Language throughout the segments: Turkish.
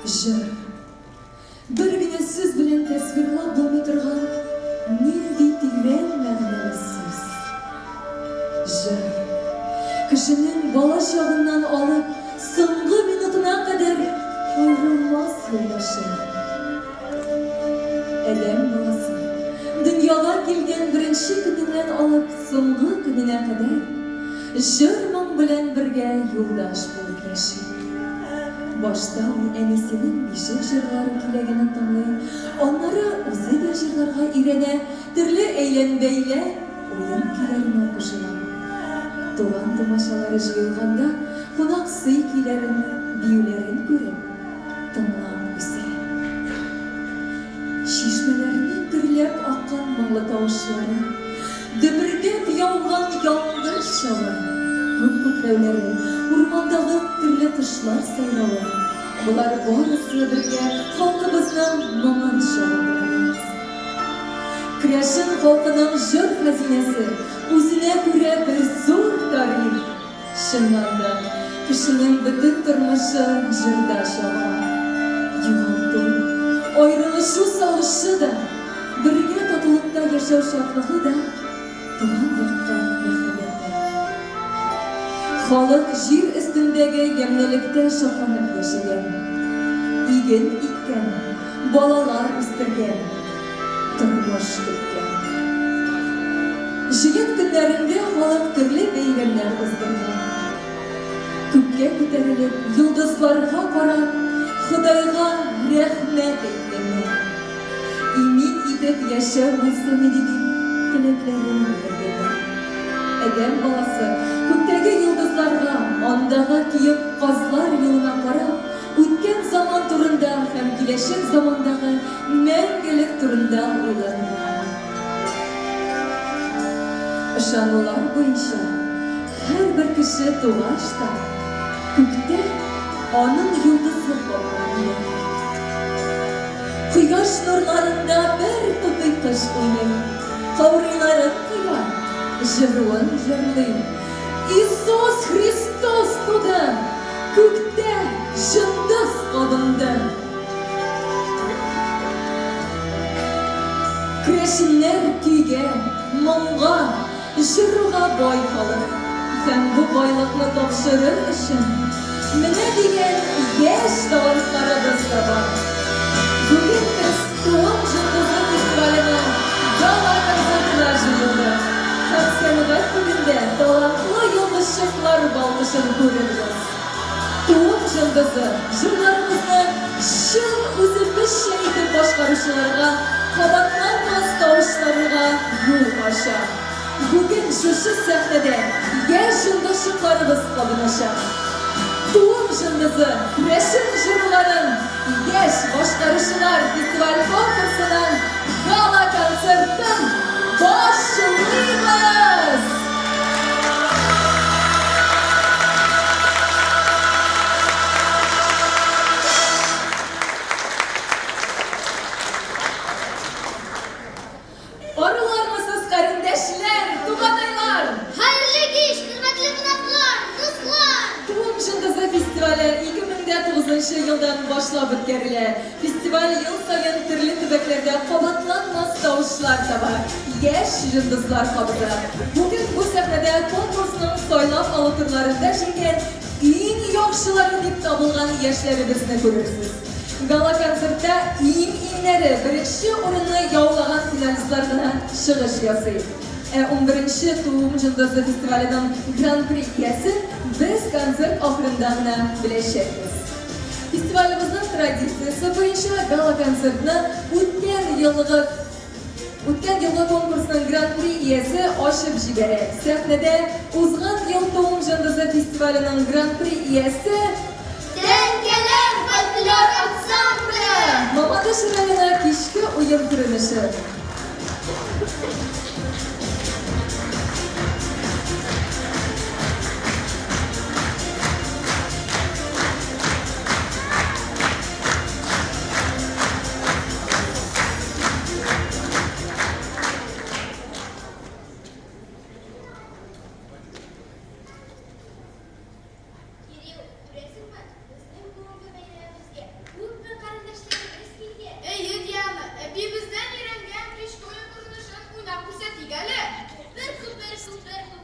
Жыр. Bir güne söz bilen tasvirlab bulmay turgan nildiy teran ma'noli so'z. Jır. Kishining bola chog'idan olib so'nggi minutuna qadar ayrılmaz yo'ldoshi. Adam bolasi dunyoga kelgan birinchi kunidan olib so'nggi kunina qadar jır ming bilan birga yo'ldosh bo'lib yashaydi. Başta enesinin bişik jırların kilegini tanlay, onları o'zi da jırlarga irene, türlü eğlenbeyle oyun kilerine koşulan. Doğan tomaşaları jıyılganda, konak sıy kilerin, biyulerin görüp, tanlan güzel. Şişmelerinin gürlep akkan mağlı tavuşları, dübürgep yağgan yağmur şalı, köklevleri, urmandağı türlü tışlar sayralı. Bular barısı birge halkımızdan maman şalı. Kreşin halkının jır hazinesi, uzine göre bir zor tarih. Şınlanda, kişinin bütün turmuşu jırda şalı. Yuvaldı, ayrılışı sağışı da, birge tatılıkta yaşav şartlığı da, doğan yurttan merhametler. Halk jir üstündeki gemlilikte şafanıp yaşayan, igen ikken, balalar üstürgen, turmuş tutken. Jiyet günlerinde halk türlü beylemler uzdurgan. Kökке ko'tarilib, yıldızlarga qarab, Xudayga rahmet etkenler. İmin itip yaşamasını didip, tileklerini bildirdiler. Adam balası, kökteki yıldızlarga, ondaga kiyip qazlar yoluna qarab, o'tgan zaman turunda hem kelешек zamandağı мәңгілік turunda o'ylangan. Ышанулар boyunca her bir kişi doğaçta, kökte onun yıldızı olmalı. Kıyaş nurlarında bir topi kış oynayın, kavriları kıyan, jırıvın jırlayın. İsus Hristos tudı, kökte jındız kadındı. Kreşinler kuyge, mumga, jırıga boy kalır. Hem bu boylıkla topşırır için, mene diyen yaş davranışlarımız da var. Bugün biz Doğum Yıldızı Festivali'ne gala konsertler jıyıldı. Hem senegat gününde talantlı yıldızçıklar balkışını görürüz. Doğum Yıldızı jırlarımızı şıl üzülmüş şeydi başkarışlarına, kabatlanmaz tavuşlarına yol aşar. Bugün şu sahnede yaş yıldızçıklarımız kabınlaşar. Doğum Yıldızı, resim jırların, yaş başkarışlar festival konkursunun gala konsertin başlıyoruz. Arılar mısınız kardeşler, tuğadaylar? Hayırlı giş, hürmetli konaklar, kızlar. Doğum Yıldızı Festivali 2009 yıldan başlap ötkərilə. Festival yıl sayın türlü tübeklerde qabatlanmaz tavuşlar tabar. Yaş yıldızlar qabıda. Bugün bu sahnede konkursның soylab alıtırlarında çeken en yaxşıları deb tabılgan yaşlarimizni görürsüz. Gala konsertda iyinlari birinchi o'rinni yovlagan finalistlar bilan chiqish yasaydi. 11-chi Tuğum Yıldızı Festivalining Grand Prix egasi biz konsert oxiridagina bilashamiz. Festivalimizning traditsiyasi bo'yicha gala konsertni o'tgan yilgi konkursning Grand Prix egasi oshib jigaradi. Sahnada o'zgan yil Tuğum Yıldızı Festivalining Grand Prix egasi Tenkeler Folklor Ansambli. Mamadash rayoni kechki o'yin ko'rinishi. Kirill, turasizmi? Bizning bugungi bayramimizga ko'pmi qarindoshlarimiz kelgan. Ey Diana, bizdan yarangan kechki o'yin ko'rinishini o'ynab ko'rsating-a. Bir super.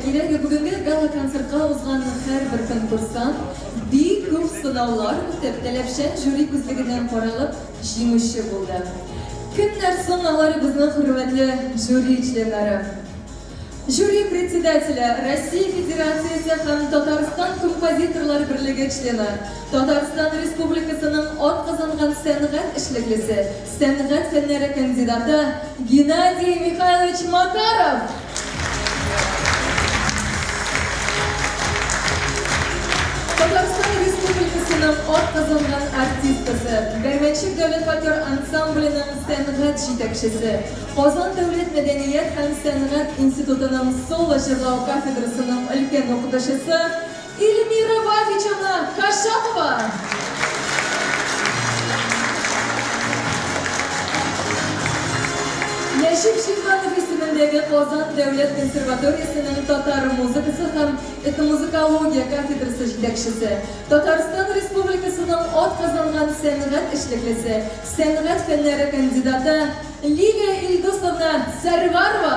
керек бүгінгі гала концертқа озған һәр бір конкурсан бик көп сынаулар өтіп, таләпшән жюри күзлегеннән каралып, җиңүче булды. Көннәр соң алар безнең хөрмәтле жюри членнары. Жюри председателя Россия Федерациясы һәм Татарстан композиторлар берлеге члены, Татарстан Республикасының атказанган сәнгать эшлеклесе, сәнгать фәннәре кандидаты Геннадий Михайлович Макаров. Татарстан Республикасының атказанган артистасы, Бәрмәнчек дәүләт фольклор ансамблінің сәнгать җитәкчесе, Казан дәүләт мәдәният һәм сәнгать институтының соло җырлау кафедрасының өлкән укытучысы Эльмира Вафичевна Кашапова. Нәҗип Шиханов исемендәге Казан дәүләт консерваториясының татар музыкасы һәм этномузыкология кафедрасы җитәкчесе, Татарстан Республикасының атказанган сәнгать эшлеклесе, сәнгать фәннәре кандидаты Лилия Илдусовна Сәрварова.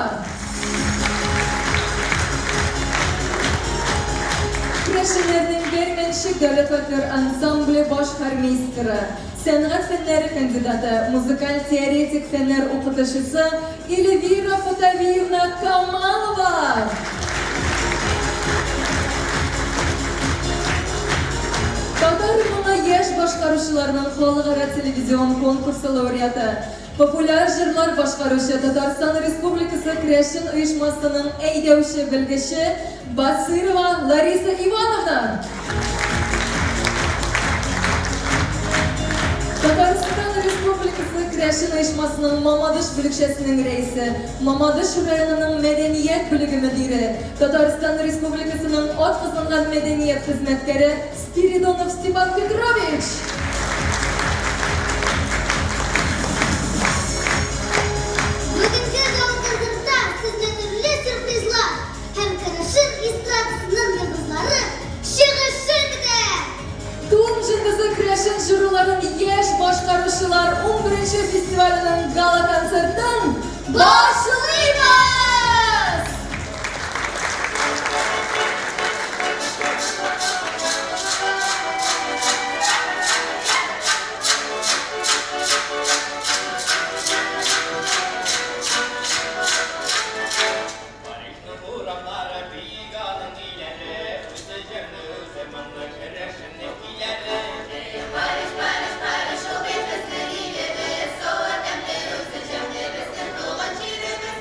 Крәшеннәрнең Бәрмәнчек дәүләт фольклор ансамбле баш хормейстеры, сәнгать фәннәре кандидаты, музыкаль теоретик фәннәр укытучысы Эльвира Фатавиевна Камалова. Татар моңа яшь башкаручыларның халыкара телевизион конкурсы лауреаты, популяр җырлар башкаручы Татарстан Республикасы Крәшен оешмасының әйдәүче белгече Басырова Лариса Ивановна. Татарстан Республикасы Крәшен оешмасының Мамадыш бүлекчәсенең рәисе, Мамадыш районының мәдәният бүлеге мөдире, Татарстан Республикасының атказанган мәдәният хезмәткәре Спиридонов Степан Петрович. Бүгінгі гала концертта сезгә төрле сюрпризлар һәм Крәшен эстрадасының йолдызлары чыгышы көтә. Тун җиңгезе Крәшен жюриларын яшь башкаручылар 11-нче фестиваленең гала концертын башлыйбыз! Барыш, барыш, ул бит безнең илебез, соло тәмле үзе җәмле безнең туган җиребез.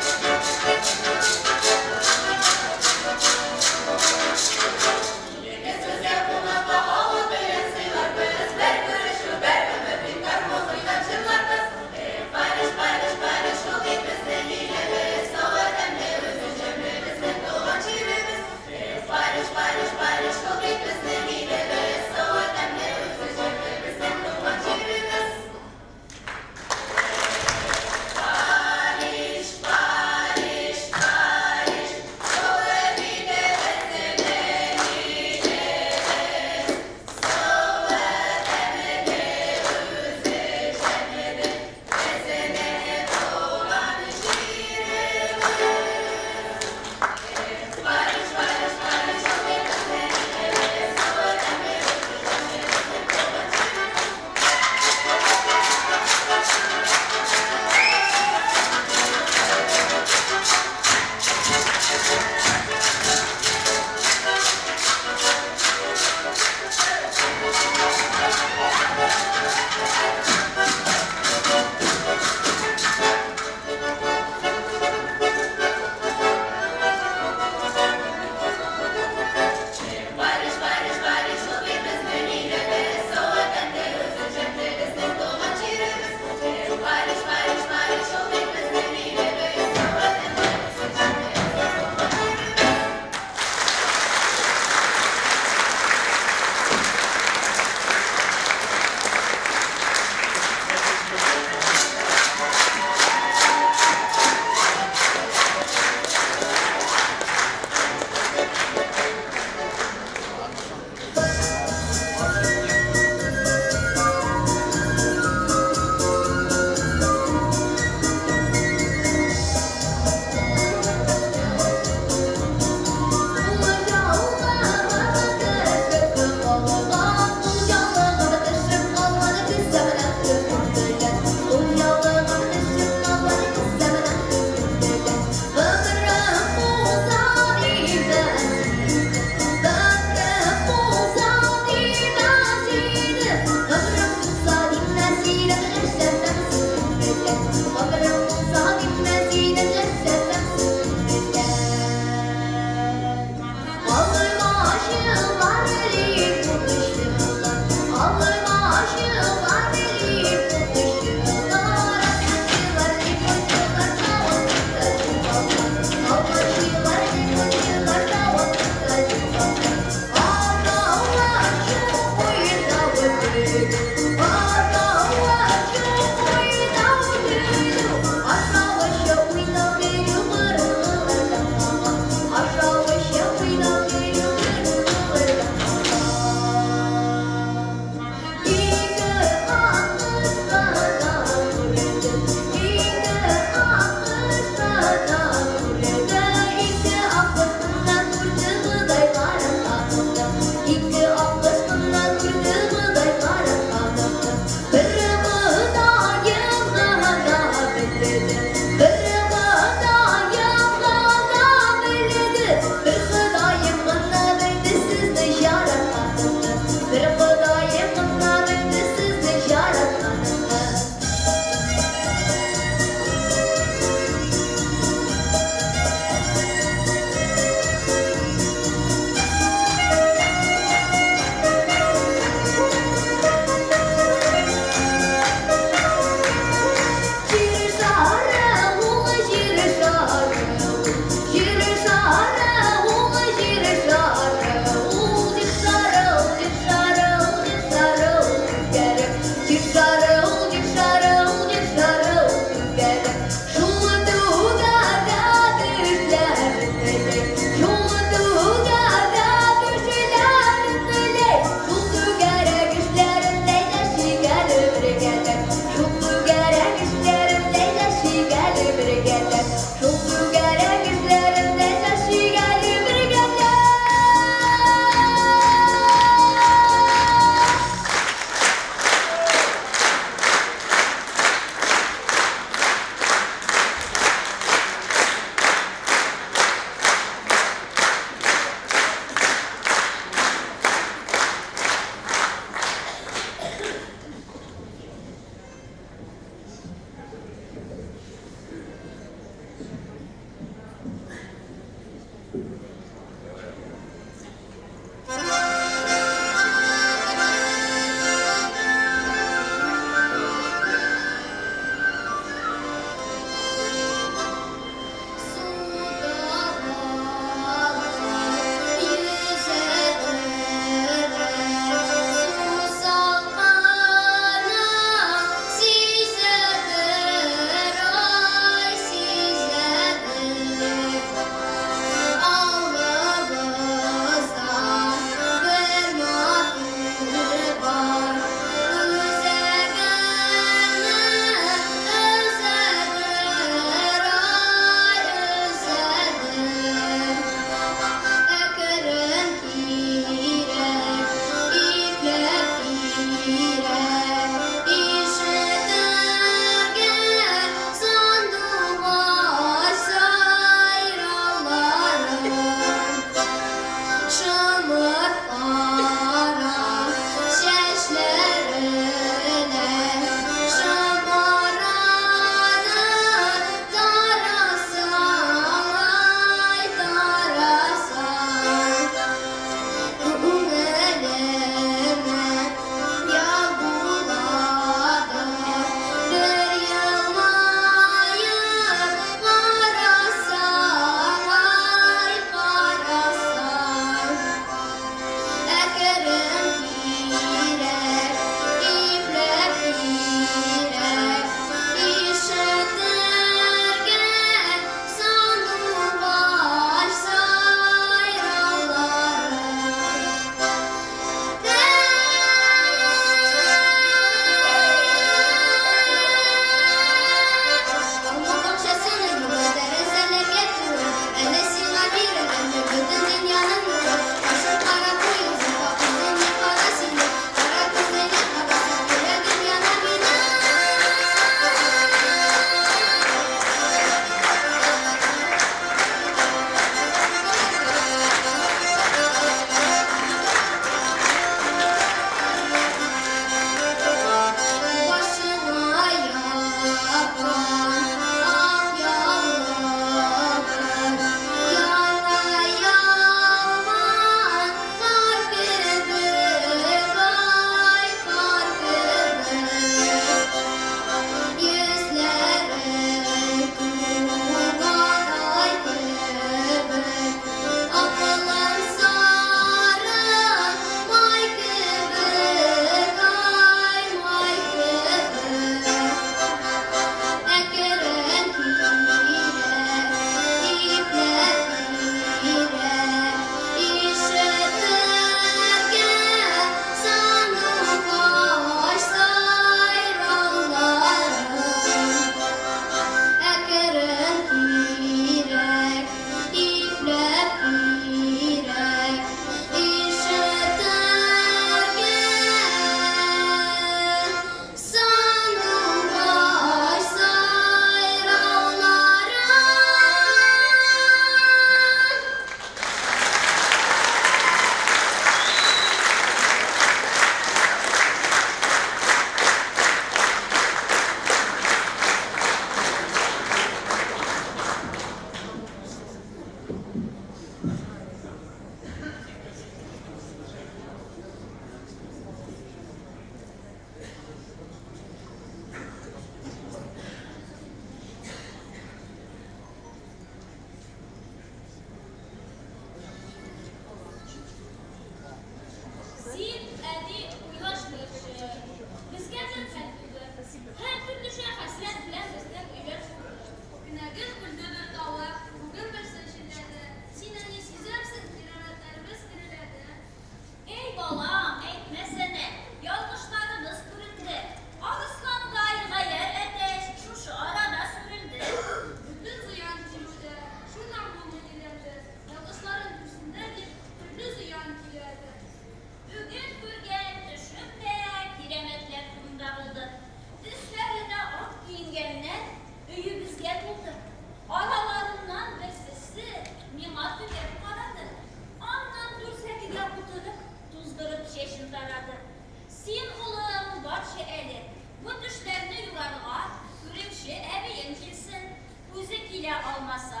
bile olmasa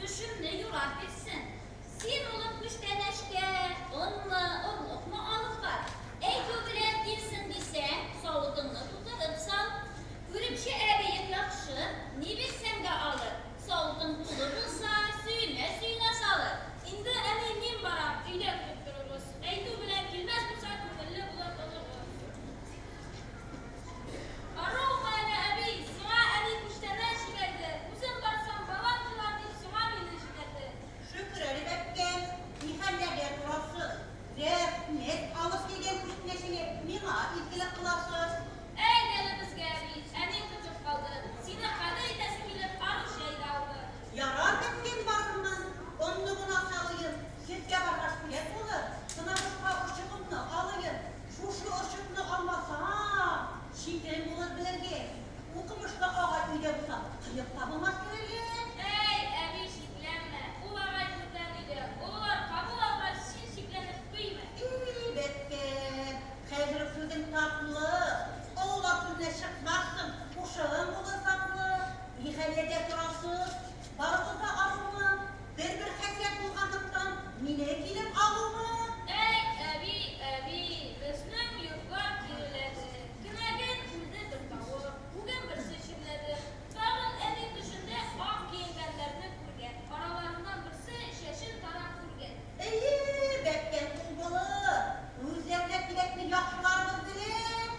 düşünme yurar bitsin. Sen olup müşteneşke onluk mu alıp var. Ey köbülen girsin dese soğudumlu tutarıp sal. Gürümşe ebeyip yakşı ne bilsen de alır. Soğudum bulursa suyuna salır. İndi eminim bara üyle tuttururuz. Ey köbülen girmez bu saat müdürlü bulur oluruz. Arrahmane abi, sima abi müşteneş geldi. Uzun barsan balancılar deyip sima bildiş geldi. Şükür elbette. Nihallerle burası. Rahmet alıp gelgen kuşnesini nima ilgili kılasız. Ey delimiz geldi, emin tutup kaldı. Sine kada itesi bilip arı şey kaldı. Yarar etken barımın. Onu buna salayım. Sirke barbaş bilet olur. Sına kuşpa ışıkını alayım. Şu ışıkını almasa. Şifren bulur bilirge. Okumuşta ağa üyde bulsa. Kıyıp tabılmaz bilirge. Ey abi şiklenme, ular aydınlıktan idi. Ular kabul almaz, sin şiklenip kıyma. Elbette. Hazır sözün tatlı. Oğlan sözüne çıkmazsın. Uşağın olur tatlı. Nihallede durasız. Barımızda alımı. Bir hasret bulganlıktan mine gelip alımı. Ey abi, bizning yurtlar kiriladi. Kinagen kimdedir tavu? Bugün bir seçimledi. Dağın enin dışında ak giyingenlerini kurgen. Aralarından birisi şeşil tarak kurgen. Bekken bulgalı. Özlemle bilekli yakşılarımız bilir.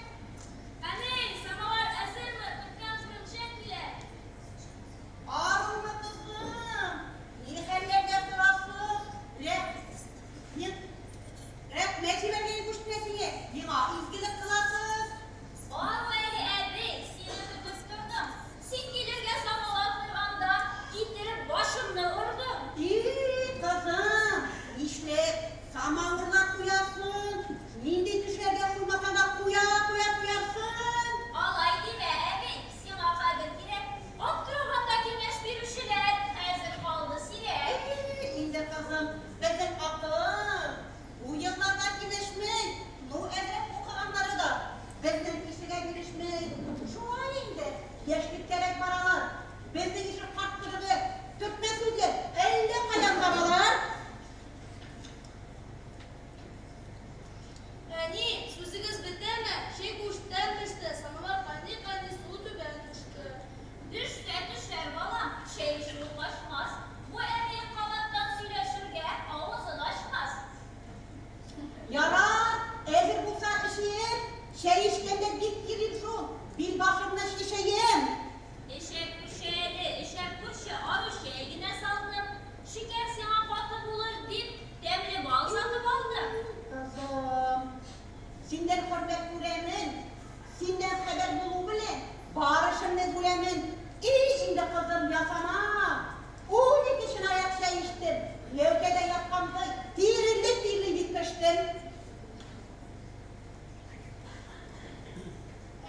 Hani samalar esir mi? Tıkkan fırınçak bile. Ağrımı kızım. Nihallerde durasız. Mecibe neyi kuşnesini. Nima ilgili kılasız. Vallahi abi, sinirli kıskırdım. Sen gelirge samalar fıranda gittirip başımla vurdum. Kızım. İşte samavurlar kuyarsın. Nindi düşerge kurmasana kuyarsın. Alaydı be abi, sima kalbim girek. Oturumundaki meşbir üşüler hazır kaldı sile. İnce kızım, benim aklım. Bu yıllardaki geçmek, bu edep okuyanları da benden işine girişmek. Şu halinde geçlik gerek paralar. Benden işi taktırdı, tutmasıydı, elde kayan paralar. Hani sözünüz bitti mi? Şey kuştan düştü, samalar kandı sulu tüben düştü. Düşer balam, şey şuruplaşmaz. Bu emeğin kanattan söyleşirge ağzın açmaz. Yarar, eğer bu saat işi, şey işkende git girip şu, bir başımda şişeyim. Eşek kuşu, arı şeyine saldım. Şeker sema patlı bulur deyip demri bal satıp aldım. Kızım, senden hürmet bulemin, senden haber bulu bile, barışım ne bulemin. Şimdi kızım yasama. Uğurlu kişinin ayak şey içtim. Levkede yapkamdı, dirili gitmiştim.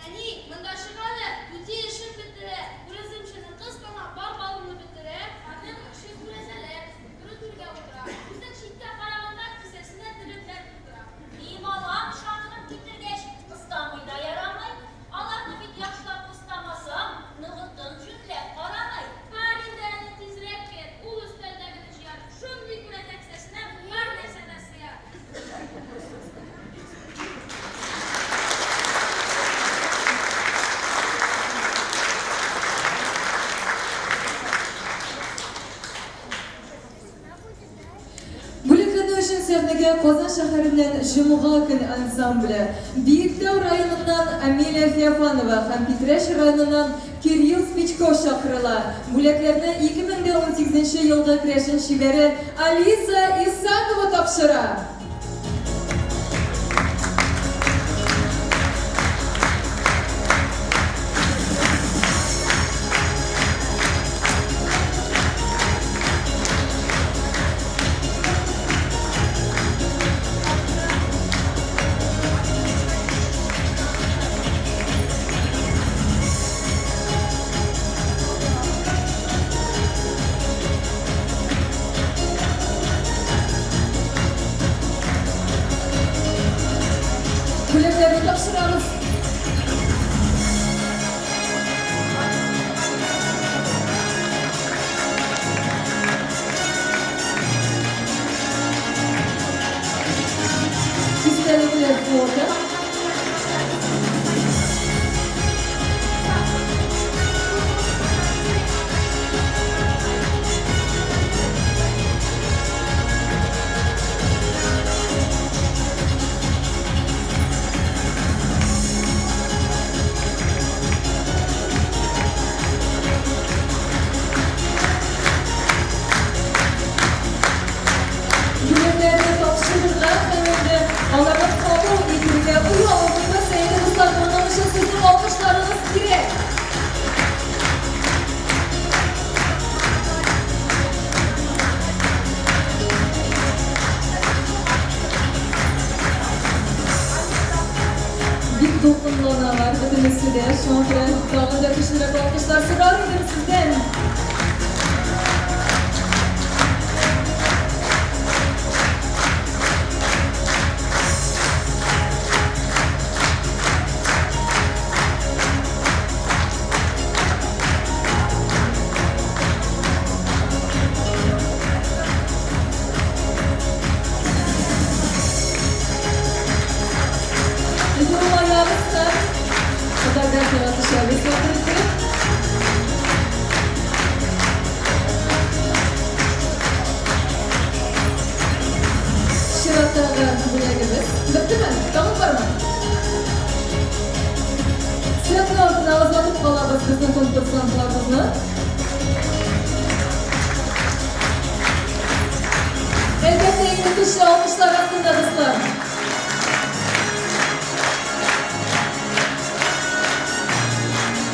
Hani mındaşıgalı, bütün işin bitire, turizm şinin kız bana bar balını bitire, annem ışık mürezeler, dürü otura. Bizden çiğde karavanda kisesine tripler tutura. İmalam şartını bitirgeç, İstanbul'da yaramay. Alarını bit yaşlar ıslamasam, nıvıttın cümle aramay. Halinden tizrek ver, ulu üstelde bitişiyar. Şun bir teksesine var meselesi ya. Бүлекләнү өчен сәхнәгә Казан шәһәреннән Җомга көн ансамбле, Биектау районыннан Амелия Феофанова һәм Питрәш районыннан Кирилл Спичко чакырыла. Бүләкләрне 2018 елда крәшен шибәре Алиса Исакова тапшыра. Бүләкләрне тапшырабыз. Onların kabul edildiği bu yolunda sevgili kızlar kullanışı sizin alkışlarınız gerek. Bir dokunmana var ödünüzü de şu an dağında kışlarak alkışlar sırar edim sizden. Durum ayağımızda. Kadar derken atışlar ve Şiratlardan buraya gibi. Bitti mi? Tamam var mı? Sıratın altına azaltıp kalabız bizim konkursantlarımızı. Elbette yine kışlı alkışlar hakkında kızlar.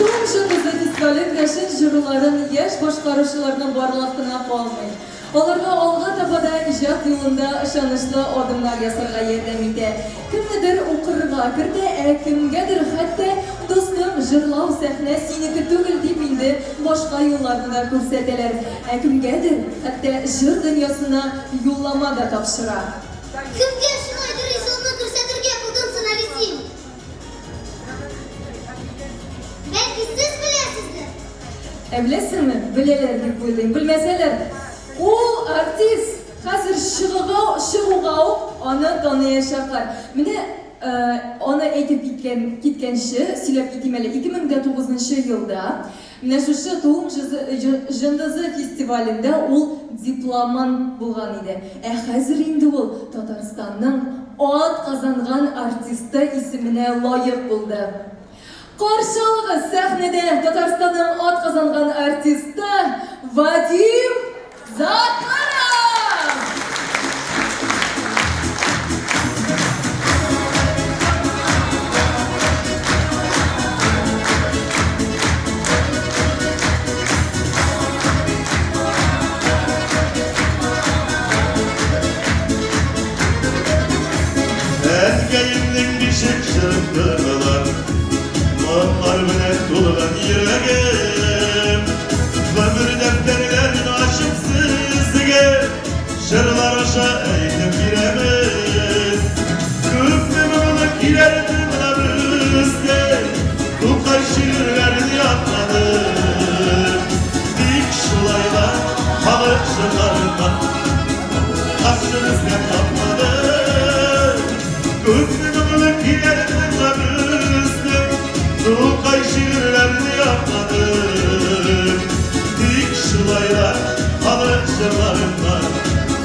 Doğum Günü festivali Güneşin jürilerin yaş başkarışlarının barlığına kalmayın. Onlarga alğa tapada icad yolunda ışanışlı adımlar yasarga yerdemide. Kimnidir okurga kirde, kimgedir hatta dostum jırlav sahne siniki tugul deyip indi başka yollarını da körseteler. Kimgedir hatta jır dünyasına yollama da tapşıra. Kimge şunaydır izolunu көрсәтергә булдым сценаристин. Belki siz bilesizdir. Evlesin mi? Bileler deyip buydum. Bilmeseler. O artist. Hazır шығуға onu tanıyacaklar. Mine onu aytib gitkenşi, silep gitmeli 2009 yılda mine şu Doğum Jındızı festivalinde ol diploman bulgan idi. Hazır indi ol Tataristan'ın at kazangan artisti ismine layık buldu. Karşılığı sahnede Tataristan'ın at kazangan artisti Vadim Zakharov. Erkeğimden bir şey çırptılar, onlar bile dolulan yüreğim. Ömür defterlerini açıp sizge, şırlar aşağı eğitim giremez. Köprümünlük ilerdim labüzde, tukay şiirlerini yapmadım. Dik şulaylar, halı şırlarından, karşınızda kapmadım. Köprümünlük ilerdim labüzde, tukay şiirlerini yapmadım. Dik şulaylar, halı şırlarından,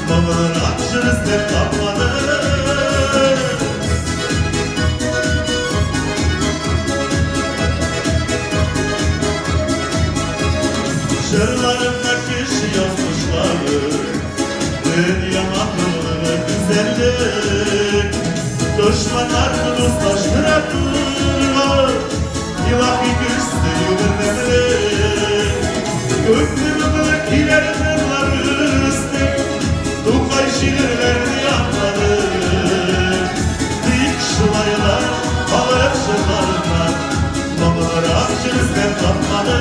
babalar akşınızda kapmadım. Şırlarımda kişi yazmışlar, dünya akıllı güzellik. Düşmanlar dostlaştıra durlar, ilahi güçlü yürümemeli. Göklümünlük ilerlerler üstü, tukay şiirlerini yapmadım. Dik şulaylar, halı şırlarından, babalar akşınızda kapmadım.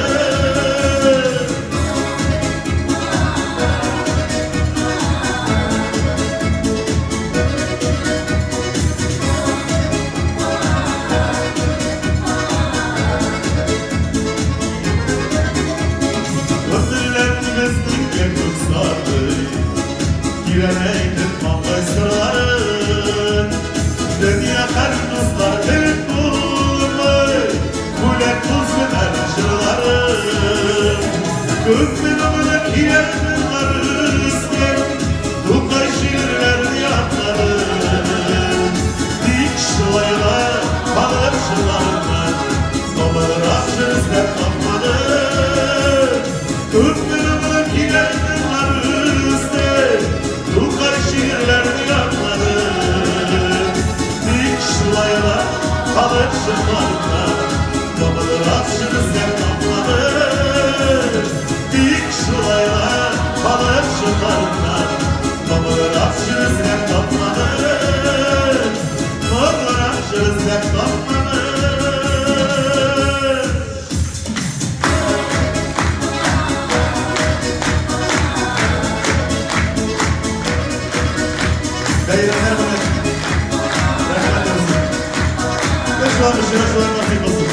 Giremeydin mangay sırların, dünya karduslar verip bulmay, kulak tuzlu merşırların. Beyler bana. Rahmet olsun. Yaşlar nasip olsun.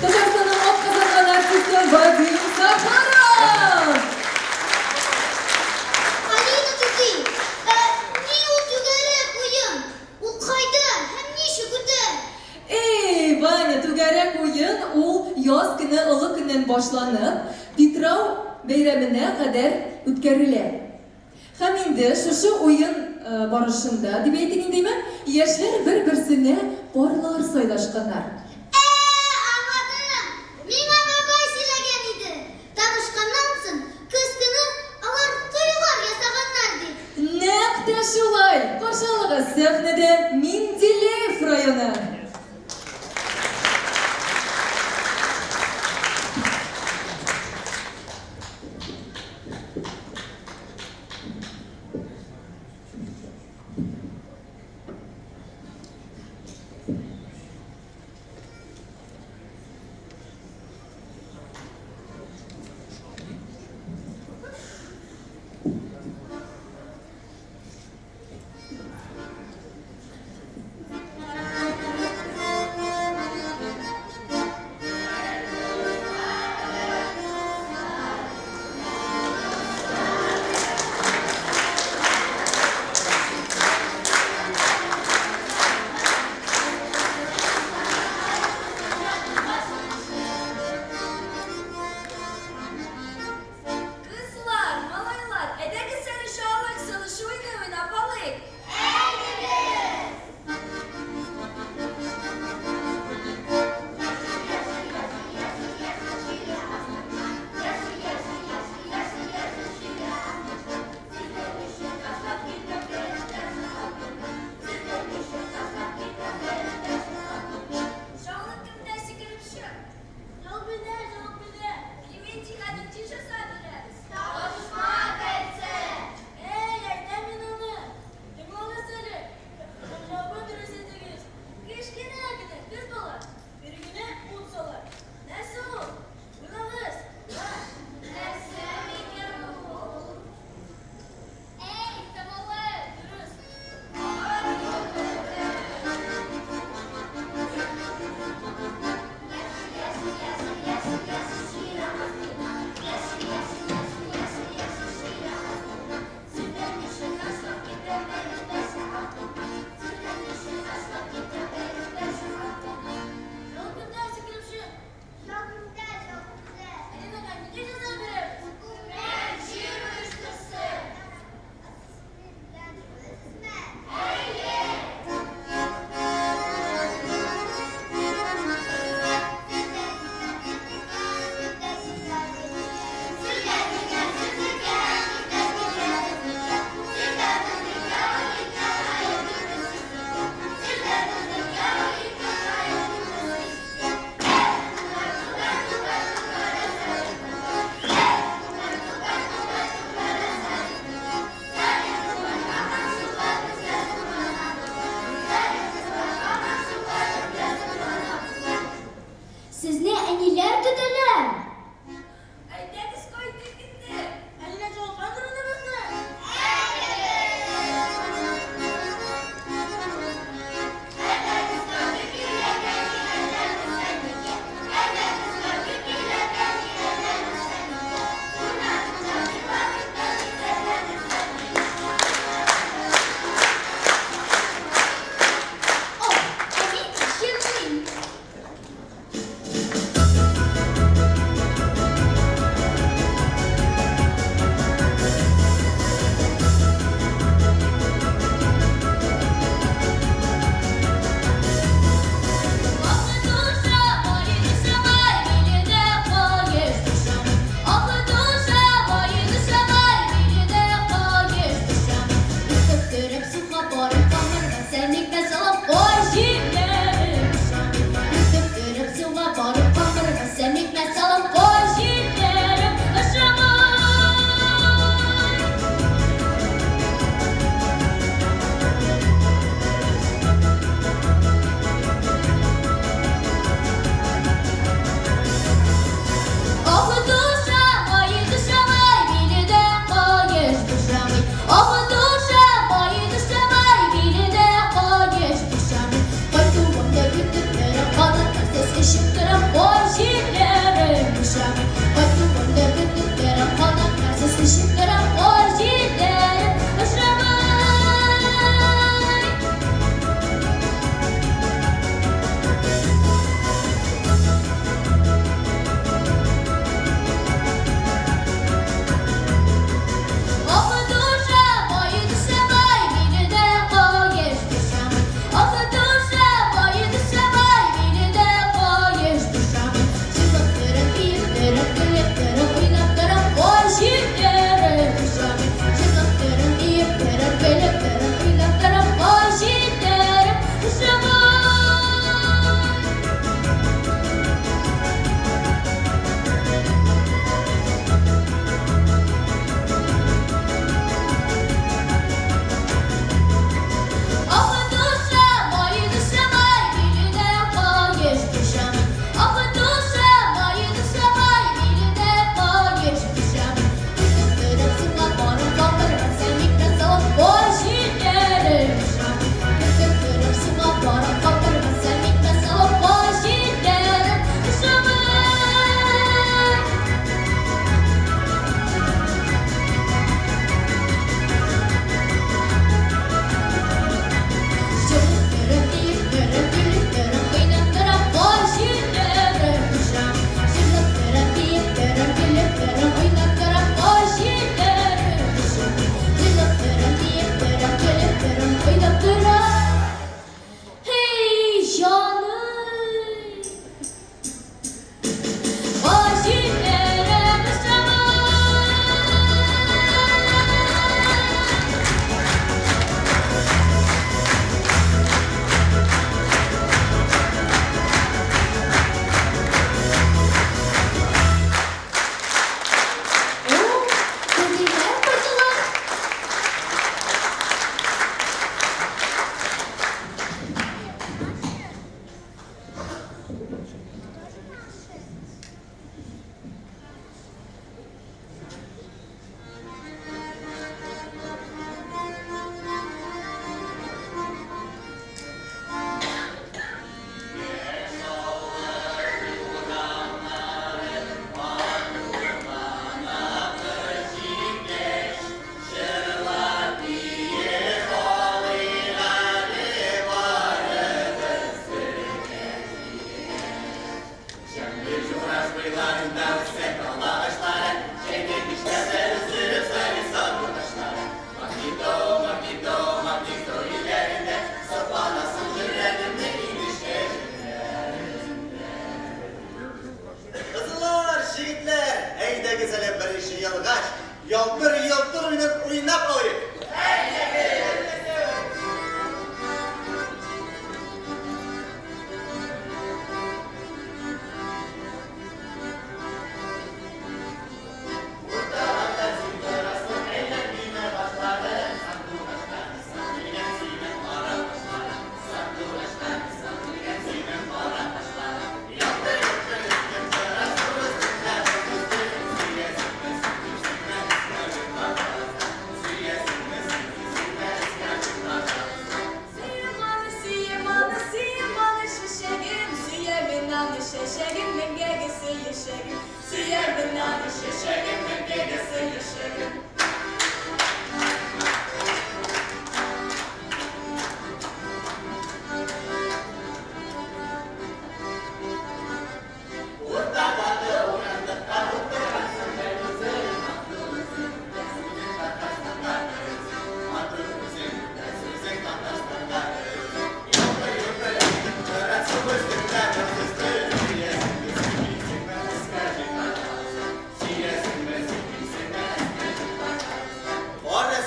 Kazakistan'ın alt kazanan artisti Vadim Safarov. Алина тути, не утюгарек уйын. Ул кайда? Һәм ничек үтә? Ваня, түгәрәк уен ул яз көне олы көннән башланып, Питрау бәйрәменә кадәр үткәрелә. Һәм инде шушы уен барышында, дип әйтик индеме, яшьләр бер-берсенә парлар сайлашканнар. Аңладым. Миңа бабай сөйләгән иде. Танышканнан соң көз көне алар туйлар ясаганнар ди. Нәкъ тә шулай. Каршылыгы сәхнәдә Менделеев районы.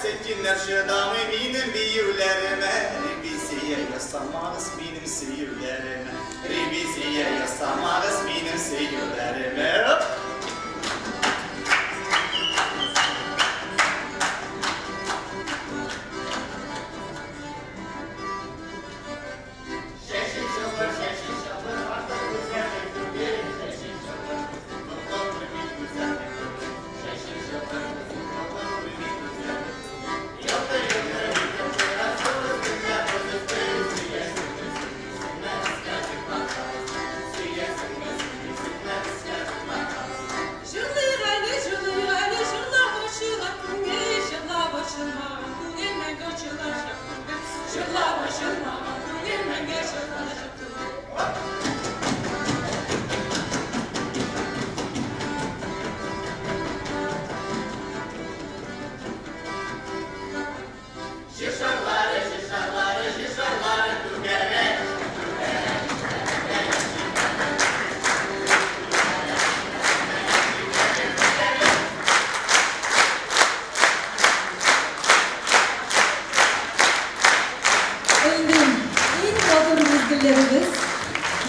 Seçkinler şırdamı benim büyülerime, reviziye yasamağız benim seyirlerime, reviziye yasamağız benim seyirlerime.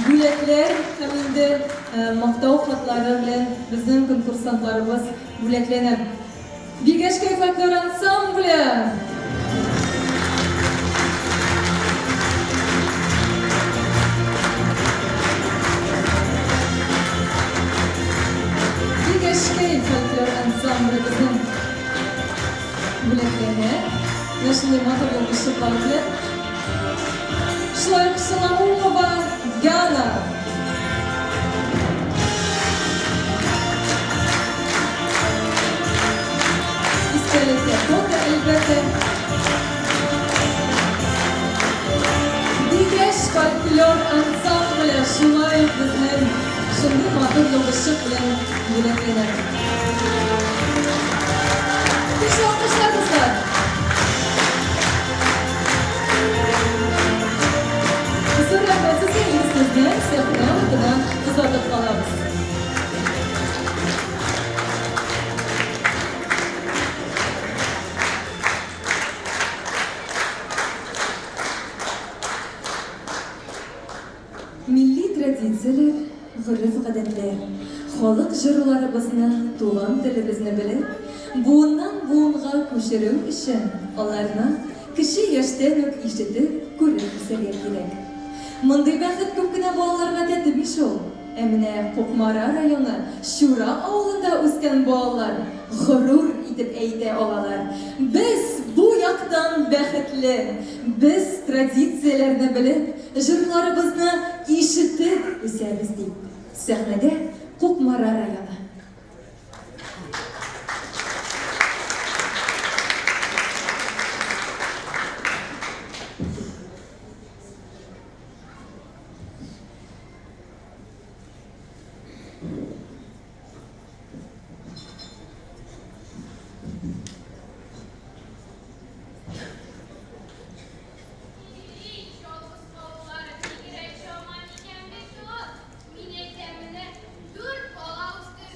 Бүләкләр һәм инде мактау хатлары белән безнең конкурсантларыбыз бүләкләнә. Бигәш кайфатлы ансамбле! Бигәш кайфатлы ансамбле безнең бүләкләнә. Яшьли матур ишекләр белән Шлайк Соломонова Гана. İstelikle foto elbette. Бигәш фольклор ансамбле шулай безнең шундый матур ябышык белән бүләкләнә. Көчле алкышлар кызлар. Sonra siz sizden sefran kadar uzatıp kalırız. Milli tradisiyalar, g'uruf-odatlar, xalq jurlarybyzni, tugan tilimizni bilib, buundan buunga ko'chirish uchun ularni kishi yoshdan o'k eshitib, ko'rib o'sarga kerak. Мындай бәхет күп кенә балаларга тәтмиш ул. Ә менә Кукмара районы Шура авылында үскән балалар горур итеп әйтә алалар. Без бу яктан бәхетле. Без традицияләрне белеп, җырларыбызны ишетеп үсәбез дип. Сәхнәдә Кукмара районы. Dur, ola üstü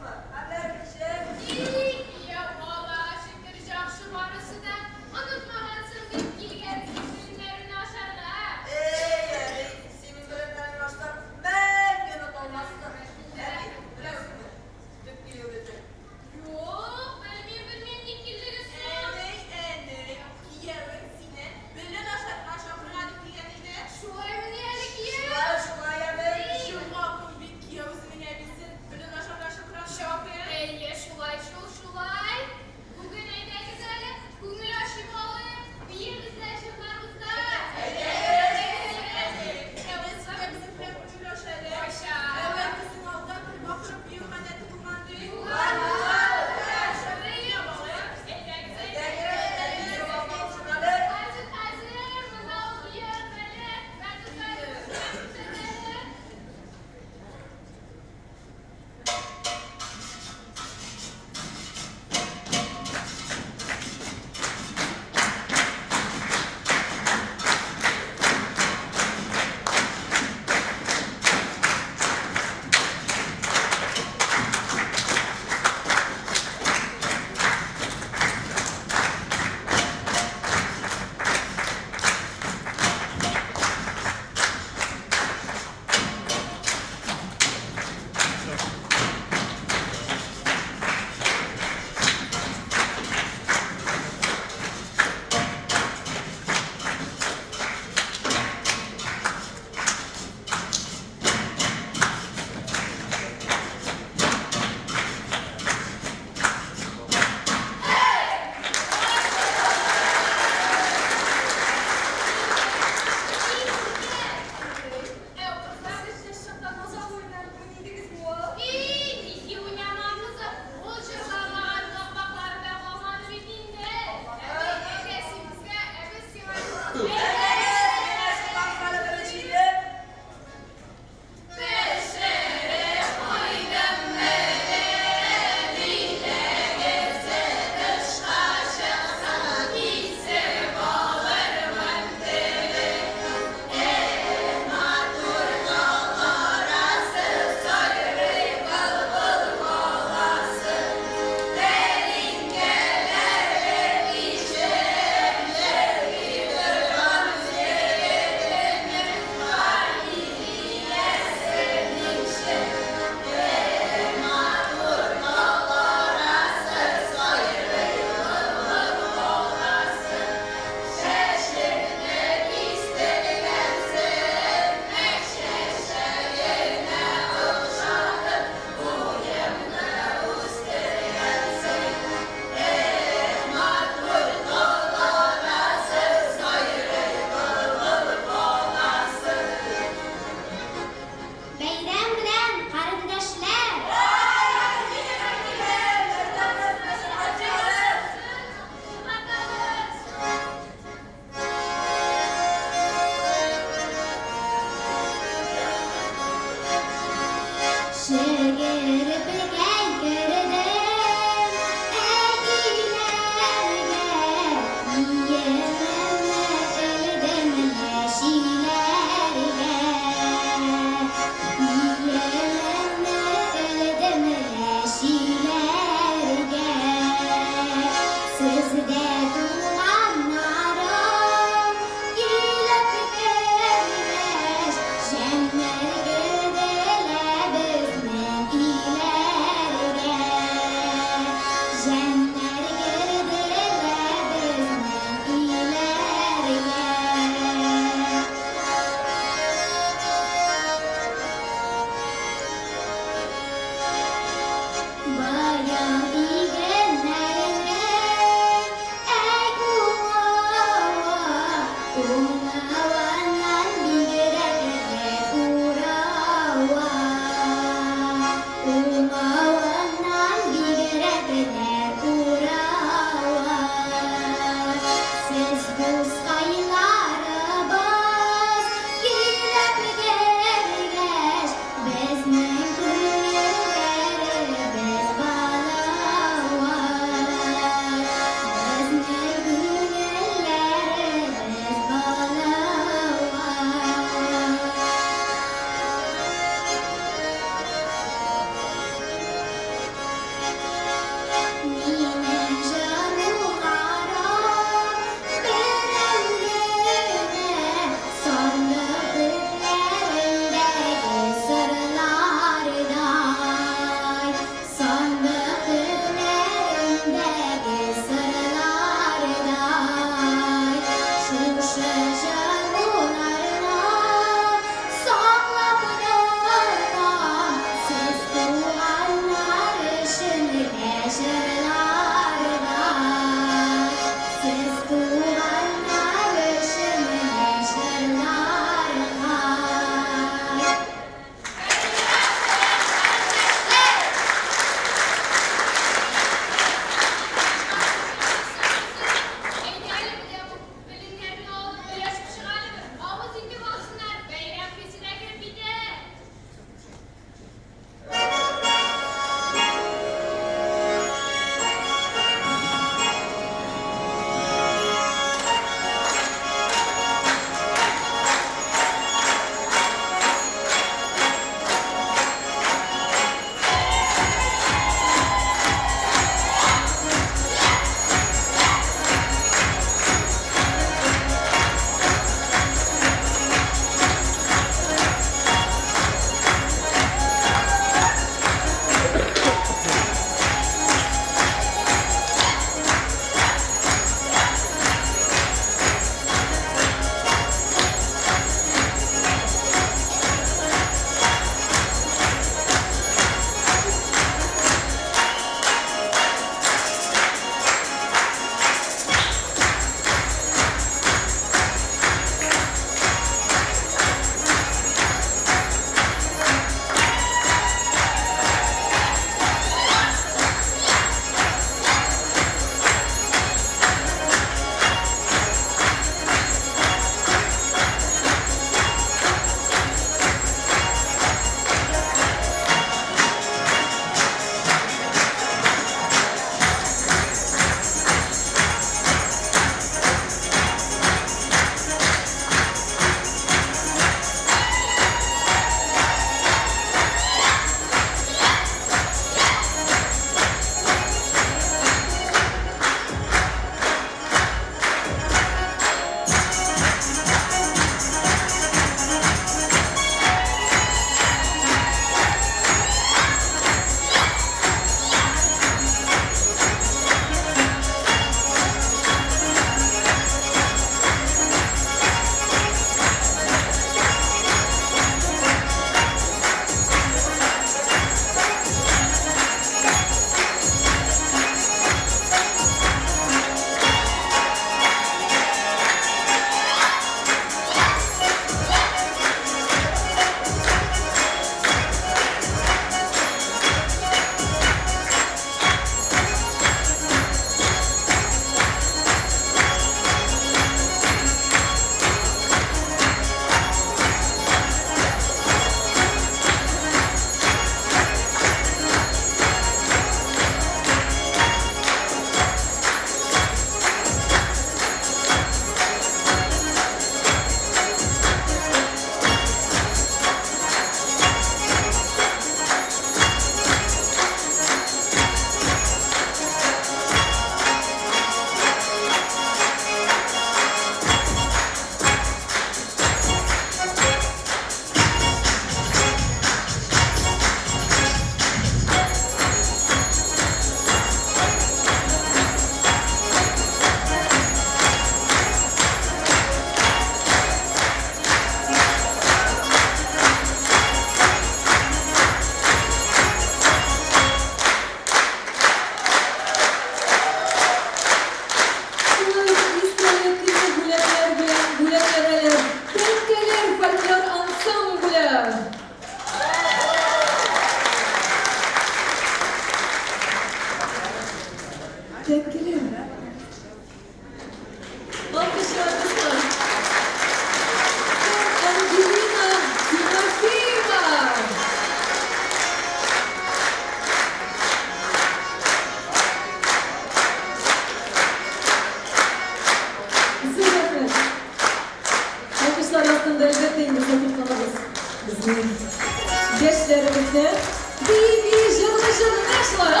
Жырны нашылар, а?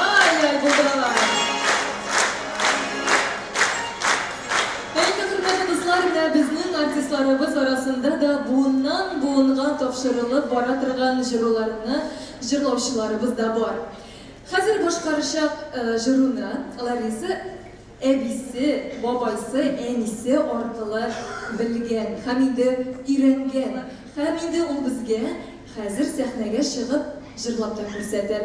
Ай-яй, бұлдыралар. Әйті құрметті достар, мына біздің артистларыбыз арасында да буыннан-буынға тапшырылып бара тұрған жырлаушыларыбыз да бар. Хәзер башкарачак жыруны Лариса әбисе, бабайсы, әнисе аркылы белгән һәм инде өйрәнгән. Һәм инде ул безгә хәзер сәхнәгә чыгып җырлап та күрсәтер.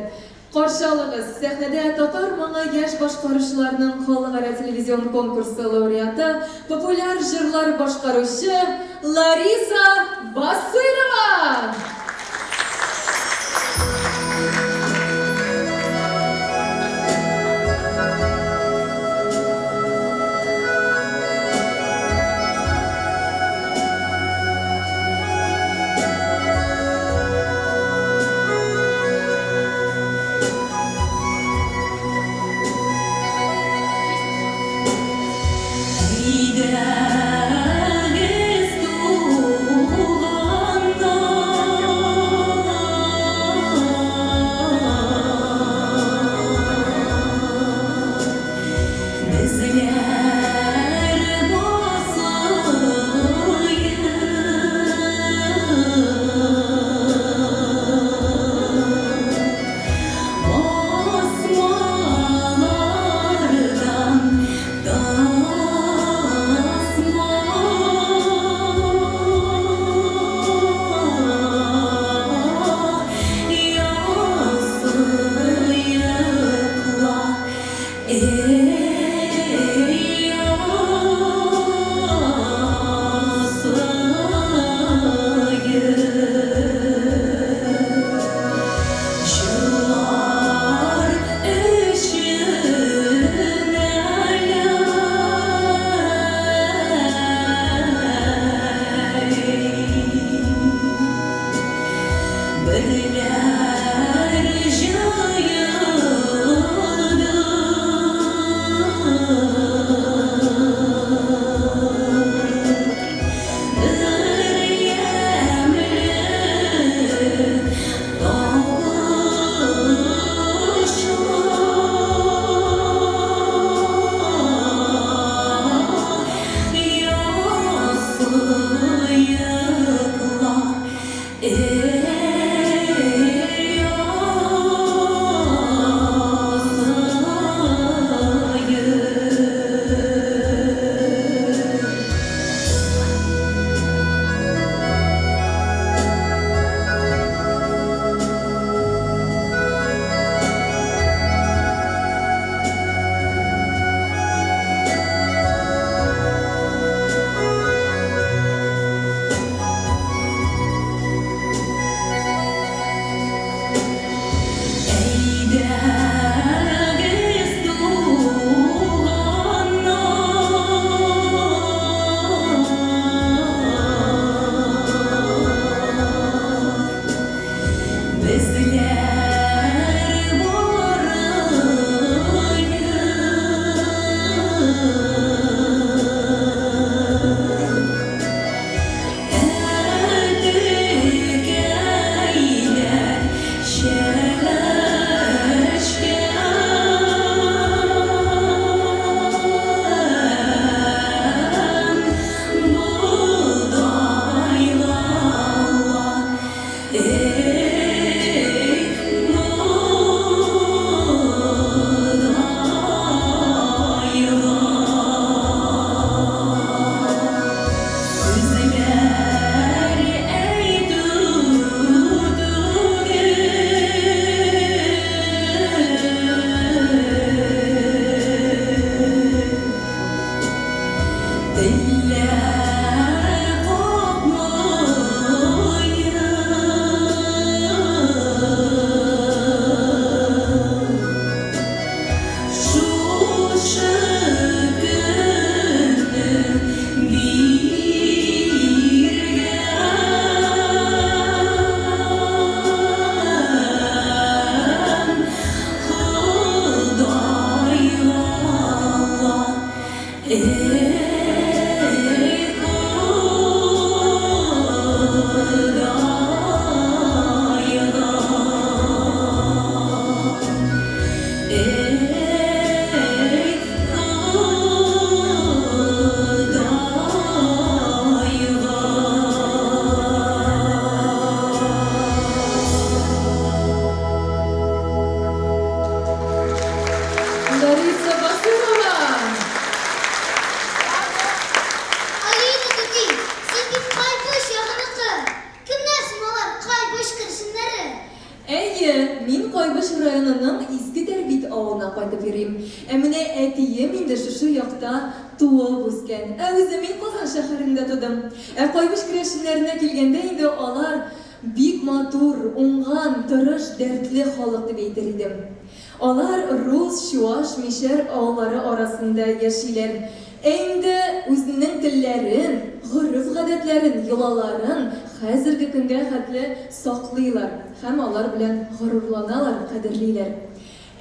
Каршы алыгыз, сәхнәдә татар моңы яшь башкаручыларның халыкара телевизион конкурсы лауреаты, популяр җырлар башкаручы Лариса Басырова. Әйе, мин Кайбыш районының Иске Тәрбит авылына кайтып йөрим. Менә әтием инде шушы якта туып үскән. Үзем мин Казан шәһәрендә тудым. Кайбыш керәшеннәренә килгәндә инде алар бик матур, уңган, тырыш, дәртле халык дип әйтер идем. Алар рус, чуаш, мишәр авыллары арасында яшиләр. Инде үзенең телләрен, гореф-гадәтләрен, йолаларын хәзерге көнгә хәтле саклыйлар һәм алар белән горурланалар, кадерлиләр.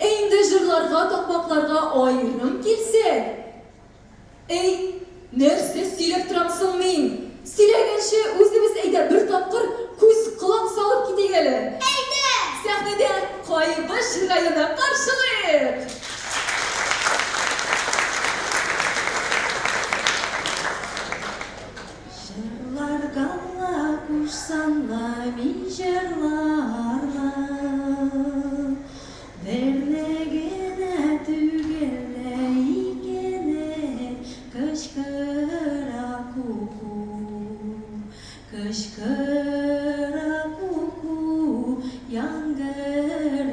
Инде җырларга, такмакларга аерым килсәк, нәрсә сөйләп торамсың мин? Сөйләгәнче үзебез әйдә бер тапкыр күз колак салып китик әле. Әйдә! Сәхнәдә Кайбыш районы каршылыйк. Жырларга кушсаңла мин жырларга, берлегенә түгелә икене, кычкыра ку-ку, кычкыра ку-ку, яңгыр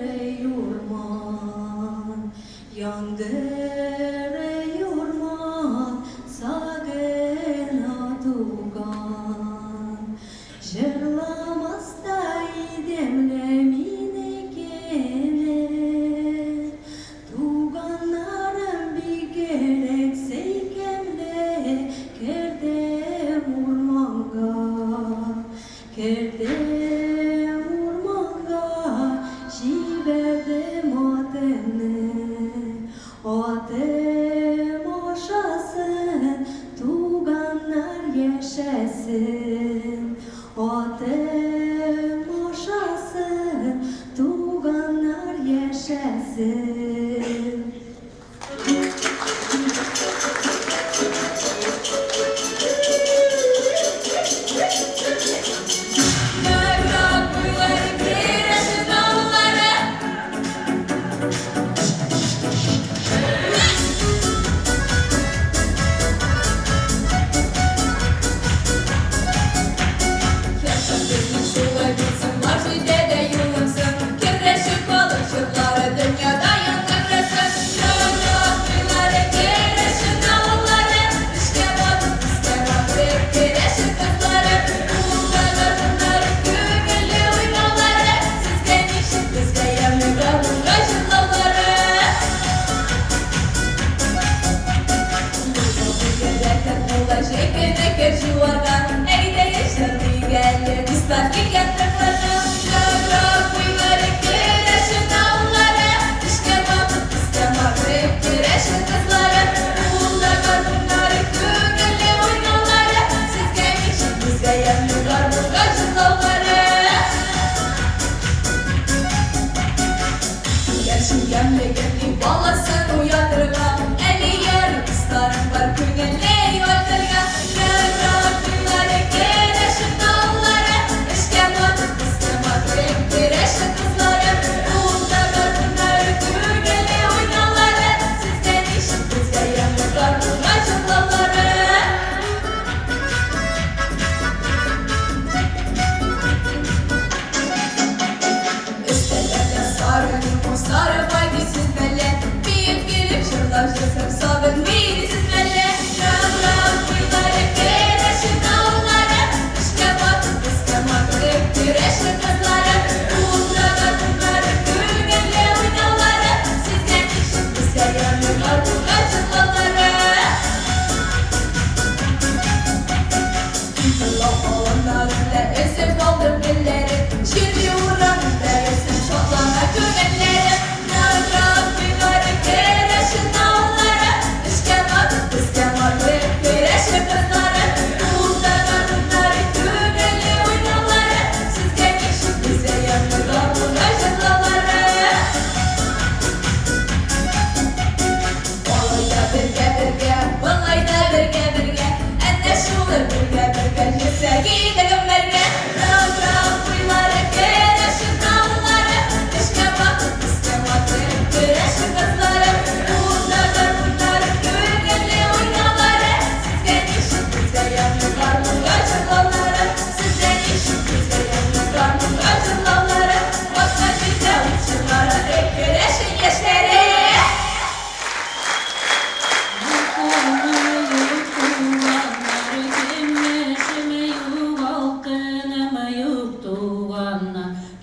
урман.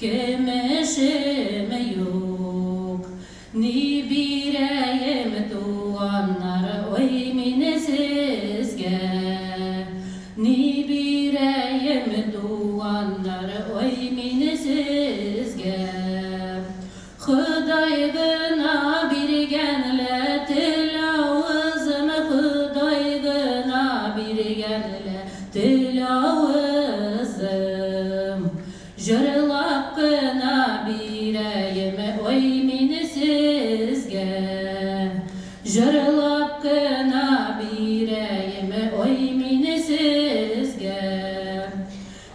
kömeşim yok. Ni bireyim doğanlar oy mine sizge. Ni bireyim doğanlar oy mine sizge. Xudaygına birgenle tilavızım, Xudaygına birgenle tilavızım. Jırlap gına bireyim oy mini sizge. Jırlap gına bireyim oy mini sizge.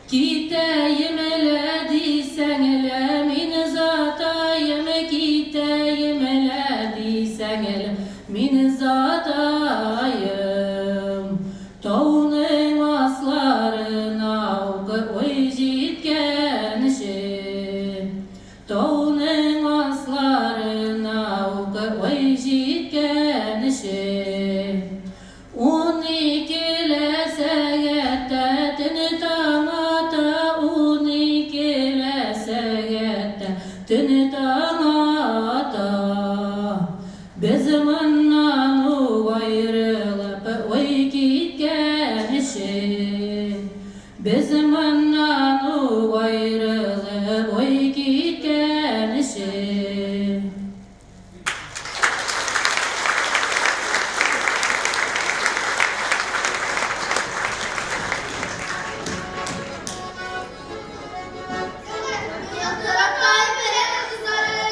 Kiteyim ele disenle min zatayım, kiteyim ele disenle min zatayım. Tağının aslarına oy jitkenşi. Tağının aslarına oy jitkenşi. 12 lesegette tini tamata, 12 lesegette tini tamata. Bizim annanu ayrılıp oy gitkenşi. Bizim annanu ayrılıp oy gitkenşi. Yaklara kay veren kızları,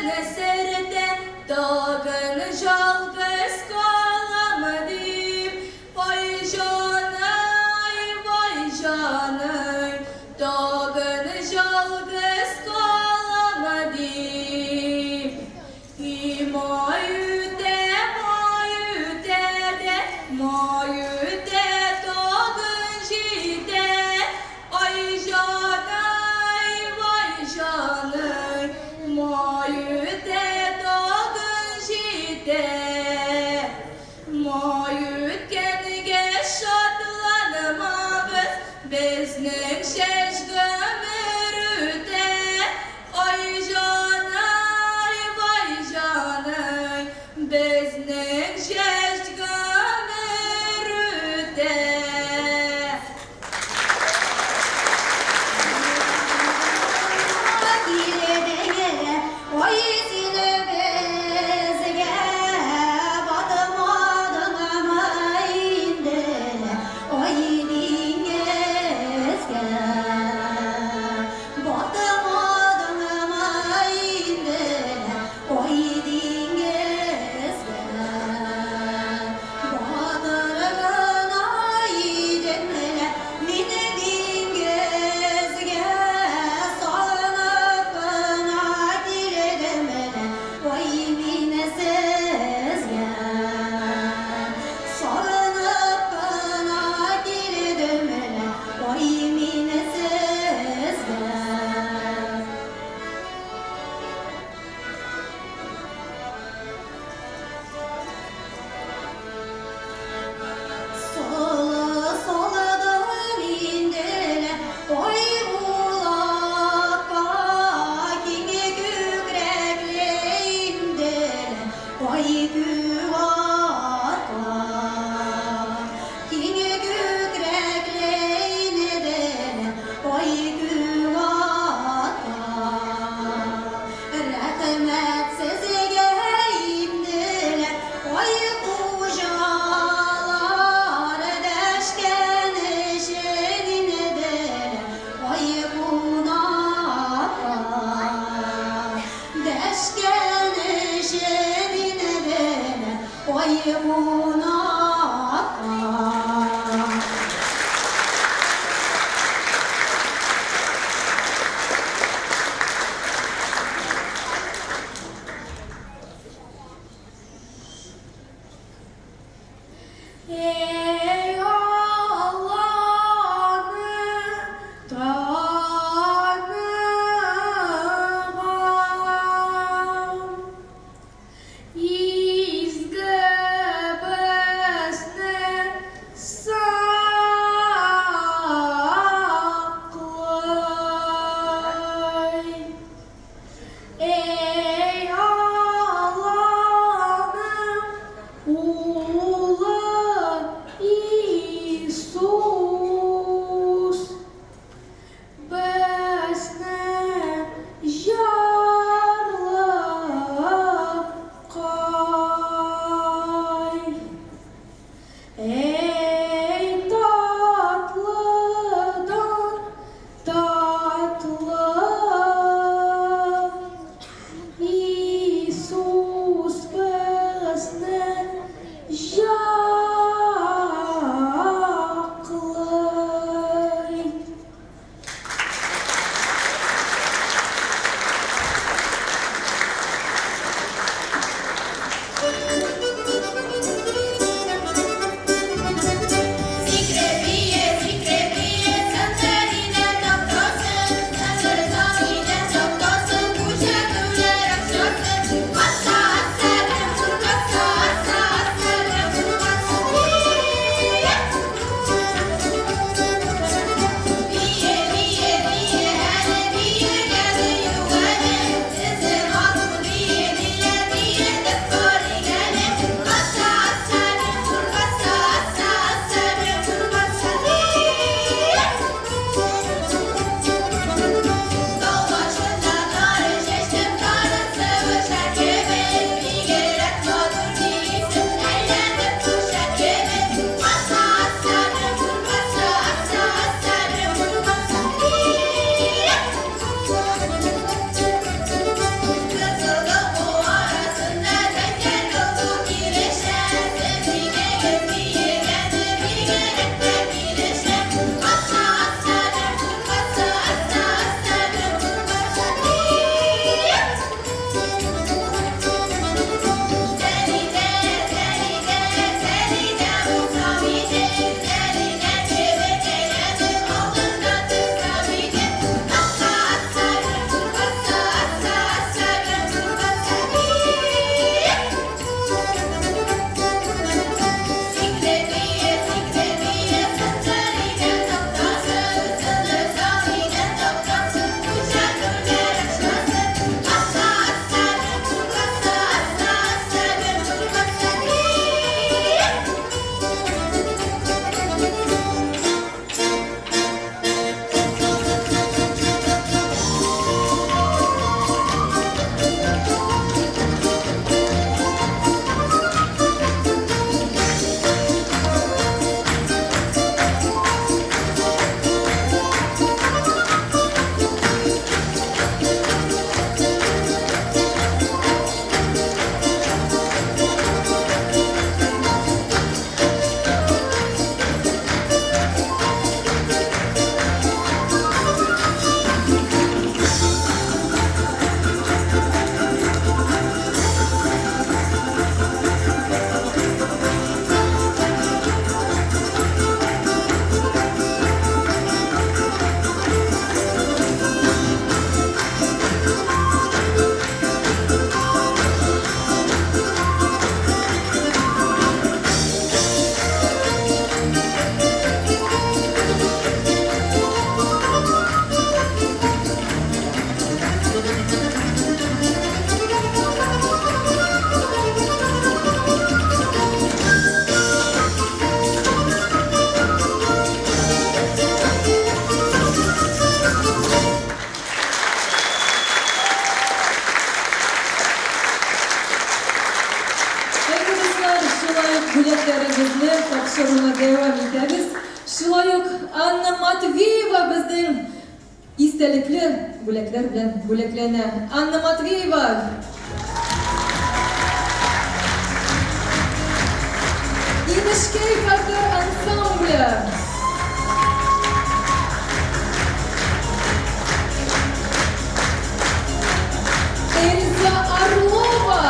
Tağın eserde tağın жалғыз қаламы deyip vay canay tağın жалғыз қаламı deyip moy üte tağın jide ay canay vay canay moy üte tağın jide истәлекле бүләкләр белән бүләкләнә. Анна Матвеева. Инешкәй хәтер ансамбле. Эльза Орлова.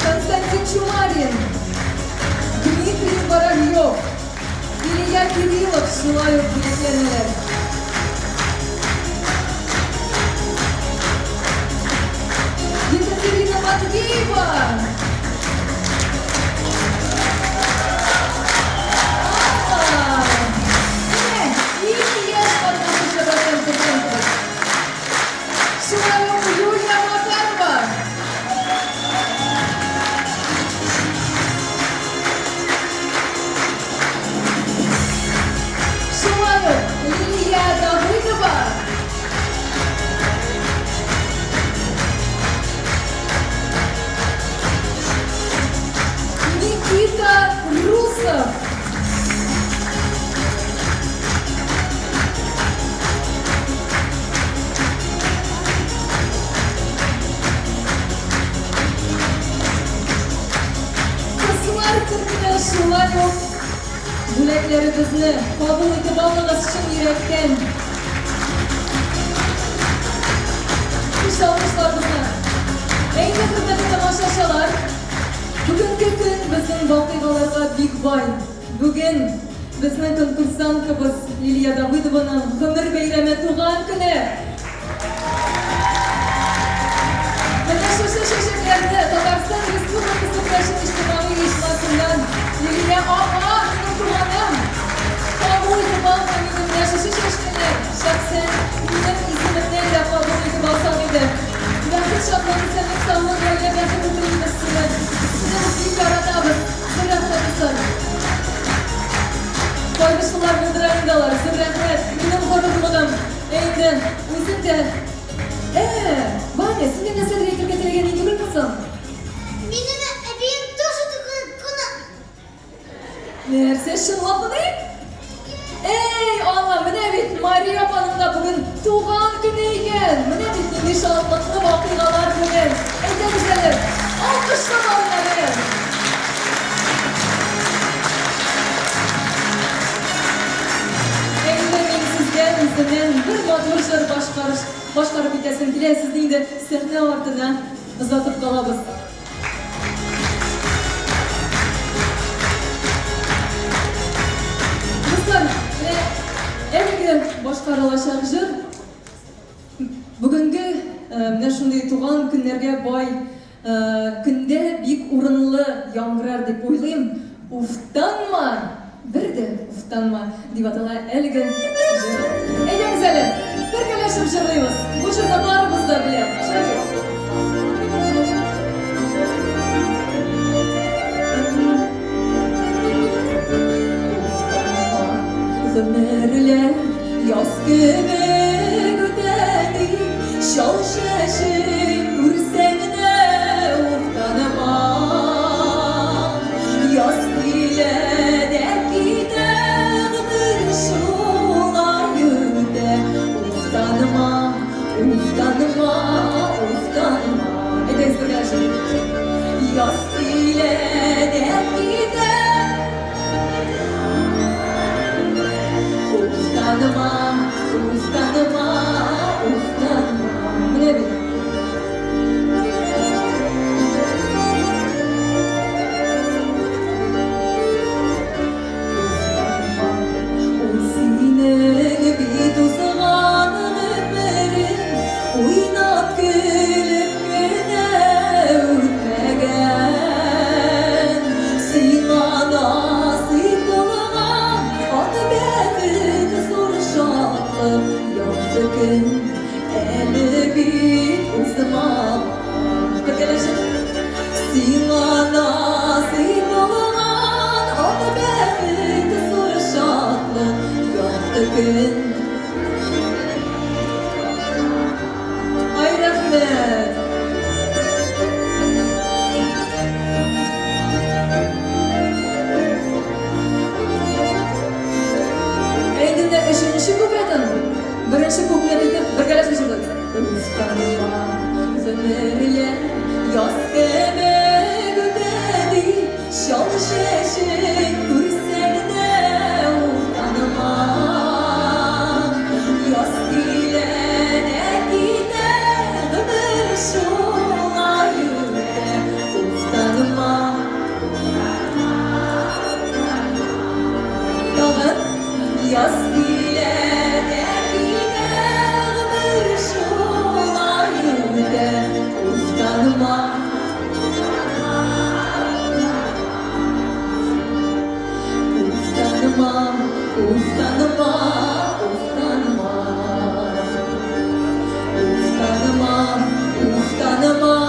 Константин Чумарин, Дмитрий Воробьев, Илья Кириллов, желаю приятелям. Екатерина Матвеева. Юлия Макарова. Желаю Лилия Давыдова. Никита Русов. Желаю бүләкләребезне кабул итеп алыгыз шын йөрәктән. Алкышларыбызны. Әйдә, хөрмәтле тамашачылар, бүгенге көн безнең вакыйгаларга бик бай. Бүген безнең конкурсанткабыз Лилия Давыдованың гомер бәйрәме, туган көне. Менә шушы чәчәкләрне Татарстан Республикасы Фәшн иҗтимагый оешмасыннан Лилия ага, минем туганым. Кабул итеп алган минем менә шушы чәчкәләр. Шәхсән минем исемемне дә кабул итеп алсам иде. Бәхет, шатлык, исәнлек, саулык, гаилә бәхете телибез сезне. Сезне бик яратабыз. Зур рәхмәт. Кайгысылар булдыра инде алар. Зур рәхмәт. Минем горурлыгым. Әйдә, үзем дә. Ваня, син нәрсә әйтергә теләгән инде белмәсәң? Минем әбием тоже туган. Нәрсә шулапны? Эй, Алла, менә бит Мария апаның да бүген туган көне икән. Менә бит нинди шатлыклы вакыйгалар бүген. Әйтегез әле, алкышларны. Әйдә, мин сезгә үземнән бер матур җыр башкарып итәсем килә. Сезне инде сәхнә артына озатып калабыз. Әлеге башкарылачак җыр бүгенге менә шундый туган көннәргә бай көндә бик урынлы яңгырар дип уйлыйм. Уфтанма, бер дә уфтанма дип атала әлеге җыр. Әйдәгез әле, бергәләшеп җырлыйбыз. Бу җырны барыбыз да беләбез. Ömürler yaz gibi güdeni şal şaşın ürsenine utanma yaz ile de gider bir şulayıda utanma utanma utanma ederiz arkadaşlar yaz ile de gider Ustanma, ustanma, ustanma. Менә бит. Ул синең бит узган гомерең, уйнап көлеп кенә үтмәгән. Сиңа насыйп булган ат бәхет зур шатлык якты көн, әле бит узмаган. Бергәләшеп. Сиңа насыйп булган ат бәхет зур шатлык якты көн. Ай, рәхмәт. birinchi kupletini birgalashib ijro etamiz. Tanıma zömerle yaz keme güdedi şal şeşin kurserde tanıma yaz dilene gider bir şolayırdı tanıma yaz dilene gider bir şolayırdı tanıma tanıma tanıma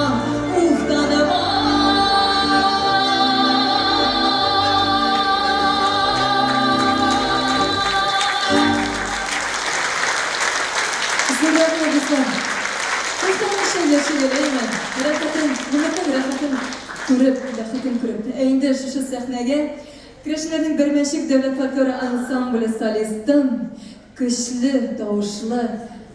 Endi şu sahnege Kreşlerinin Birleşik Devlet Folklor Ansambli solistim, güçlü, davuşlu,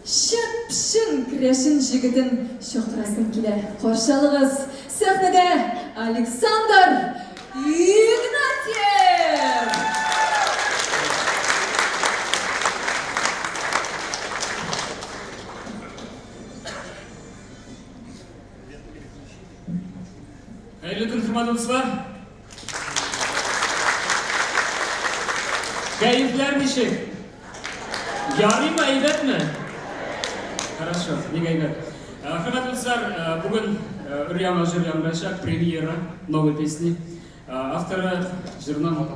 şıpşın kreşin jigidin şohtrasın kile. Hoşçalığız. Sahnede Alexander Ignatiev. Hayırlı gün hürmetlisler. Keyifler nişi? Yarım mı, eylet mi? Хорошо, не гайбет. Hürmetlisler, bugün Üryan Ajır Yanlaşak премьера новой песни. Авторы журнал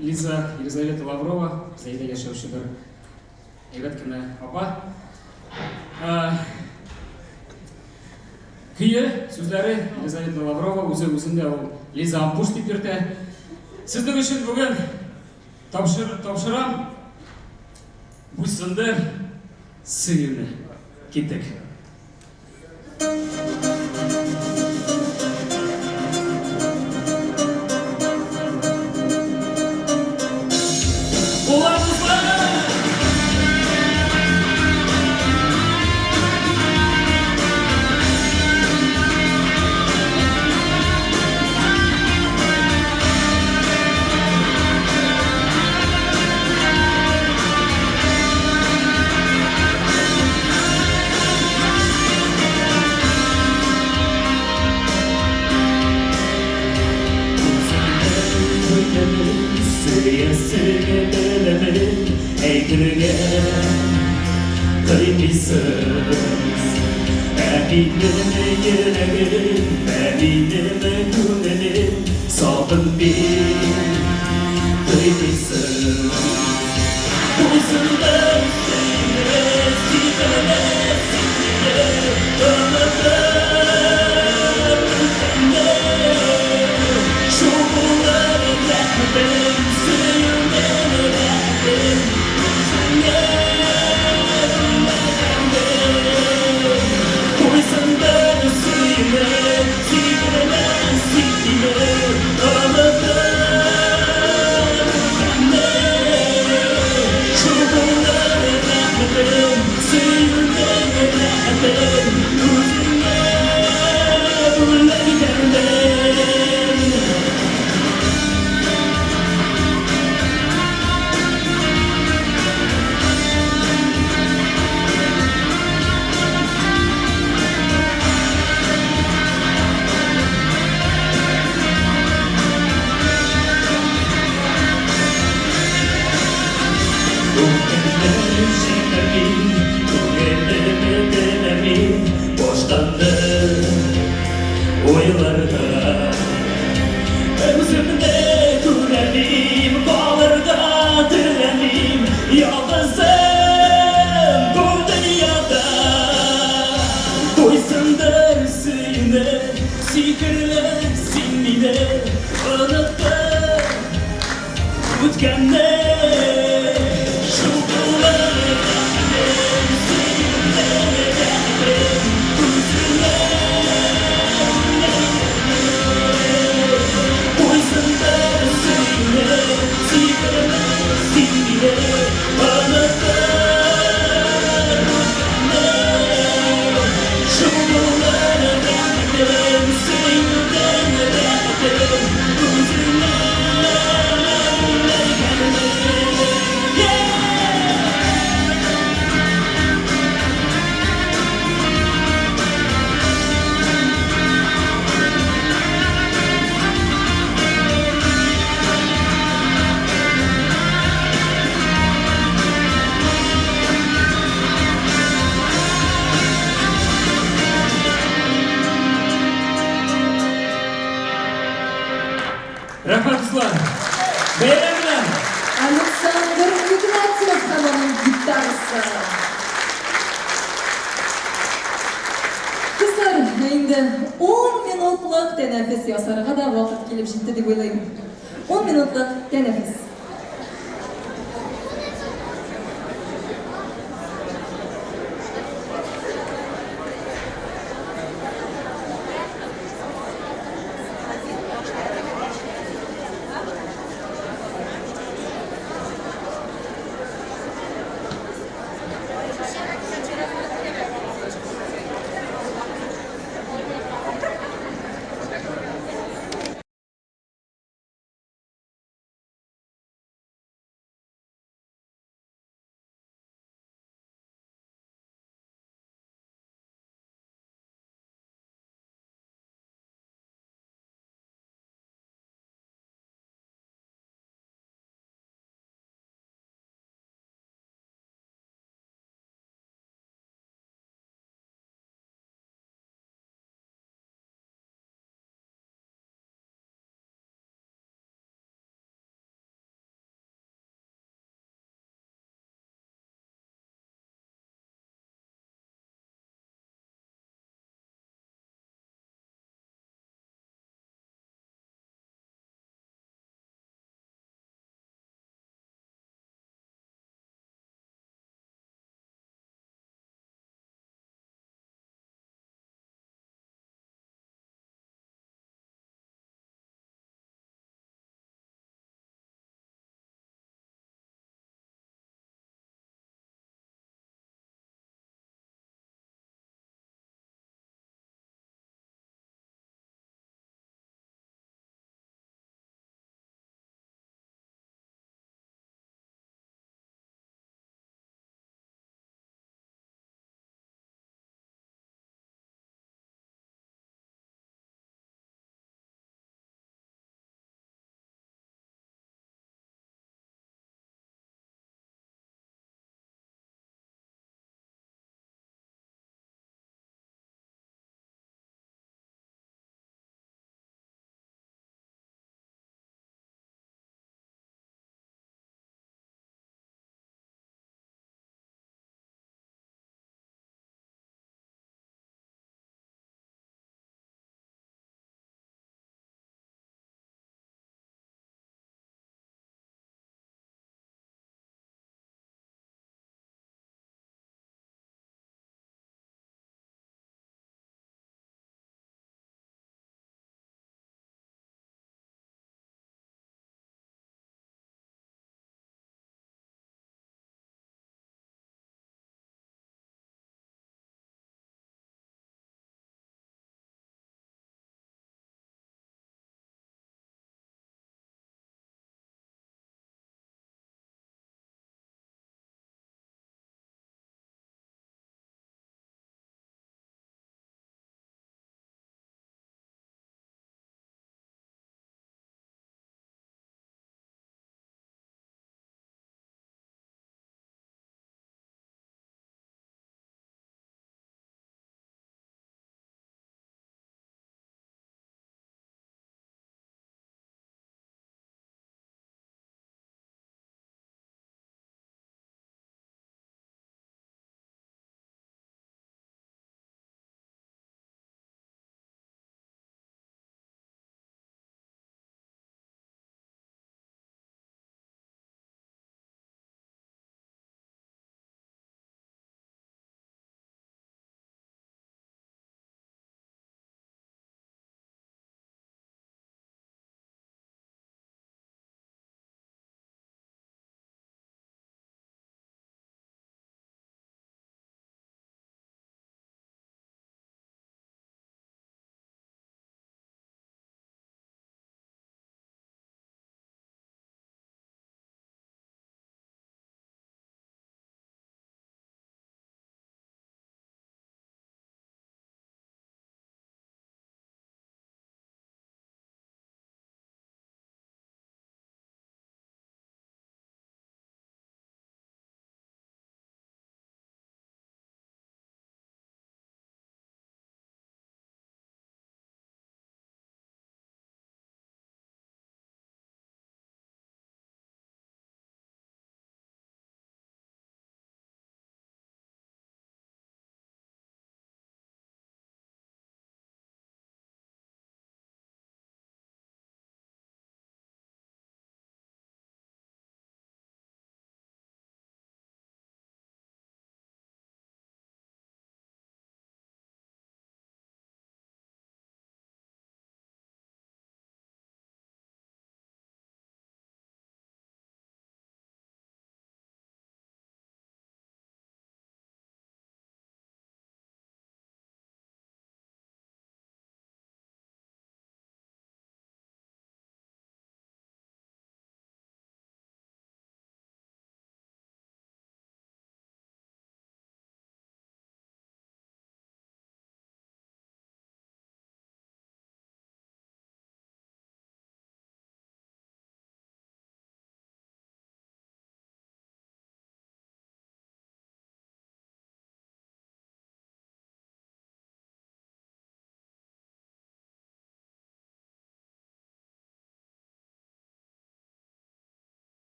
Елизавета Лаврова, Зайда Яшевшидер. Eylet kime apa? Kıyı sözleri Елизавета Лаврова, өзінде ол Лиза Ампуш деп берді. Сіздің үшін бүгін тапшырам бұйсынды сыйыны. Кеттік. Инде 10 минутлык тәнәфес ясарга да вакыт килеп җитте дип уйлыйм. 10 минутлык тәнәфес.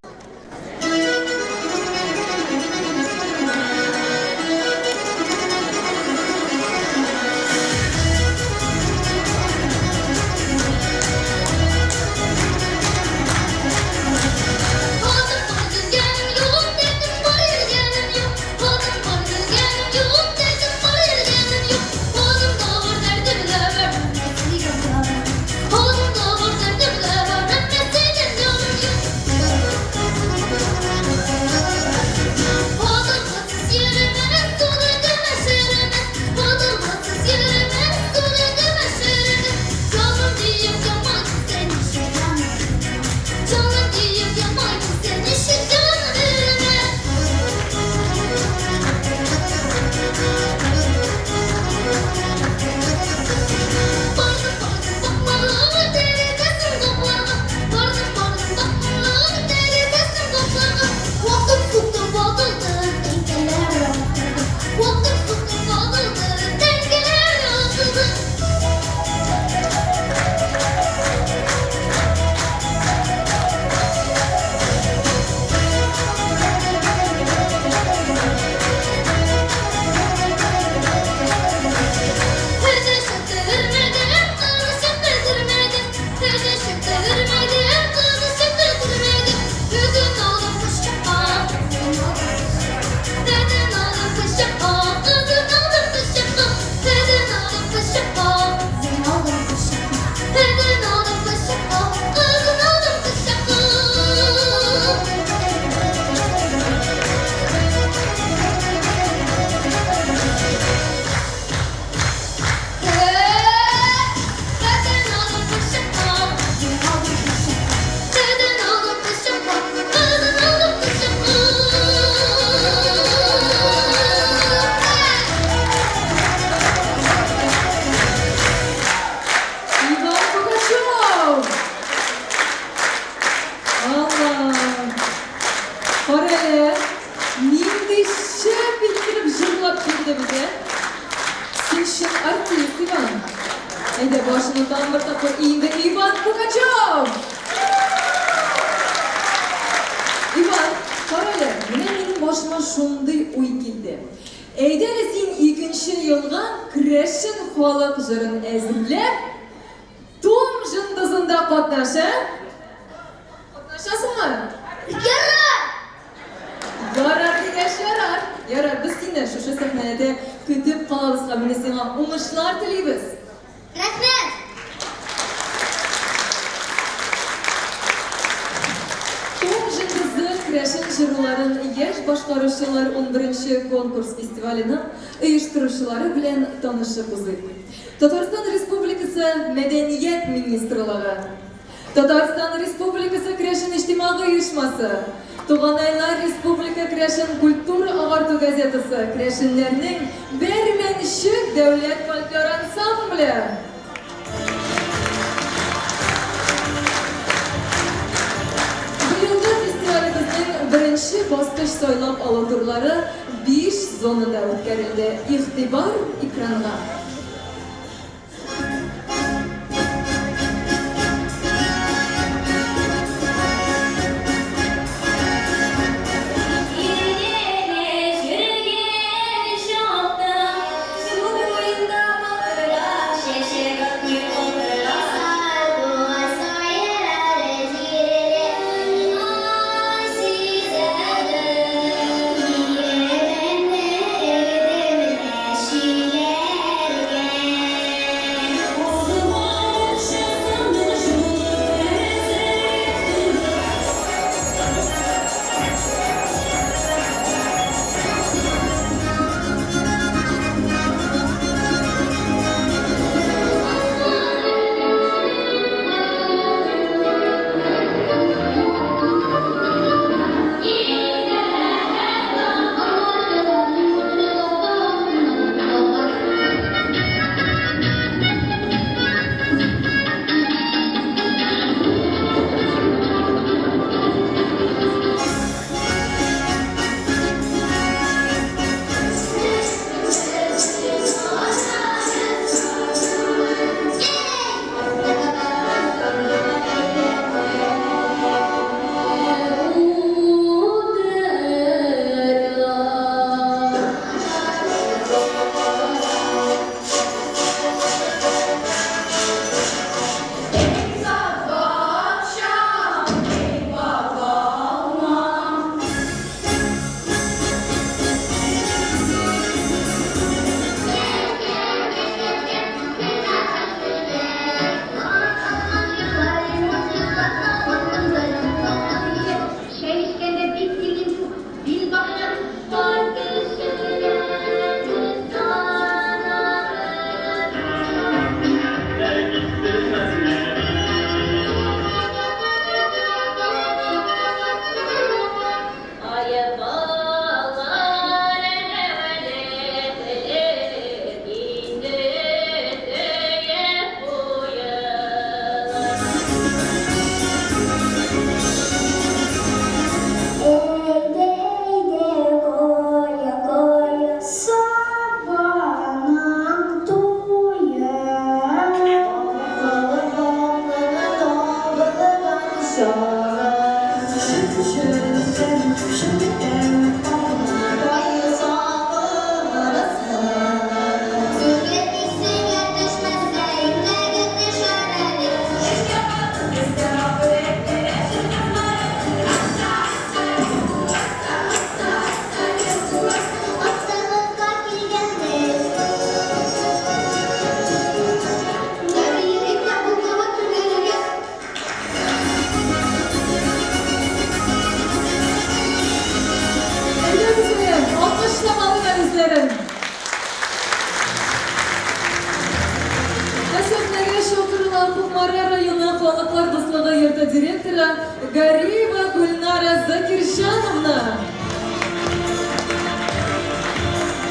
Adım vardır gelin yok dedim varır gelin yok. Adım vardır gelin yok dedim varır gelin yok. Adım da var derdimle var nefesini götüremem. Adım da var derdimle var nefesinin yolum yok. Adılmatsız yerime dolu demeşerime. Adılmatsız yerime dolu demeşerime. Canım diyeyim yaman seni şekerim. Canım diyeyim yaman seni şekerime. Bardım bardım bakmalı deridesin toprağa. Bardım bardım bakmalı deridesin toprağa. Vaktim tuttu badıldı dengeler atıldı. Vaktim tuttu badıldı dengeler atıldı. Teşekkür ederim, teşekkür ederim, teşekkür ederim, teşekkür ederim. Bugün oldum kuşçaka, dedin oldum kuşçaka, kızın oldum kuşçaka, dedin oldum kuşçaka, sen oldum kuşçaka, dedin oldum kuşçaka, kızın oldum kuşçaka. Dedin oldum kuşçaka, sen oldum kuşçaka, dedin oldum kuşçaka, kızın oldum kuşçaka. İvan Pugaçov! Allah! Oraya nindişe bitirip jırlap girdi bize. Sen şın artist İvan. Ede başını tam bir tapır iyiydi İvan Pugaçov! İvan, oraya benim başıma şunday oy geldi. Eydele sen 2. yılga Kreşin Xolak jırın ezirlep, Tom jındızında qatnaşa? Qatnaşasınmı? Yarar! Yarar degeş yarar. Yarar, biz seni şu sahnede kütüp qalabızga mine sana uğuşlar tileybiz. Rahmet! Tom jındızı Kreşin jırların yaş başqaruşçılar 11. konkurs festivalinin uyuşturuşçuları bilen tanışıbız. Tatarstan Respublikası Medeniyet Ministrlığı, Tatarstan Respublikası Kreşin İçtimai Uyuşması, Tuğanaylar Respublika Kreşin Kultur Ağartı Gazetesi Kreşinlerinin Bermenşik Devlet Folklor Ansambli. Bu yılda festivalimizin 1. basqıç soylab alı turları 5 zonada o'tkazildi. İxtibar ekranga. Şiir директора Гариева Гульнара Закиржановна.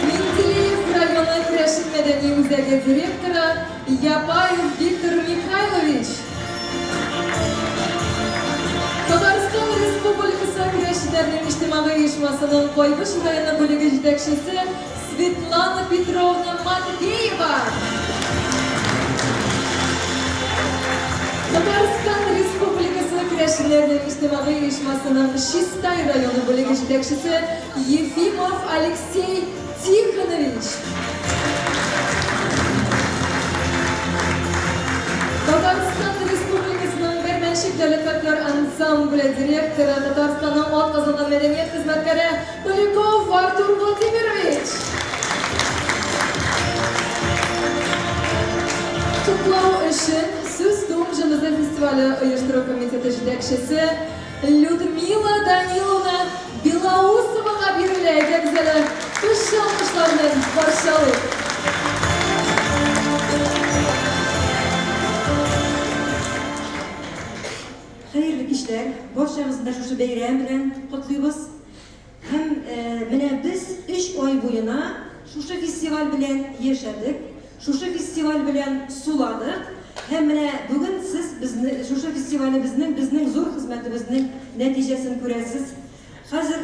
Менделеев районы Крашин мәдәни үзәге директоры Япаев Виктор Михайлович. Татарстан Республикасы көрәшчеләрнең иҗтимагый оешмасының Кайбыш районы бүлеге җитәкчесе Светлана Петровна Матвеева. Татарстан Республикасы көрәшчеләрнең иҗтимагый оешмасының Чистай районы бүлеге җитәкчесе Ефимов Алексей Тихонович. Татарстан Республикасының Берменшик дәүләт фольклор ансамбле директоры, Татарстанның атказанган мәдәният хезмәткәре Поляков Артур Владимирович. Туплау өчен Сүз Дом җылы фестивале оештыру комитеты җитәкчесе Людмила Даниловна Белоусовага бирелә. Әгәзәле кышалышларны баршалык. Hayırlı kişiler, barşamızda şuşu beyram bilen kutluyoruz. Hem mene biz 3 ay boyuna şuşu festival bilen yaşadık. Şuşu festival bilen suladık. Hem mene bugün siz şuşu festivali bizning zor hizmetimizning neticesini göresiz. Hazır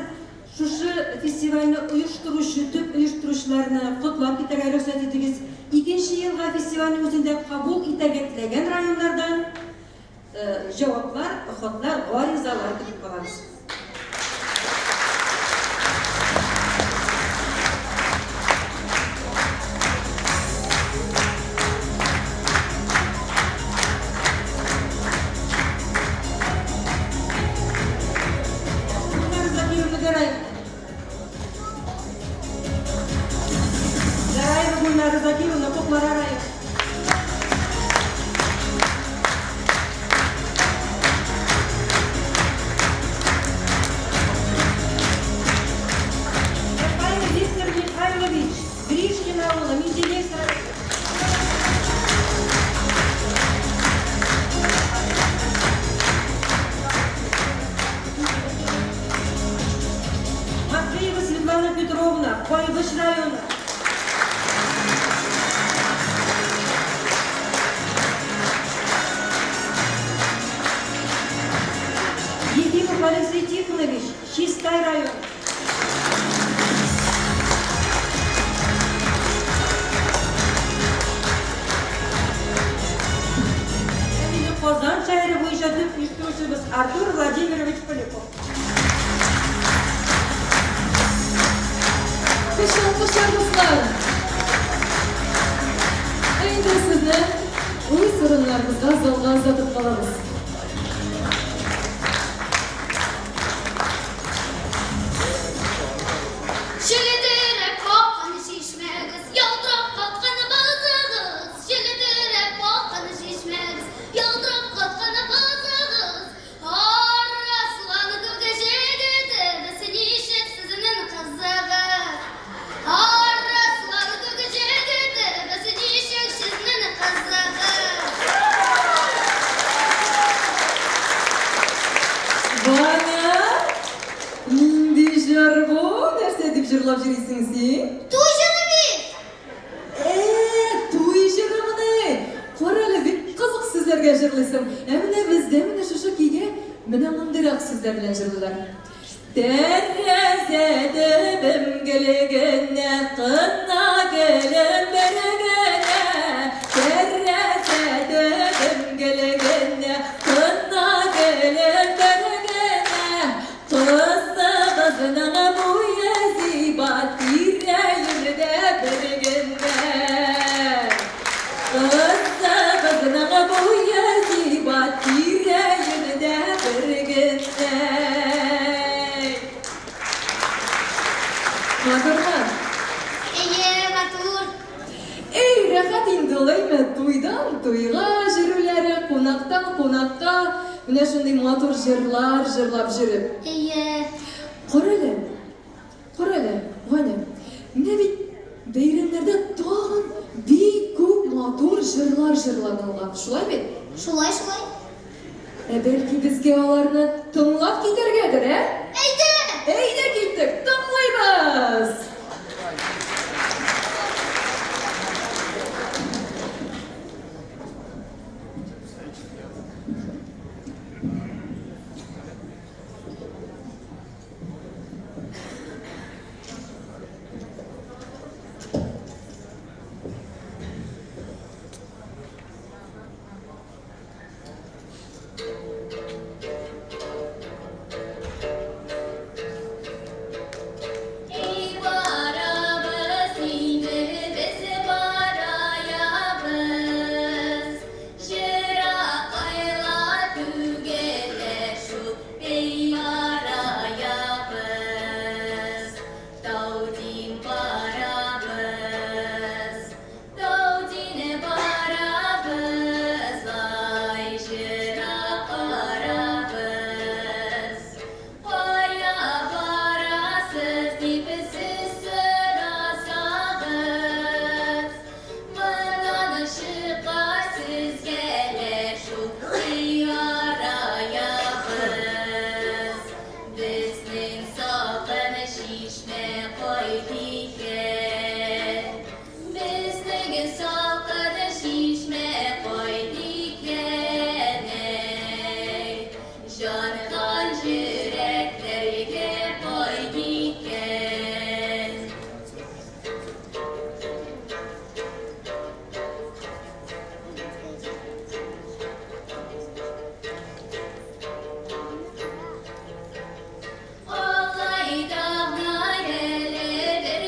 şuşu festivalini uyuşturucu, tüp uyuşturucularını kutlap gitarga ruhsat etdiniz. 2. yılga festivalin özünde kabul itagetlegen rayonlardan cevaplar, xatlar, arizalar kutub qalamiz. Матвеева Светлана Петровна, Кайбыш районы. Ефимов Алексей Тихонович, Чистай район. Казан шәһәре буенча төп оештыручыбыз Артур Владимирович Поляков. Кышалкышларыбызга әйдә сезне уй сорыннарыбызга залга озатып калабыз. Şiledirep kokkanı şişmegіз, yaldırak katkanı bazığız. Şiledirep kokkanı şişmegіз, yaldırak katkanı bazığız. Arraslanı gövgece gidi, senişek sizinin kızığız. Arraslanı gövgece gidi, senişek sizinin kızığız. Ваня, нинди жар бу? Нәрсә дип җырлап йөрисең син? Туй жыры бит! Туй җырымыны. Кара әле бик кызык сүзләргә җырлыйсың. Менә бездә менә шушы көйгә менә мондыйрак сүзләр белән җырлыйлар. Тәрәзә дебемгелегенә кына гелем бергенә. Тәрәзә дебемгелегенә кына гелем бергенә. Кызыгызның буе зибат тирәләрдә бергенә. Кызыгызның буе зибат тирәләрдә бергенә. Матурма. Матур! Эй, рәхәт инде улаймы, туйдан туйга җөрүләре, кунактан кунакка, менә шундый матур җырлар җырлап җөреп. Кара әле, Ваня, менә бит бәйрәмнәрдә тагын бик күп матур җырлар җырланылган, шулай бит? Шулай. belki bizge olarını tınlap gidergedir, he? Eyde! Eyde gittik, tınlayız. Ey varabız indi bizi barayabız Şıra aylar tügede şu ey varayabız Davudin barabız Davudine barabız Vay şıra barabız Vaya barasız dipsiz sırasağız Mından ışıkarsız gelir şu diyarayabız Biznin sakın şişme koydiken Biznin sakın şişme koydiken Candan yüreklerge koydiken Olay dağlar ele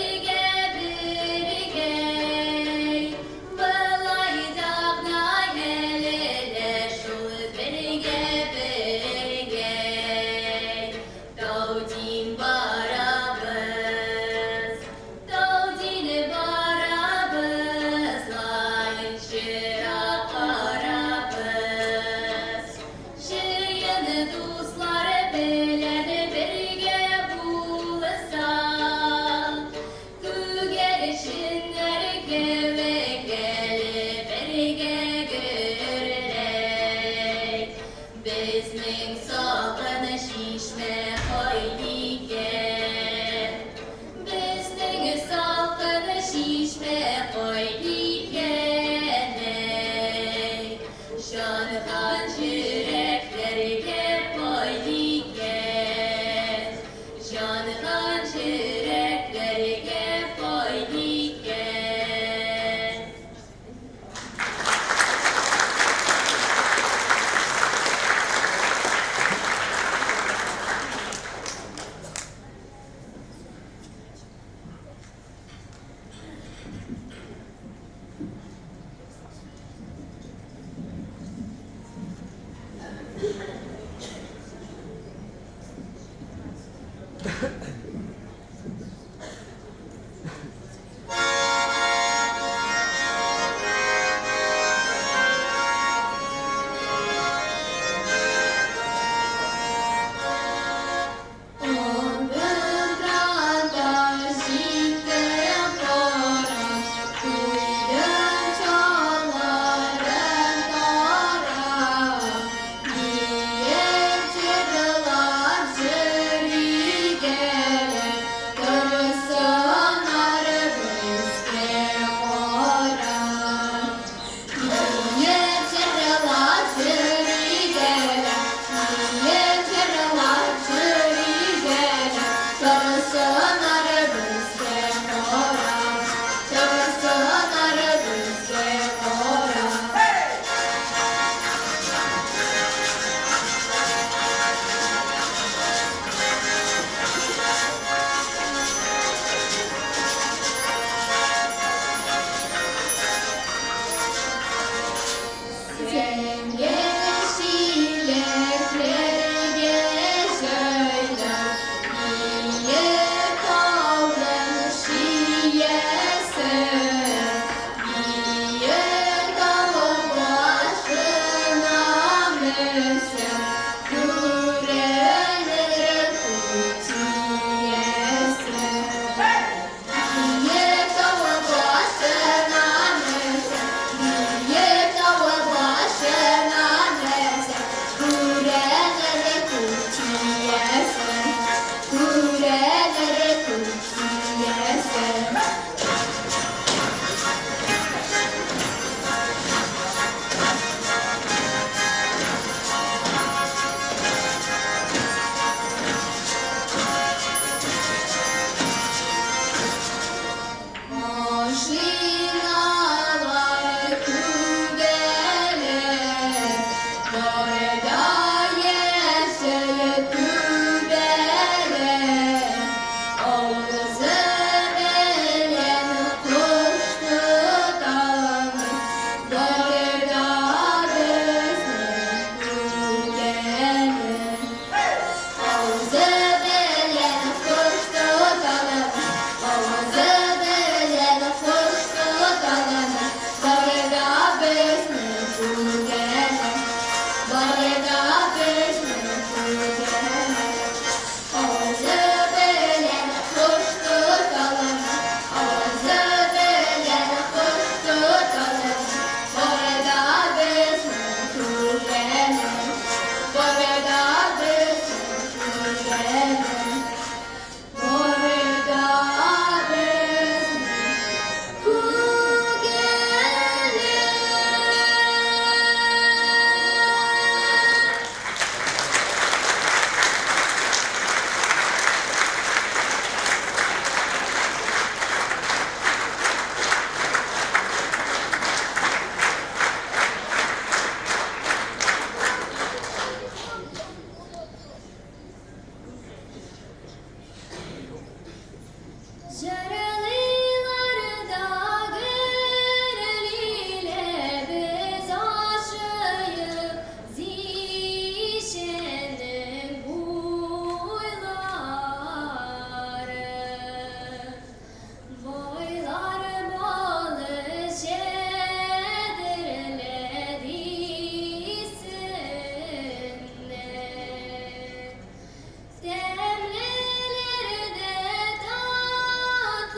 Jarılılarda göreliyle biz aşığız zişenin boyları. Boylar balı şedirledisinler. Demlelerde tatlı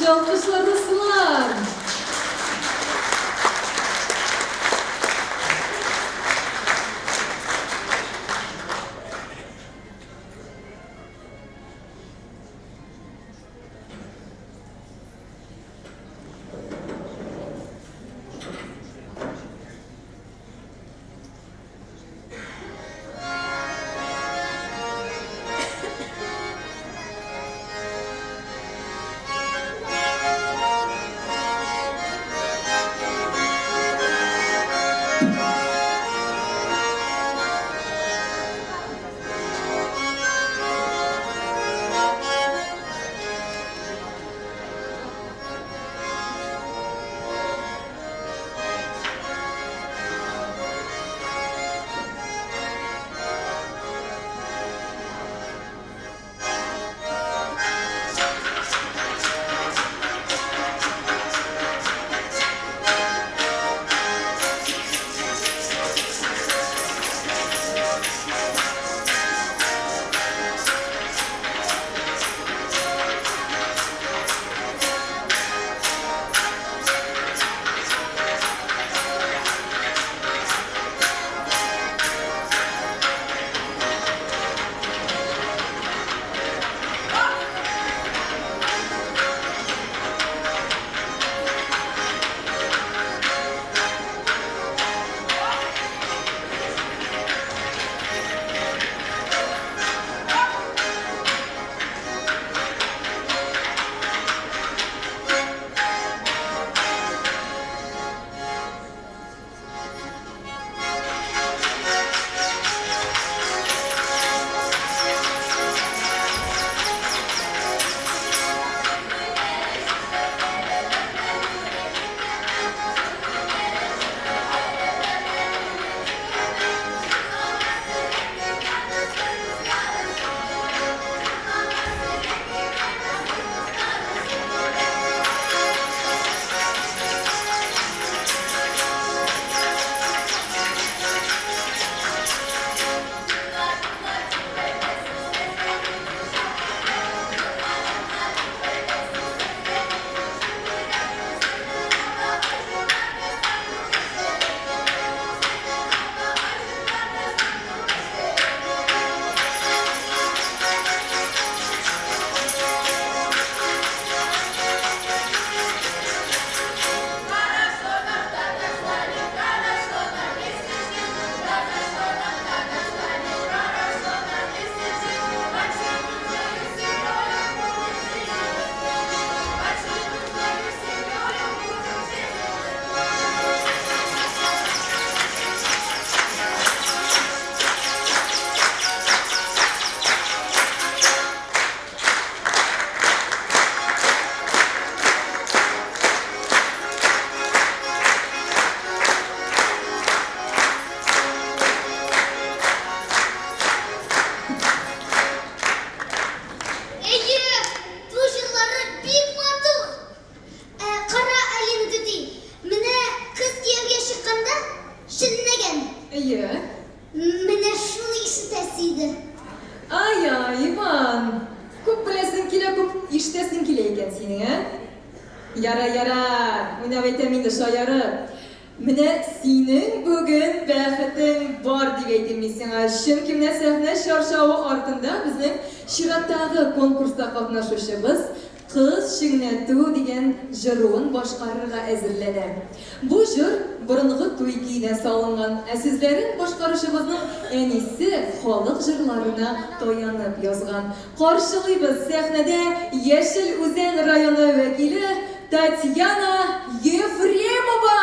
Yaxşı alkışlar dostlar. Yara, oynayıp meni şayarı. Mine senin bugün bəxtin var deyeydim misine. Çünkü mine sahne şarşavı ardında bizim Şirat'tағы konkursta qatnaşışımız Kız Şignatu деген jırın başqarırga әзірлене. Bu jır bұрынғы toy kiyine salınған әсізлерін başqarışımızның en iyisi халық jırlarına toyanıp yazған. Qarşılıyız sahnede Yeşil Uzen rayonu vekili Tatyana Yefremova.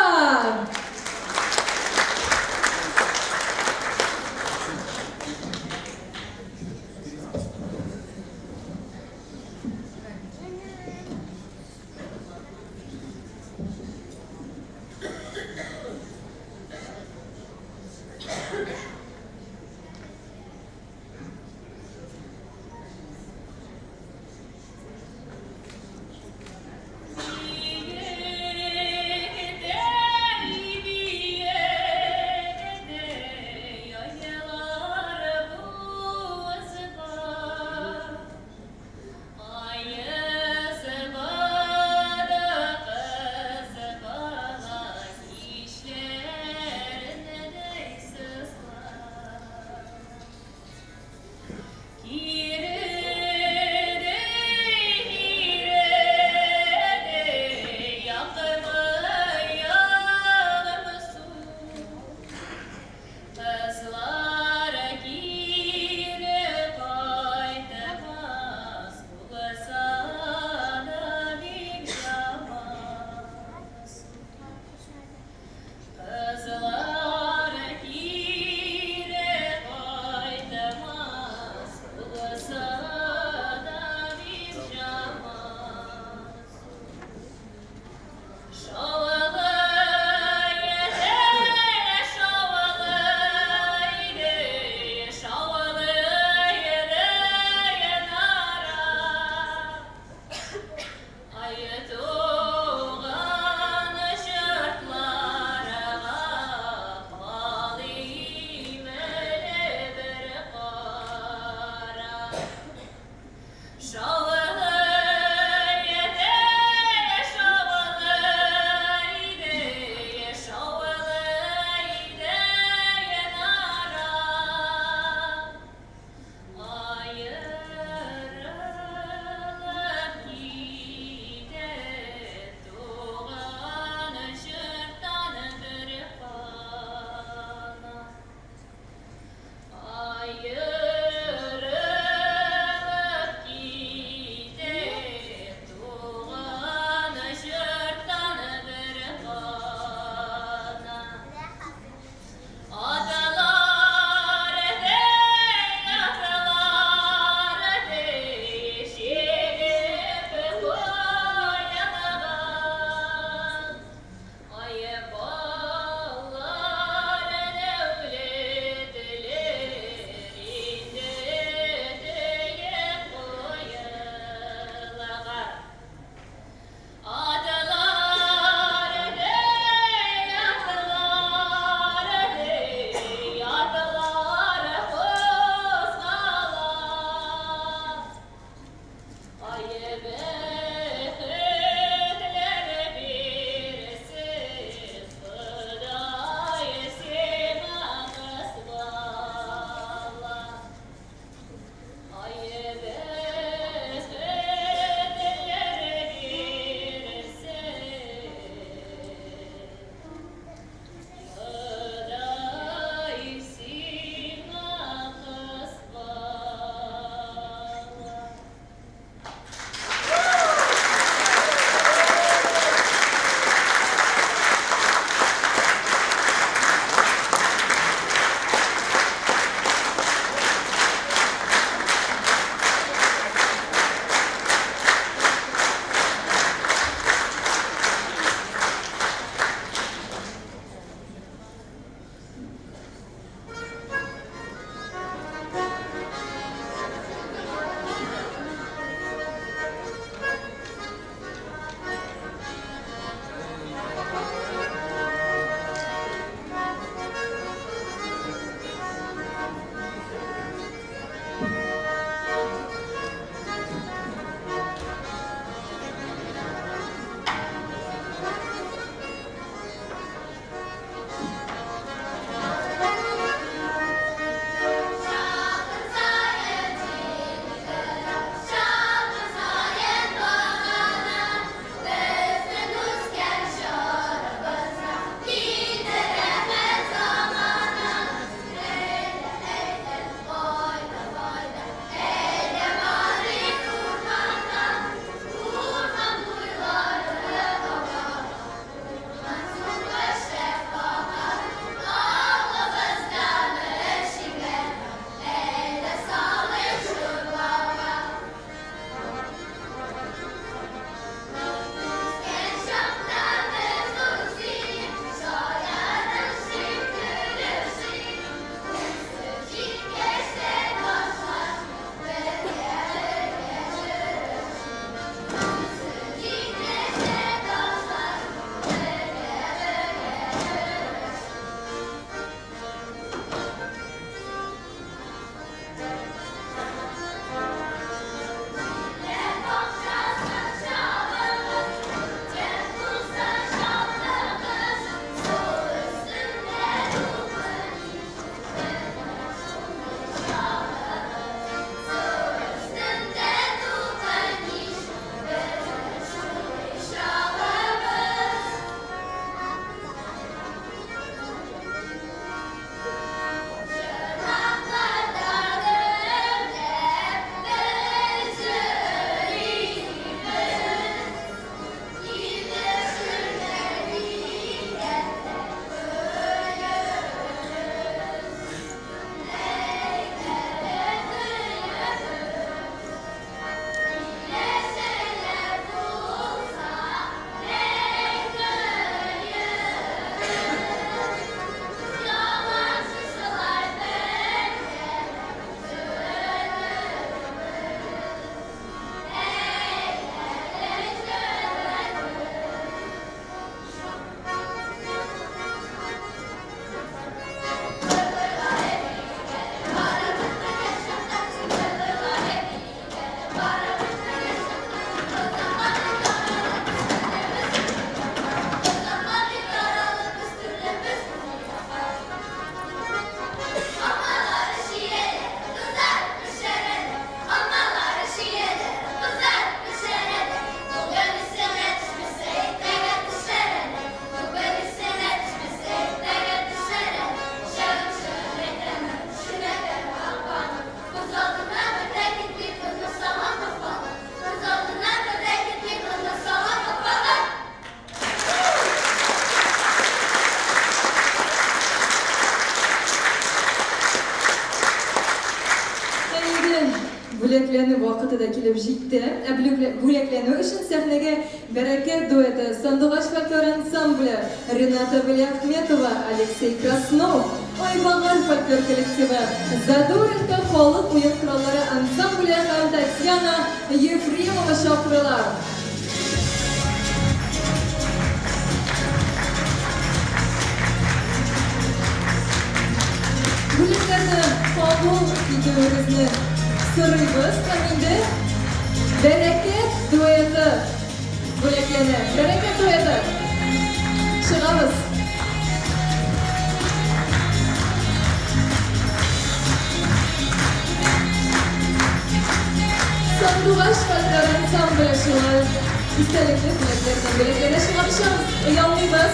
Бүлекләнү вакыты да килеп җитте. Бүлекләнү өчен сәхнәгә Бәрәкәт дуэты, Сандугач фольклор ансамбле, Рената Валиахметова, Алексей Краснов, Айбаган фольклор коллективы, Задоренко халык уен кораллары ансамбле һәм Татьяна Ефремова чакырыла. Бүлекләрне кабул итүегезне сорыйбыз һәм инде Бәрәкәт дуэты бүлекләнә. Бәрәкәт дуэты. Чыгабыз. Сандугач фольклор ансамбле шулай истәлекле бүлекләрдән бүлекләргә чыгабыз. Оялмыйбыз.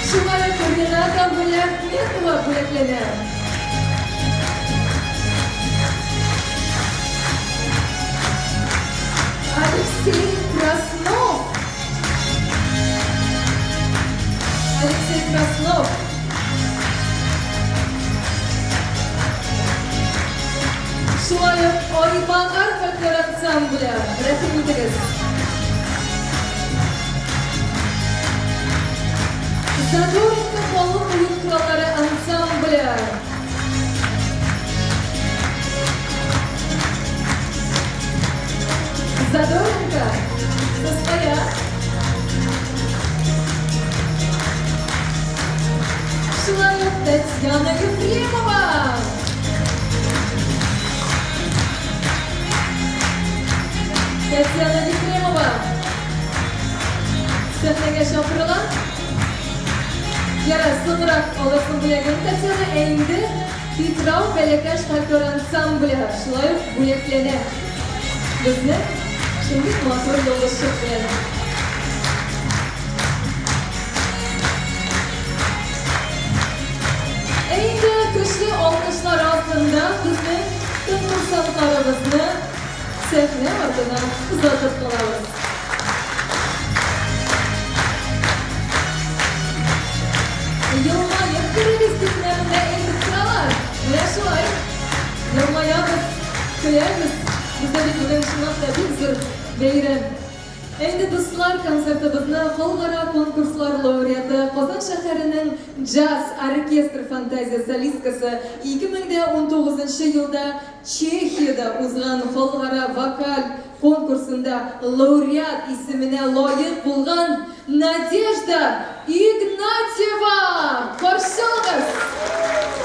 Шулай ук Рената Валиахметова бүлекләнә. Алексей Краснов. Алексей Краснов. Шулай ук Айбаган фольклор ансамбле. Рәхим итегез. Задоренко халык уен кораллары ансамбле. Задоренко, состоя. Шулай ук Татьяна Ефремова. Татьяна Ефремова. Сәхнәгә чакырыла. Ярас, соңрак алырсың бүлеген Татьяна әйінді Петрау Бәләкәш фольклор ансамбле шулай ук бүлекләнә. Безне шундый матур ялгышлык белән. Әйінді көчле алкышлар астында безнең конкурсантларыбызны сәхнә артына озатып калабыз. Елмаеп күрегез тикләрендә әйтеп торалар. Менә шулай. Елмаябыз, көләбез. Бездә бит бүген чынлап та бик зур бәйрәм. Әйдә дуслар, концертыбызны халыкара конкурслар лауреаты Казан шәһәренең джаз оркестр фантазия солисткасы 2019 елда Чехиядә узган халыкара вокаль конкурсында лауреат исеменә лаек булган Надежда Игнатьева. Каршы алыгыз. Thank you.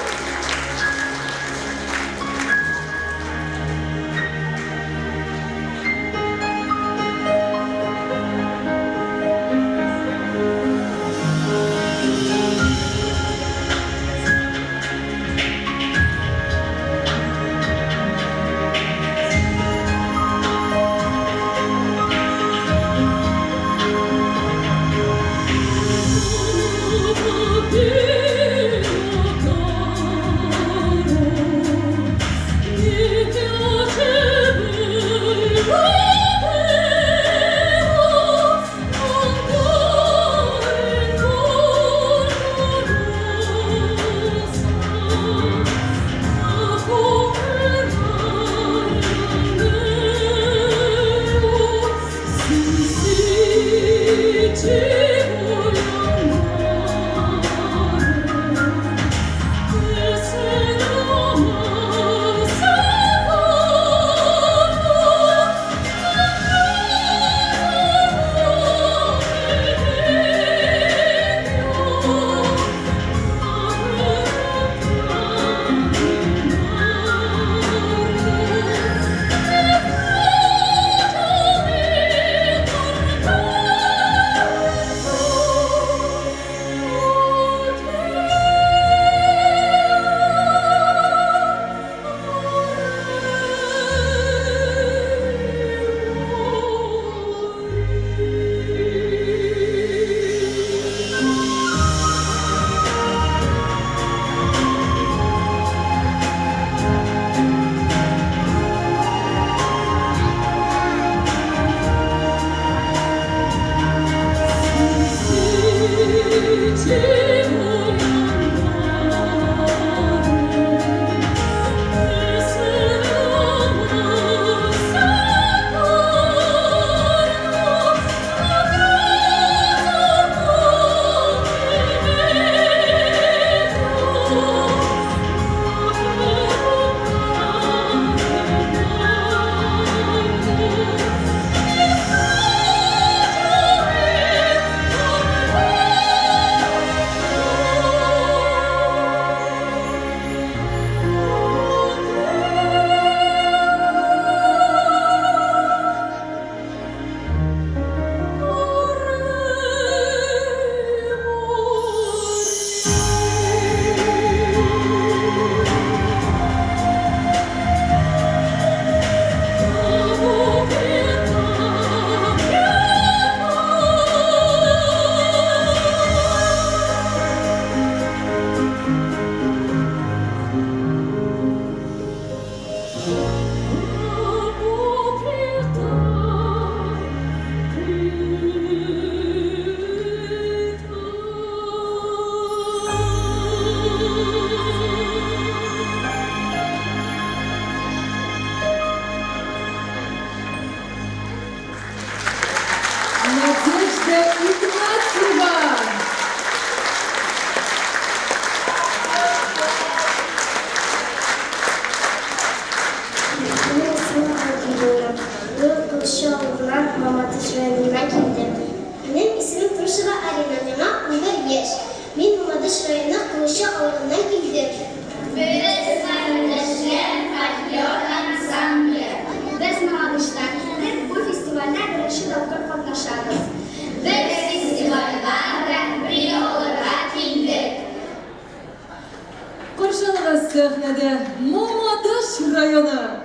Куйбышева Алина миңа 11 яшь. Мин Мамадыш районы Кылышы авылыннан килдем. Без Мамадышья фольклор ансамбле. Без Мамадышьтан килдек, бу фестивальдә беренче тапкыр катнашабыз. Без фестивальгә гран-при алырга килдек. Каршылыгы сәхнәдә Мамадыш районы.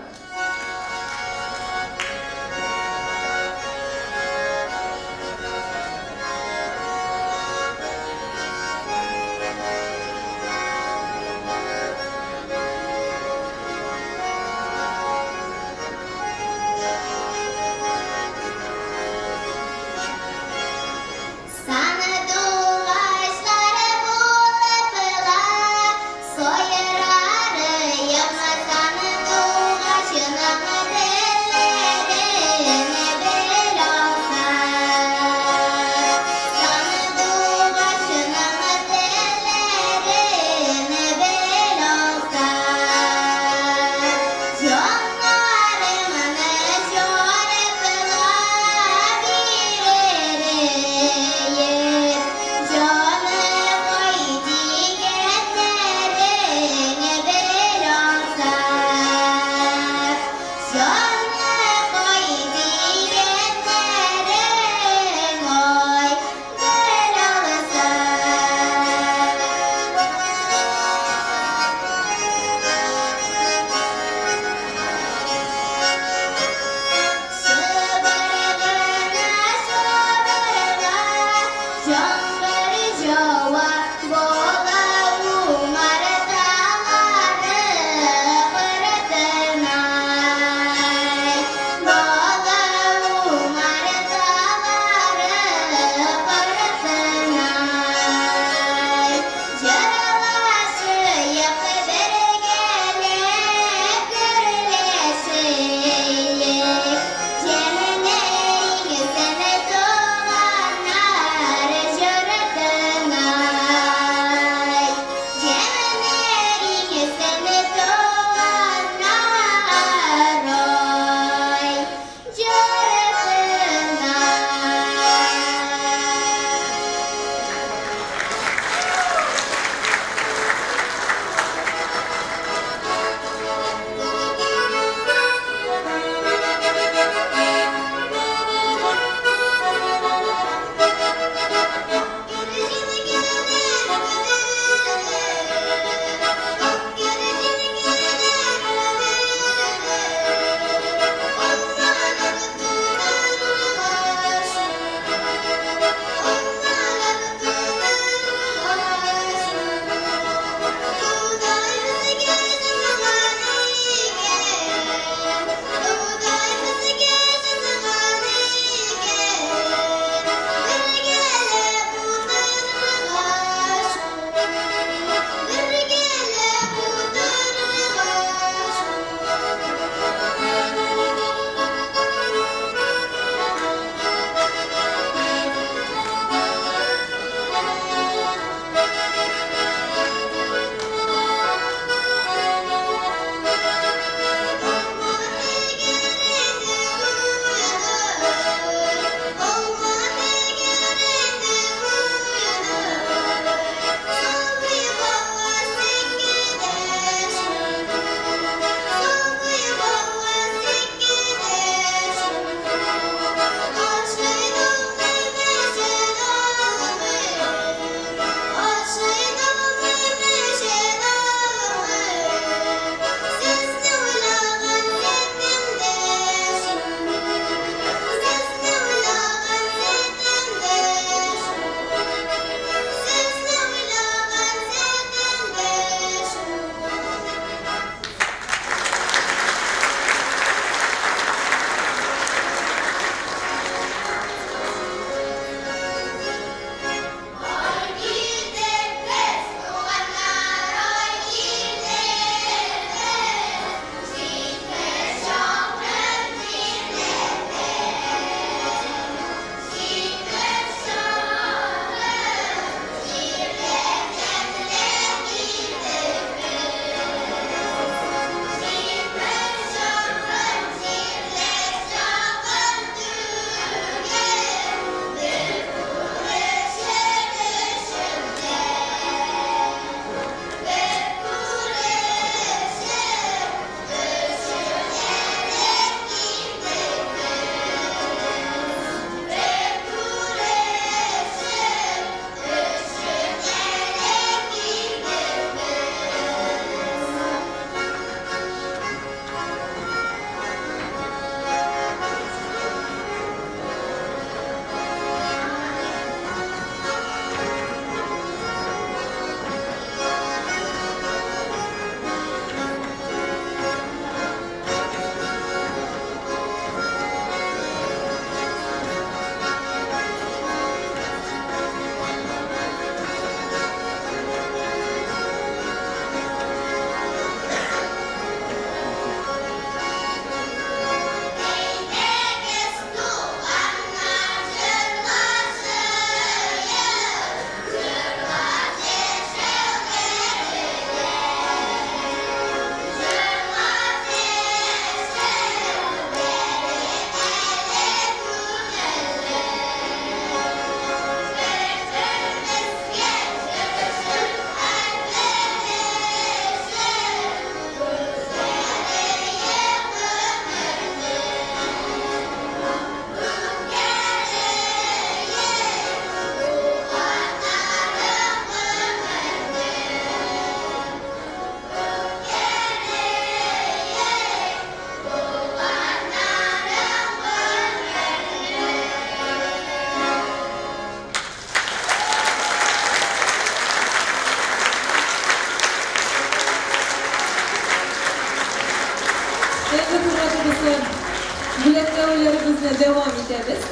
devam etamiz.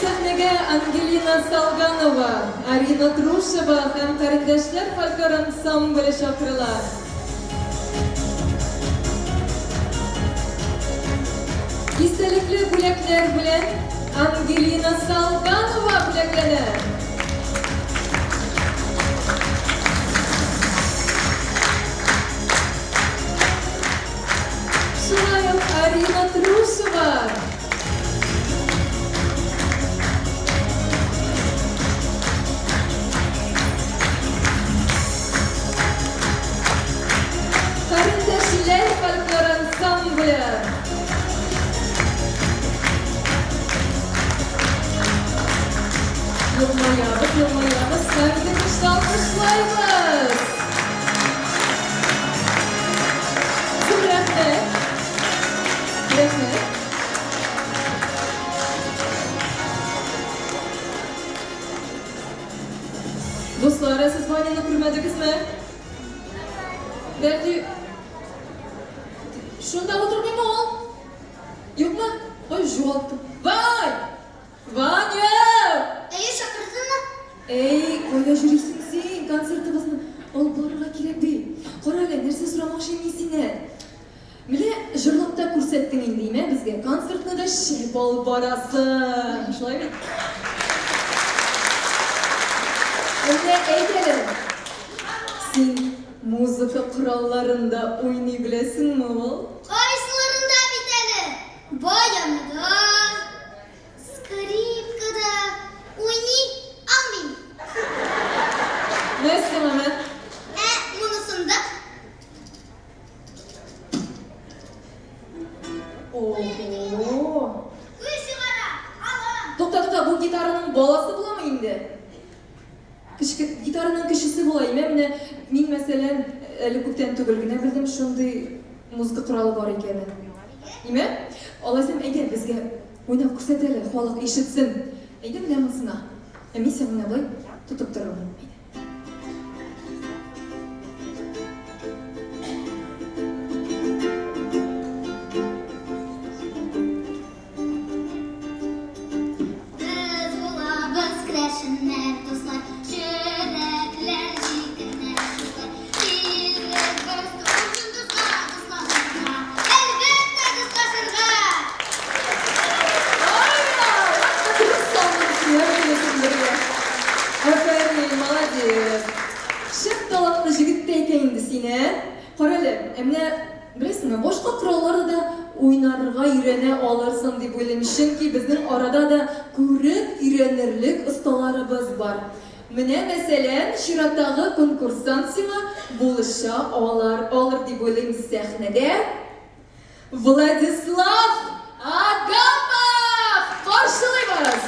Sahnega Angelina Salganova, Arina Trusheva ham qarindoshlar folklor ansambli chaqirilar. Esdalikli bo'laklar bilan Angelina Salganova bo'laklanar. Shunayam Arina Trusheva. Qarindoshlar folklor ansambli. Yılmayamız, sevgili kuşlar kuşlayımız. Tüm rahmet. Dostlar, siz vanini kurmadınız mı? Belki... Şunda oturmayayım mı ol? Yok mu? Ay, joğalttım. Vay! Vanya! Şakırdın mı? Ey, koyda жүрексің сен, концертімізді алып баруға керек бе? Қаралы, нәрсе сұрамақшы емесіңе? Міне, жырлап та көрсеттің енді, ме бізге? Концертіне де шеп алып барасың. Шылай бет. Енді әйтелім. Сен музыка құралларында ойнай білесің ме ол? Qaysilarında biteli? Баянда, скрипкада, oynay almayın. Nəsin Mehmet? Bunusunda Oho. Kışı var alın. To'xta, bu gitarının bolasi bo'ladimi endi? Gitarının kishisi bo'laymi? Men masalan, ko'pdan tug'ilgina bildim shunday muzika quroli bor ekanini. Nima? Olasam agar bizga o'ynab ko'rsataylik, xalq eshitsin. Endi bilamizmi? Men sen uni bo'lay tutib turaman. Kız bulabız kreşinler dostlar, çörekler jigitler şuşlar. Bilir göz tutuşun dostlar. Elbette kızlaşırga. Aferin, молодец. Шып талапты жігітті екенді сені. Қаралы, әміне білесің, башқа құралларды да ойнарға үйрене алырсың деп ойлаймын ки біздің арада да көріп үйренерлік ұсталарыбыз бар. Міне мәселен, шираттағы конкурсан сиңа болыша алыр деп ойлаймын сәхнеде. Владислав Агапов! Қаршылаймыз!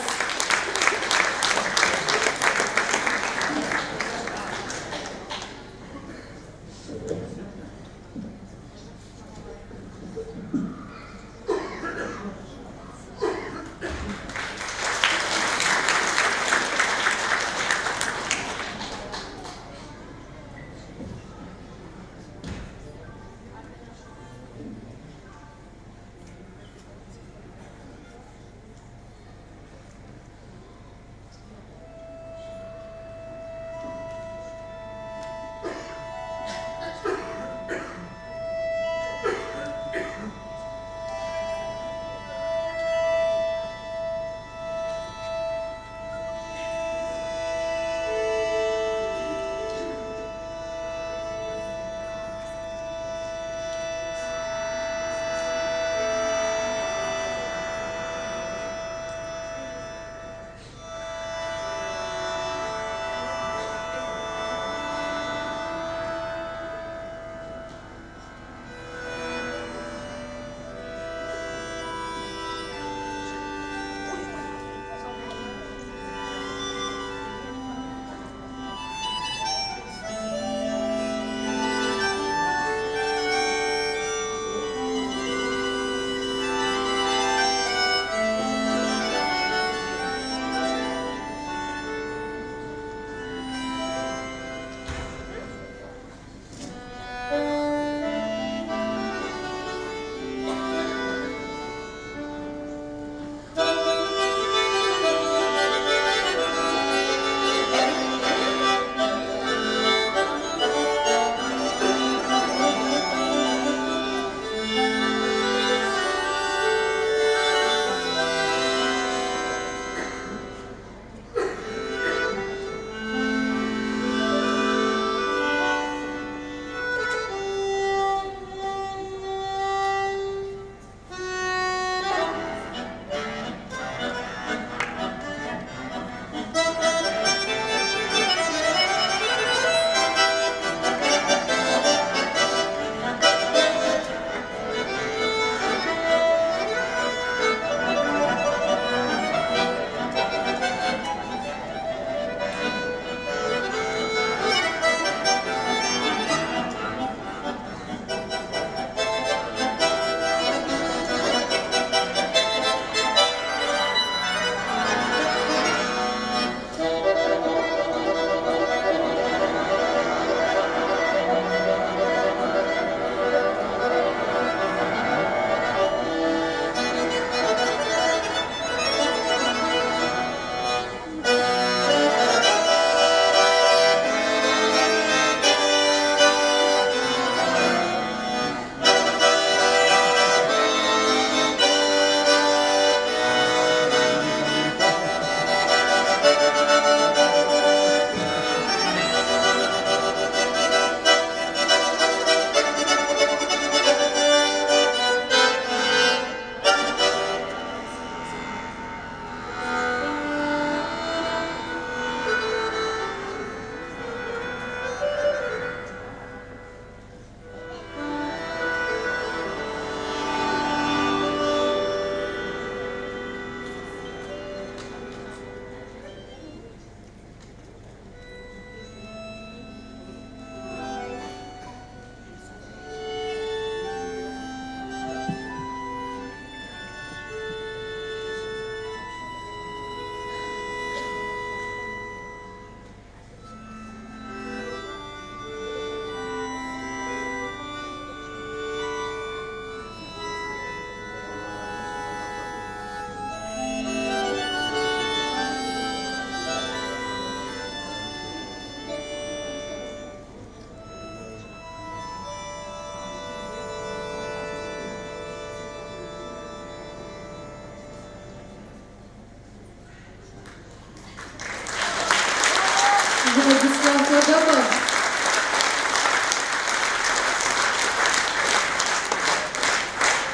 Владислав Адамов.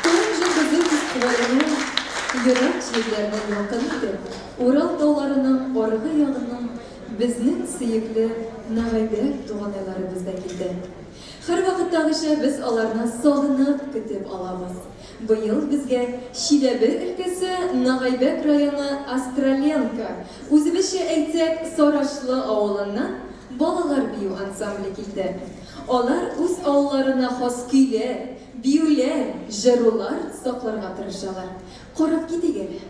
Tunca Kızıl Festivali'nin Yırak Çiğlerden yakınıdır. Ural dağlarının orғы yağının bizning suyukli nag'aybek tug'analarimizdan keldi. Har vaqtdag'icha biz ularni sog'inib kutib olamiz. Bu yil bizga Shilabi o'lkasi Nag'aybek rayoni Astrolenka, o'zbekcha aytsak Sorashli ovulundan bolalar biyu ansambli keldi. Ular o'z ovullarına xos kuylar, biyular, jirular saqlarga tirishadilar. Qarab ketinglar.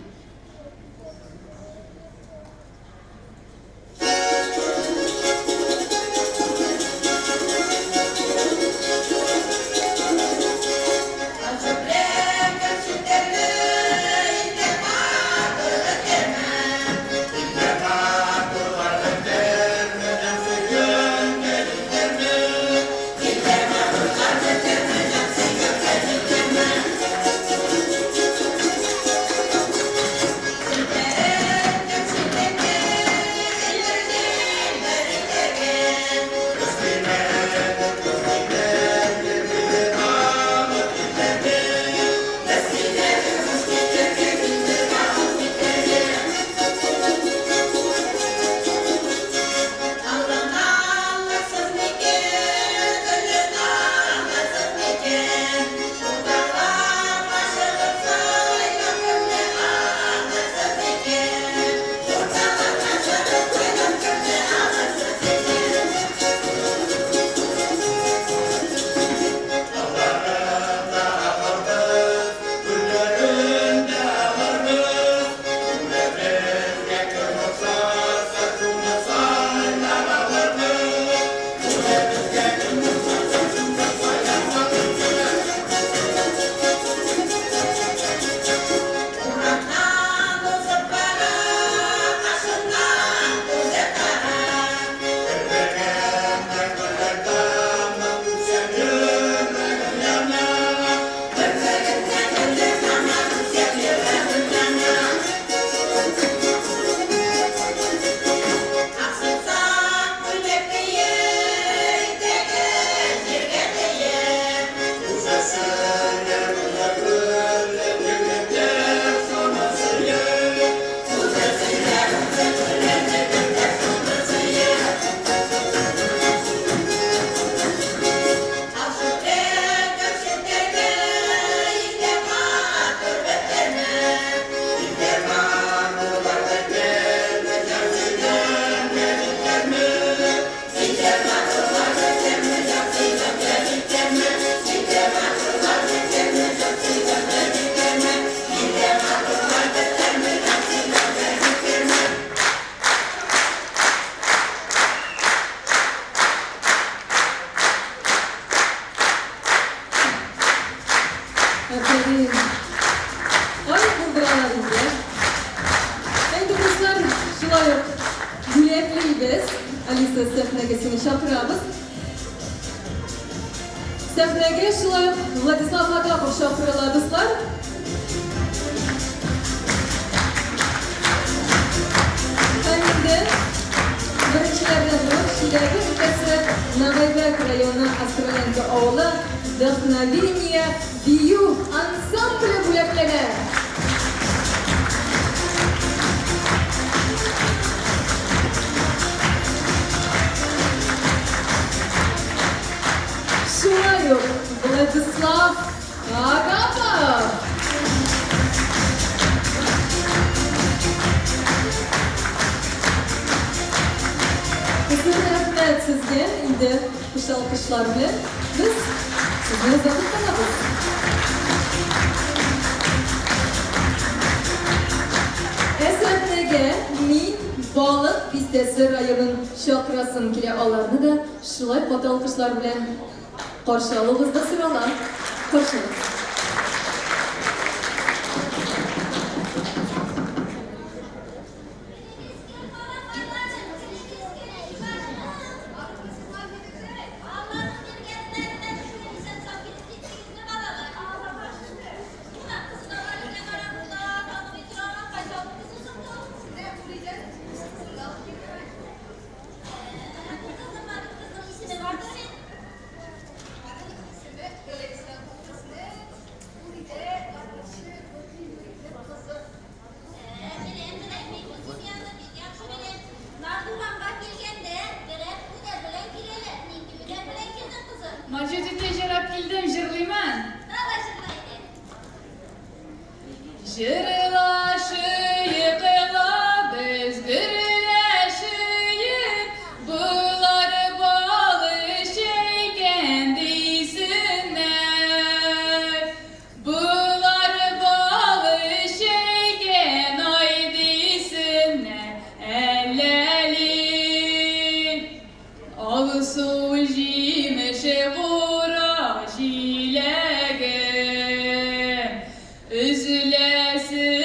Sahnege şulay Vladislav Agapov şapırıladıslar. Hem birinchilardan biri Shilabi o'lkasi Nag'aybek rayoni Astrolenka ovuli Vdохновение biyu ansambli bo'laklari. Шулай Владислав Агапов. Rahmet sizge, indi kuş alkışlar bilen biz sizni uzatib qolamiz. Esatnega men Baliq Bistasi rayonin shoqirasim kela olarni da shulay qat alqishlar bilan qarshi olibizda siralar. Qarshi Bildim jırlıyman. Давай, жырлайды. Жырлашыйық біз гүрләшыйық, бұлар балы шейген дейсінер. Бұлар балы шейген ой дейсінер, әләли. Алсу жиміші ғура жиләгі, üzülesin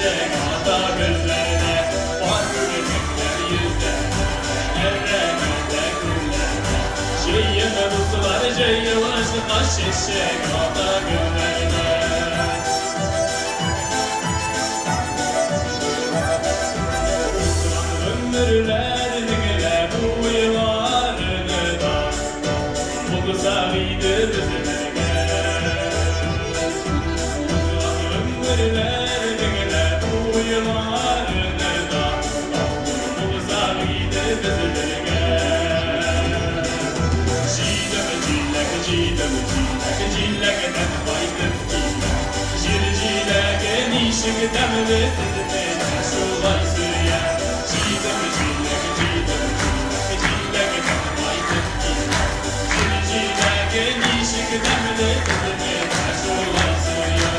şişek ata gözlerine var gülümler yüzlerine erreninde güllerine şeyime ruslar ceyvaşlığa şişek ata gözlerine ömürlerine bu yıllarını da bu güzelliğidir bizimle ömürlerine bu yıllarını da bu güzelliğidir bizimle Cidem cilek dem baydım Cilek nişik dem vetirme şulay sürüye Cidem cilek dem baydım Cilek nişik dem vetirme şulay sürüye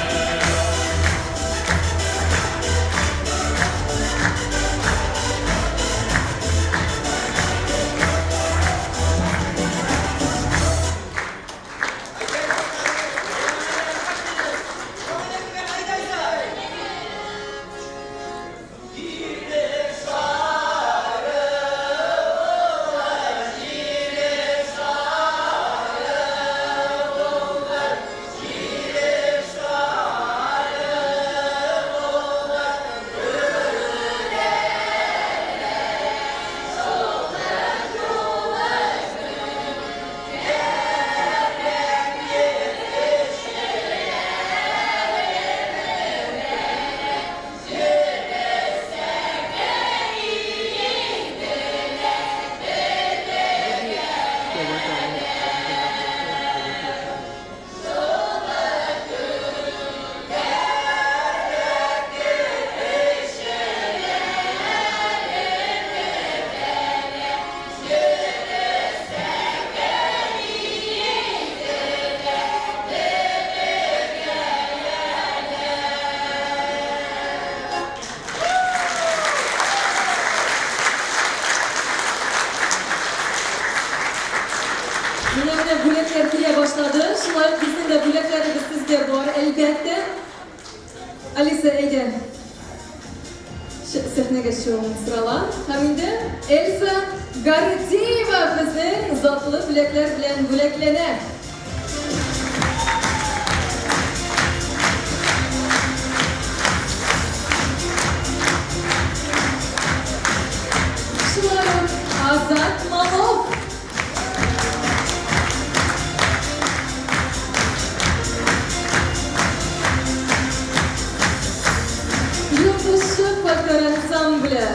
Yine buletler kıya başladı. Şunlar bizim de buletlerimiz sizde var elbette. Alisa Ege. Sahneye şu sıralar. Hamide Elsa Gardiyeva bizning zotli bilekler bilan buleklene. Şunlar Azat Malov. Yurtdışı Fakir Ensemble.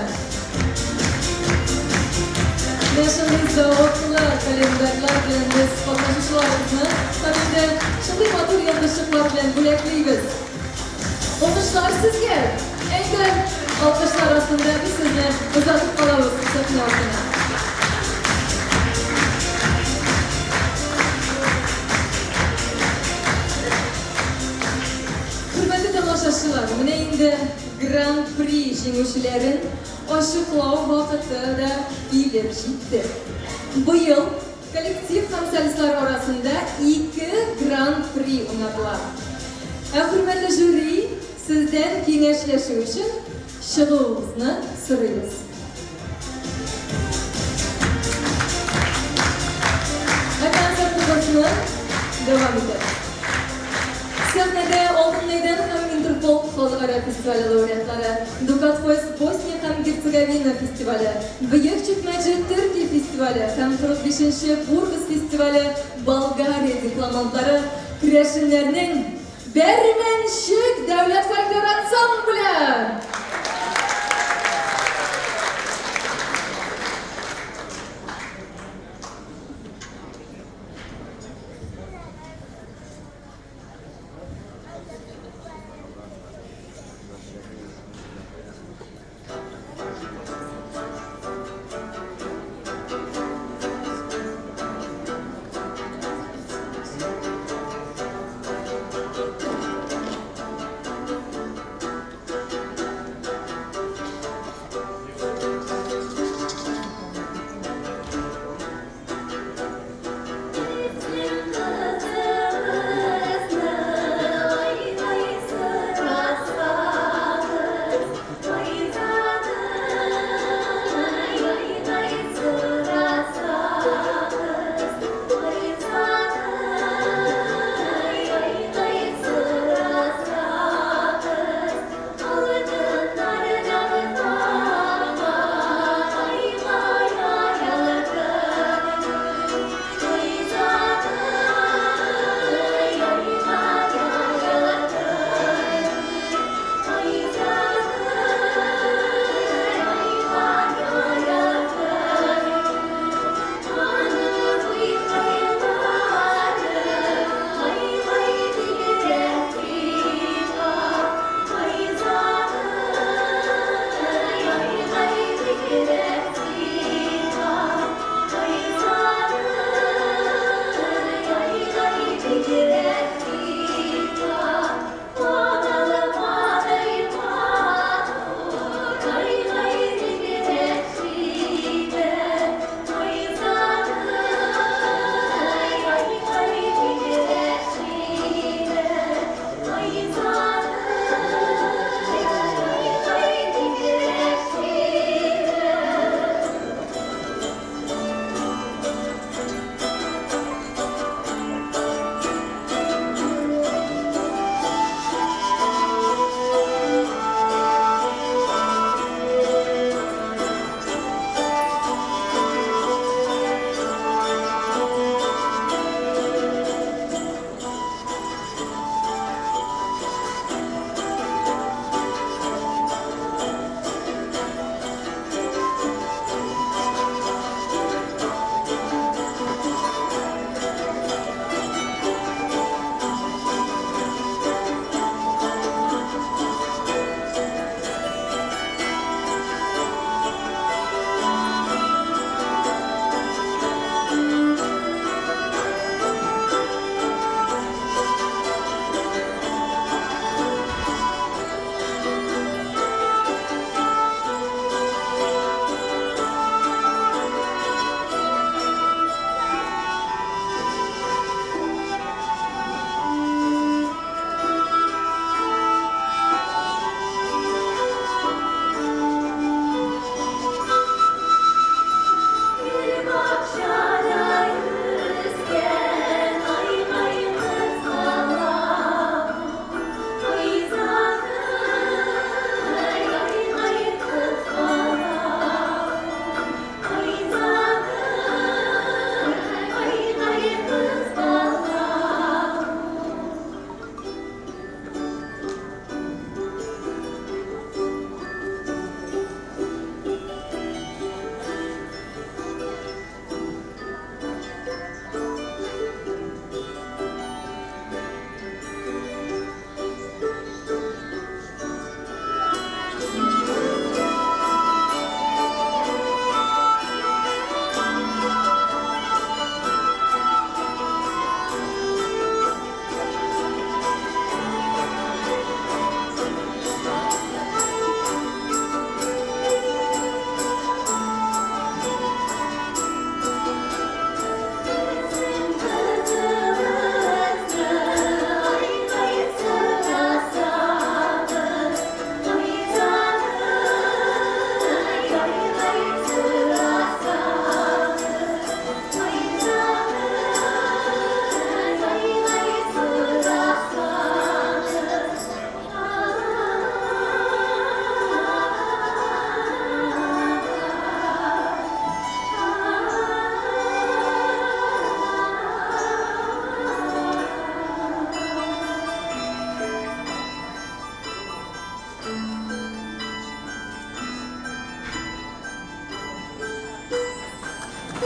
National Zavotlu kalendarlar bilan biz qatnashishlarimizni hamda shunday motor yondashishlar bilan bo'laklaymiz. O'qishlar sizga. Endi olqishlar ostida biz sizni uzatib qolamiz sahna ortida. Hurmatli tomoshabinlar, mana endi Grand Prix jenguvchilarin oshliqlov vaqtida kelib jetdi. Bu yil kollektiv hamsolistlar orasida 2 Grand Prix o'ynadilar. Hurmatli juri, sizdan kengashlashuv uchun shig'uvingizni so'raymiz. Konsertimizni davom etamiz. Sahnada Oltin Meydan ham Interpol xalqaro festivali laureatlari, Dukat Fest Bosniya ham Gersegovina festivali, Buyuk Chekmachi Turkiya festivali ham 45-Burgos festivali, Bolgariya diplomatlari kurashchilarning Bermenshik davlat folklor ansambli.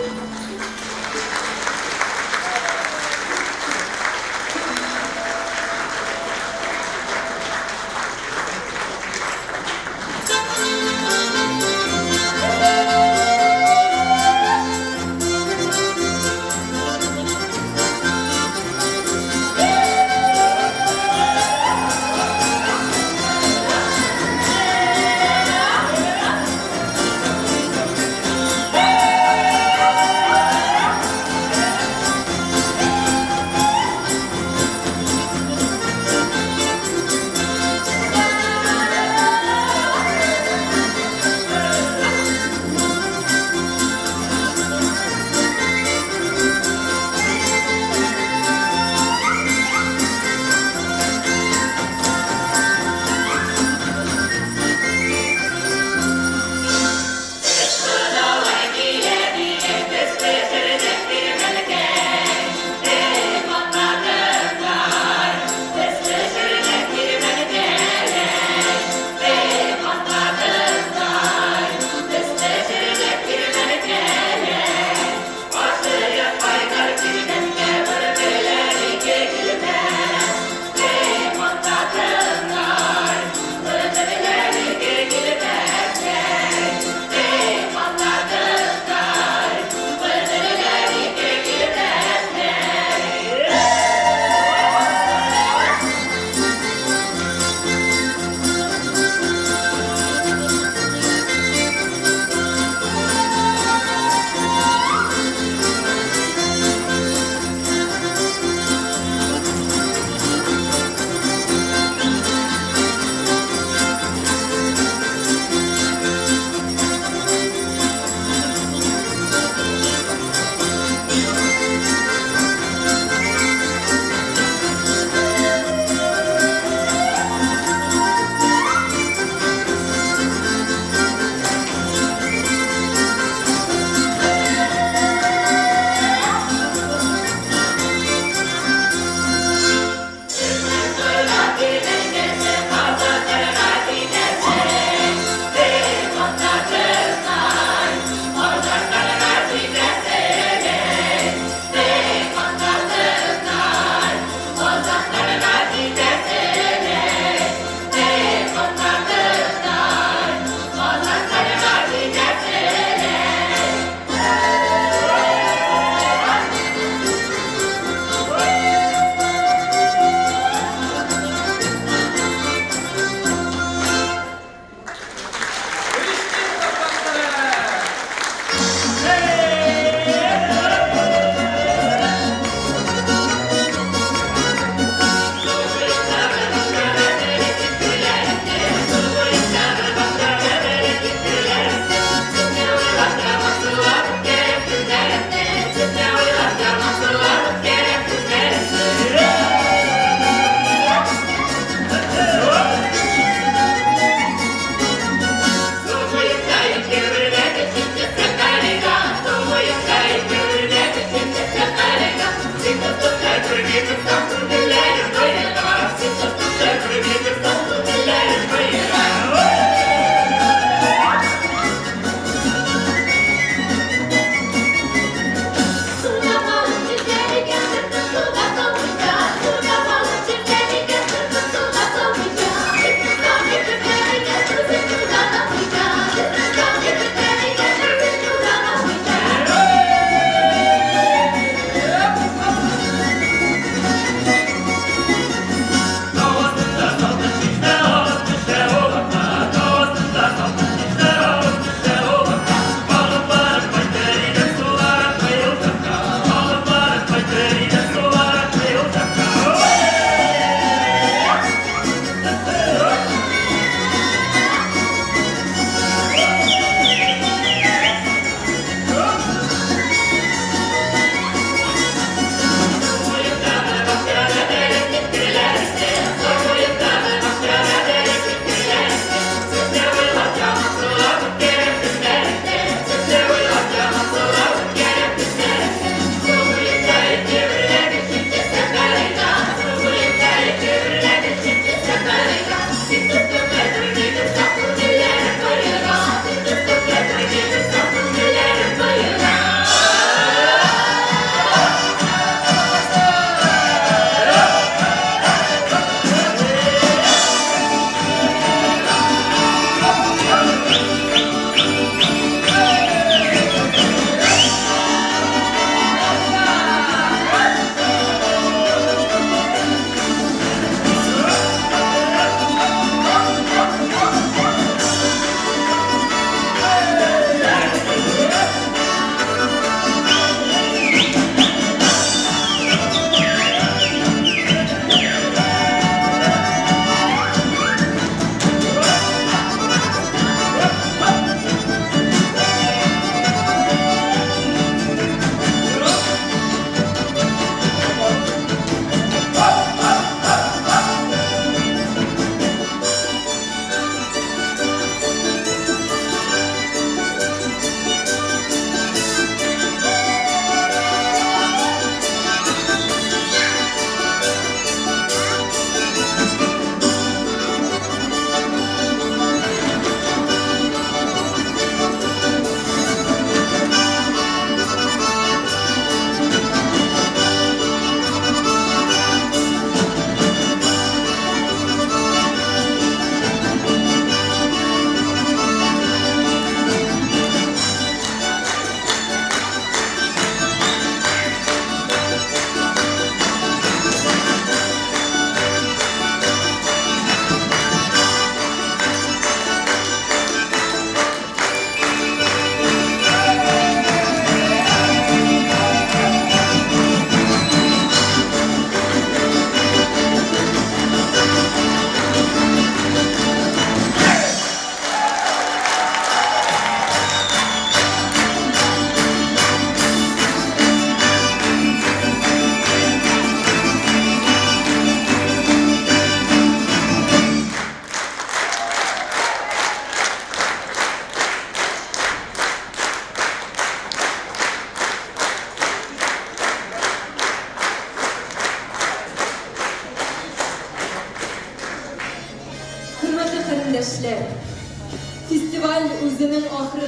Thank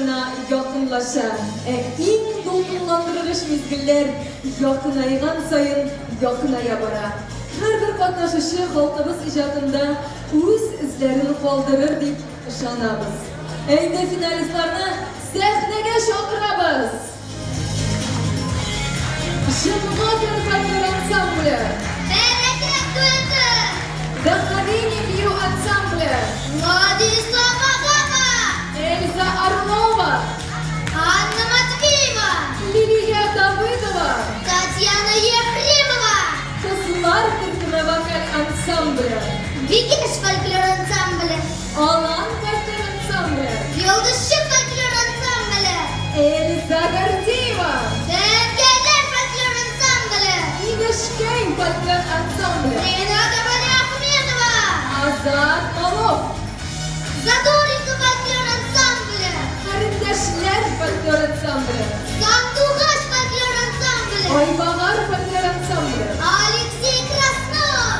sonlarına yakınlaşa. İn dolgunlandırılış mizgiller yakınaygan sayın yakınaya bara. Her bir katnaşışı halkımız icatında öz izlerini kaldırır deyip ışanabız. Endi finalistlarını sahnege şokırabız. Жимготер фольклор ансамбля, Берекет дуэты. Вдохновение бью ансамбля, Владислава Гама. Эльза Орлова, Анна Матвеева. Лилия Давыдова, Татьяна Ефремова. Kızlar Türküme Vokal Ансамбля, Бикеш фольклор ансамбля. Alan Фольклор Ансамбля, Yıldızçı фольклор ансамбля. Эльза Гордеева, Дәнгәләр фольклор ансамбля. Игошкей Фольклор Ансамбля, Рената Валиахметова. Azat Malov, Задоринка фольклор ансамбля. Karındaşlar Фольклор Ансамбля, Сандугач фольклор ансамбля. Aybagar Фольклор Ансамбля, Алексей Краснов.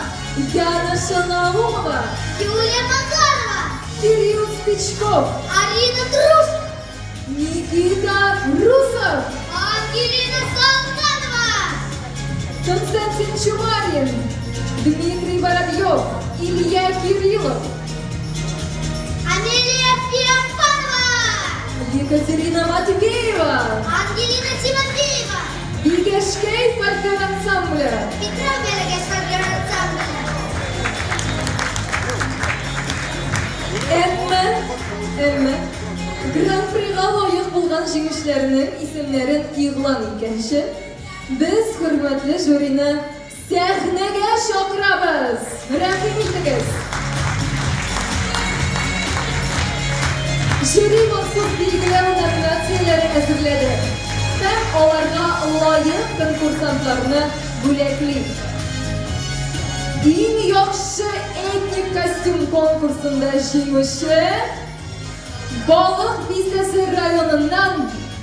Яна Шанаумова, Юлия Макарова. Кирилл Спичков, Арина Труш. Никита Русов, Ангелина Салтанова. Константин Чумарин, Дмитрий Воробьев, Илья Кириллов, Амелия Феофанова. Екатерина Матвеева, Ангелина Тимофеева. Игошкей Фольклор Ансамбля, Петра Белогеш фольклор ансамбля. Әмма Гран-прига лайык булган җиңүчеләрнең исемнәрен игълан иткәнче, без хөрмәтле жюрины сәхнәгә чакырабыз. Рәхим итегез. Жюри махсус билгеләү номинацияләре әзерләде һәм аларга лайык конкурсантларны бүләкли. Иң яхшы этник костюм конкурсында җиңүче Балык бистәсе районыннан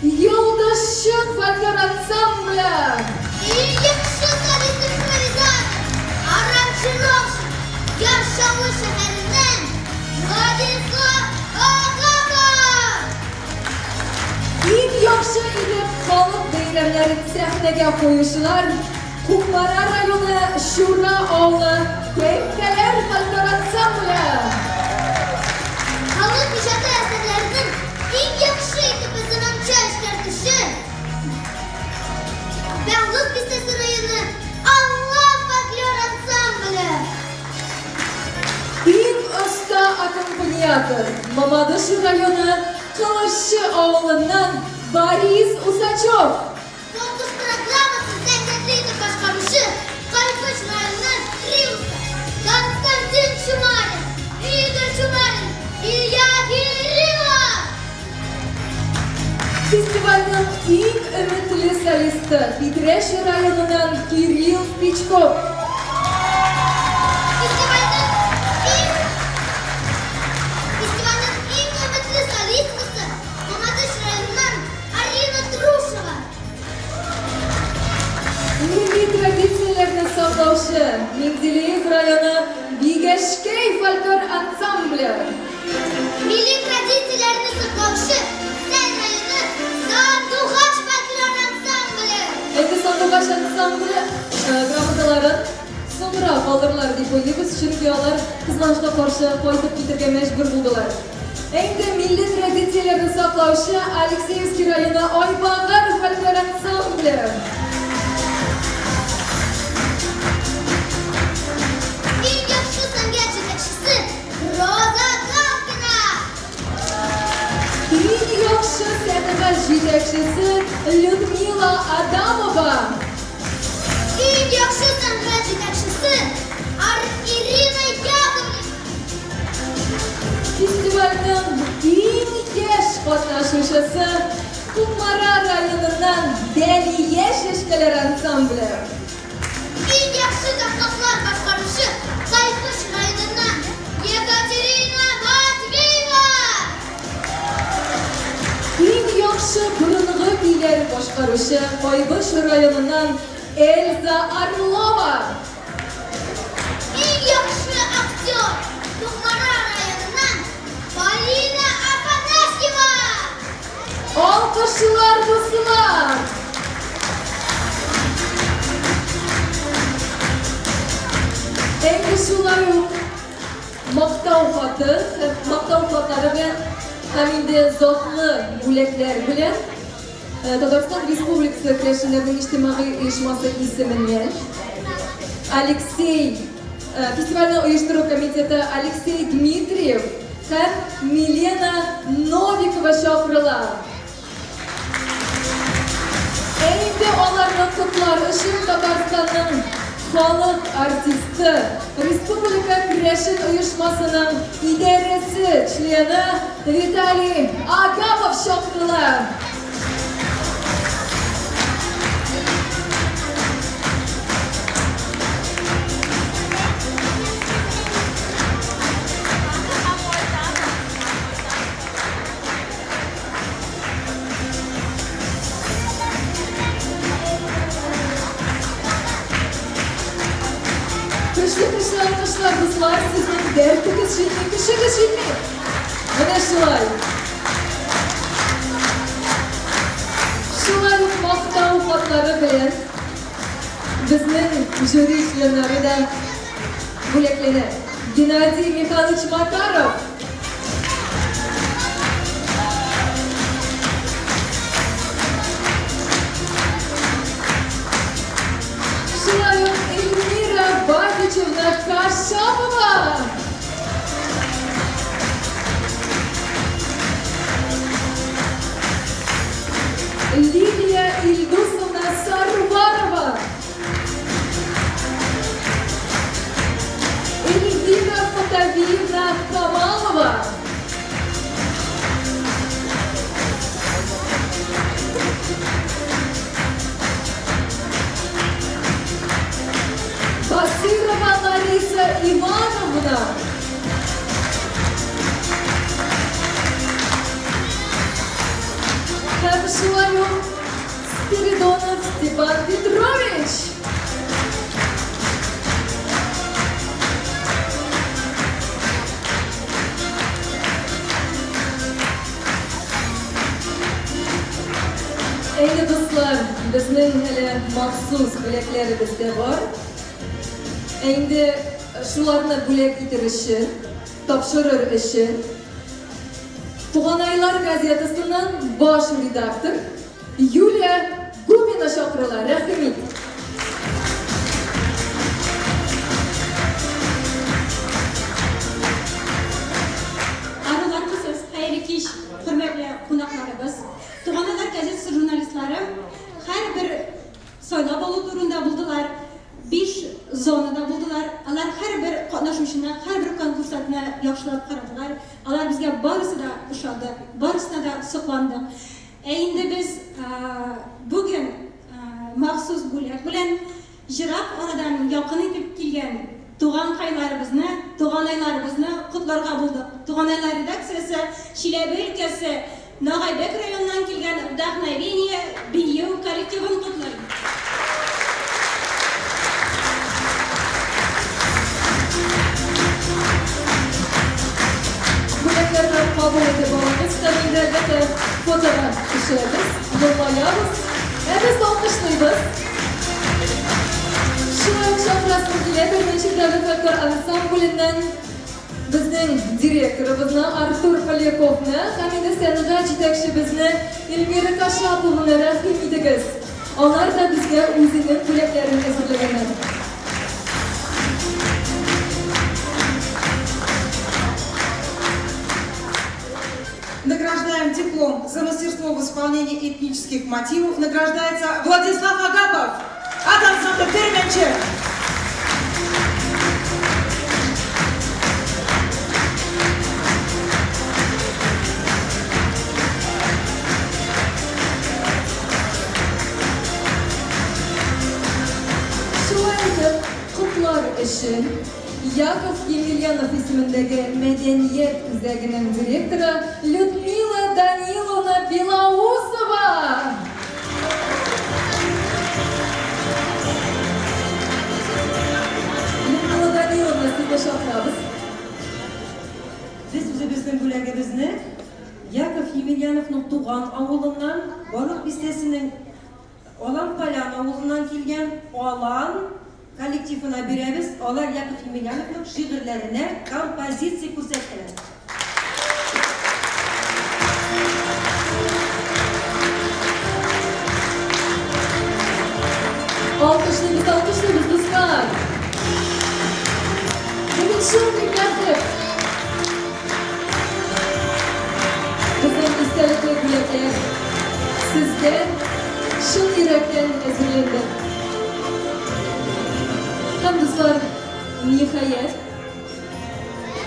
Юлдашчык фольклор ансамбля. Ильяхшы солист импровизатор. Аранжировщик. Яшавы шәһәреннән Владислав Агамов. Иң яхшы итеп халык бәйрәмнәрен сәхнәгә куючылар Кукмара районы Шура авылы Кәйкәләр фольклор ансамбля. Халык иҗаты әсәрләренең иң яхшы итеп ызанамчы эшкәртүче Бәңгүк бистәсе районы Алла фольклор ансамбле. Иң оста аккомпаниатор Мамадыш районы Кылыччы авылыннан Борис Усачев. Конкурс программасын сәнгатьле итеп башкаручы Кайфыч районыннан Риуса Константин Чумарин, Игорь Чумарин, Илья Кириллов. Фестивальның иң өметле солисты Питрәш районыннан Кирилл Спичков. Фестивальның иң өметле солисткасы Мамадыш районыннан Арина Трушева. Милли традицияләрне саклаучы Менделеев районы Бигәшкәй фольклор ансамбле. Milli tradisiyalarını saklaşı Sen rayonu Sandugaç fольклор ансамбле. Әйтә Сандугач ансамбле грамоталарын соңра калдырлар дип уйлыйбыз, чөнки алар кызганычка каршы кайтып китәргә мәҗбүр булдылар. Әйтә милли традицияләрне саклаучы Алексеевский районы Айбагар фольклор ансамбле. İlk yakışı sanatçı жетекчиси Роза Галкина. Иң яхшы сәнгать җитәкчесе Людмила Адамова. İlk yakışı sanatçı жетекчиси Ирина Яковлева. Фестивальның иң яшь катнашучысы Кукмара районыннан Дәлия шәшкәләр ансамбле. İlk yakışı taklaklар башкаручы Кайфыч районунан Екатерина Матвеева. Иң яхшы борынгы көйләр башкаручы Кайбыш районынан Эльза Орлова. İlk yakışı aktör Кукмара районунан Полина Афанасьева. Alkışlar dostlar. Endi shular maqtov xatlari bilan hamda zotli bo'laklar bilan Tatariston Respublikasi Kurashchilarning ijtimoiy uyushmasi ismidan Aleksey festivalni uyushtiruv komiteti Aleksey Dmitriyev ham Milena Novikova chaqirilar. Endi ularni qutlari uchun Tataristonning xalq artisti Respublika Kurashchi uyushmasining idorasi shleni Vitaliy Agamov chaqirilar. Kışlar kızlar sizin derdiniz şimdi, kışınız şimdi. Mana şulay. Şulay maqtov xatlari bilan bizning jüri ishlarida bo'laklanadi. Gennadiy Mixailovich Makarov. Şulay Elmira Babichevna Kashapova. Lilia Ildusovna Sarvarova. Elvira Fataviyevna Kamalova. Basirova Larisa Ivanovna. Kamshuayu Spiridonov Stepan Petrovich. Endi do'stlar, bizning hali maxsus bo'laklarimiz bor. Endi shularni bo'lak etirishi, topshirish ishi Tug'anaylar gazetasining bosh redaktor Yuliya Gumina chaqirilar. Rahmat. Arılar kısız, hayırlı kiş, hürmetli qonaqlarimiz, Tug'anaylar gazetasi jurnalistlari har bir soylab olу turunda buldular, 5 zonada buldular. Ular har bir qatnashuvchini, har bir konkursantni yaxshilab qaradilar. Ular bizga barisida ishondi, barisida da suqlandi. Endi biz bugün maxsus bo'lak bilan Jiroq onadan yaqin etib kelgan tug'anaylarimizni qutlarga bo'ldik. Tug'anaylar redaksiyasi Chilaba o'lkasi Nog'aybek rayonidan kelgan Vdохновение biyu kollektivini qutlaydi. Bo'laklarni qabul etib olamiz. Tabiiyda fotodan ishlaymiz, yig'laymiz, biz olqishlaymiz. Shunga o'xshab rasmga bir necha davlat folklor ansamblidan bizning direktorimizni Artur Polyakovni, hamda san'at yetakchi bizni Elmira Kashapovni rahmat etamiz. Ular da bizga o'zining bo'laklarini hazırlaganlar. Награждаем диплом за мастерство в исполнении этнических мотивов. Награждается Владислав Агапов. Ансамбль Переменче. Qutlar için Yakov Yemelyanov ismindagi Medeniyet o'zagining direktori Lyudmila Danilovna Belousova. Lyudmila Danilovna, sizni chaqiramiz. Biz o'zimizning bo'lagimizni Yakov Yemelyanovning tug'an avulundan, Boruk Bistesi'nin Olan Palan avulundan kelgen Olan kollektifine biremiz. Onlar Yakut Emilyanov'ның şiirlerine kompozitsiya ko'rsatdilar. Alkışlayınız dostlar. Bugün şunday tertip. Bizim istelikli bilekler sizge şun yürekten hazırlandı. Hem dostlar, nihayet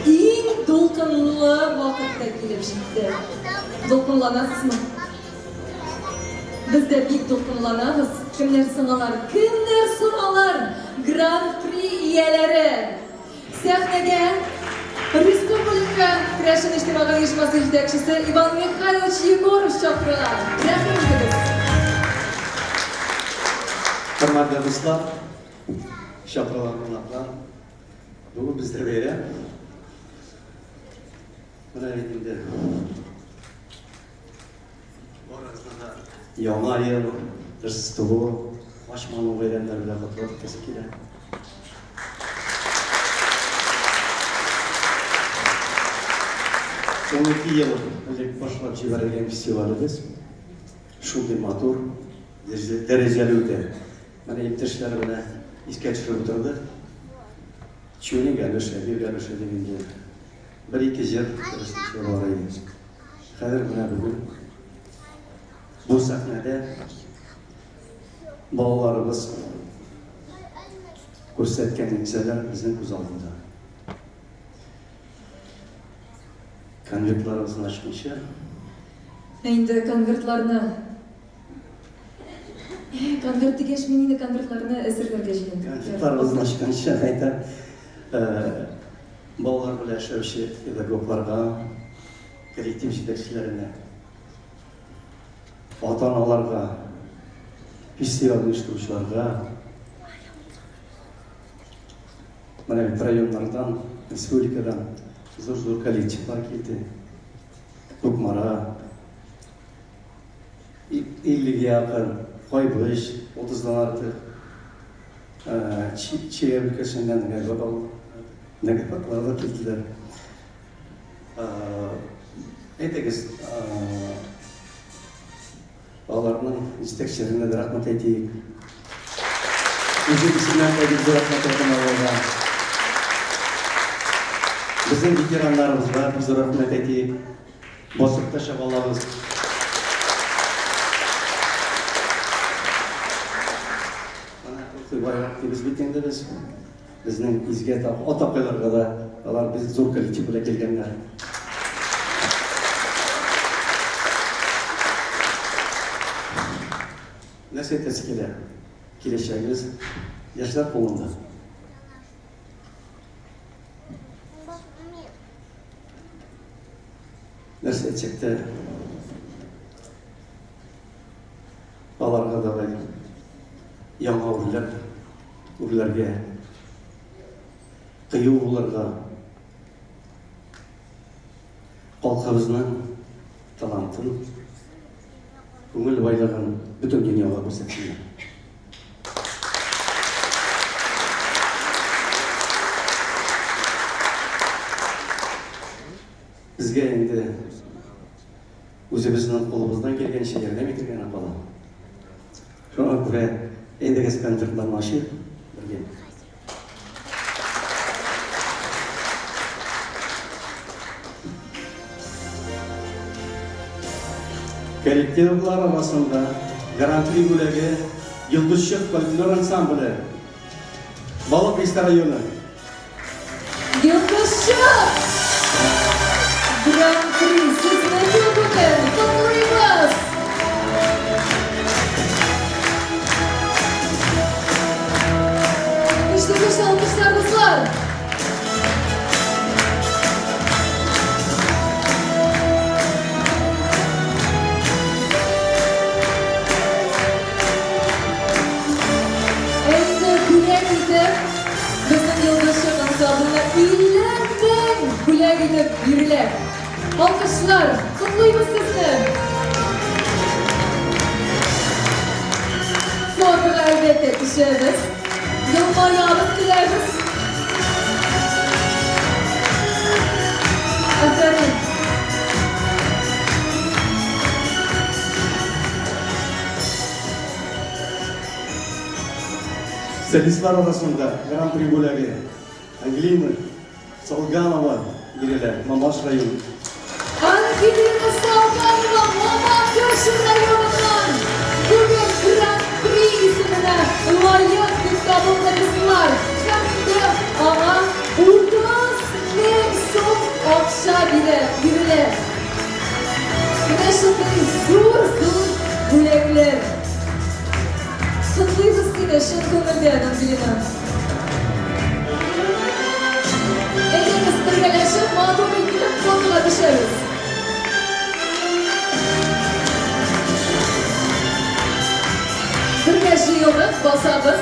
en dolqunlu vakitte kelib chiqdi. Dolqunlanasizmi? Biz de büyük dolqunlanamiz. Kimler sınalar, Grand Prix üyeleri. Sahneye Respublika Kurashın İçtimai Uyushmasi yetakchisi Ivan Mikhailovich Yegorov chaqirilar. Rahmat ederiz. Hurmatli do'stlar, shohrolar qonaqlar, bugun bizda bayram. Mana endi Borazda yangi yil, Rojdestvo, Mashmon bayramlari bilan qutlab o'tkazib keladi. Son 2 yıl önce başlap chiqarilgan festivalimiz shunday motor, darajali o'tdi. Mana imtishlar bilan esga tushirib o'tirdi. Tuning galoshi deganda 1-2 yil bor edi. Qadr bilan bugun bu sahnada bolalarimiz ko'rsatgan narsalar bizning ko'z oldimizda. Konvertlarimizni ochguncha Endi konvertlarni konvert degash mening konvertlarni asirlarga jilim. Konvertlarimizni ochguncha aytar bolalar bilan ishlovchi pedagoglarga, kollektiv yetakchilarga, ota-onalarga, festival uyushtiruvchilarga, mana bu rayonlardan, respublikadan zo'r kollektivlar keldi. To'qmara 50ga yaqin, Qo'ybush 30dan ortiq Chile ülkesinden negatiflarla keldiler. Aytamiz, onlarning yetakchilarine de rahmat aytaylik. O'zbek ismlarga de rahmat aytamiz. Bizim veteranlarımız var, biz rahmet aytaylik. Bosib tashlab olamiz. Biz bitganda bizning izga ota-onalarga da ular biz zo'r kollektiv bilan kelganlar. Narsa aytasi keladi. Kelishamiz yoshlar qo'lida. Narsa aytishda ularga da yangi ularga qiyin ularga xalqimizning talantin, ko'ngil boylig'ini butun dunyoga ko'rsatdilar. Bizga endi o'zimizning qo'limizdan kelganicha yordam etgan apalar. Shuna ko'ra endigi konsertlarni ochib birga. Kollektivlar orasida Grand Prix bo'lagi Yulduzchiq folklor ansambli Baloqista rayoni. Yulduzchiq Grand Prix sizni bugun qutlaymiz. İşte alkışlar dostlar. Bizim Yulduzchiq ansambline illardan gulak etib yurilib. Alkışlar, kutlaymiz sizni. Solistlar arasında Grand Prix bo'lagi Angelina Solganova biriler, Mamash rayonu. Angelina Solganova Mamash rayonidan bugün Grand Prix ismine layık deb topildilar. Hamda ona 30.000 so'm akcha biriler. Mana shunday zo'r bo'laklar. Kutlaymiz seni shin ko'ngildan Angelina. Elimiz birgalashib motorli klip fotolatishamiz. Birgalikda yo'lni bosamiz.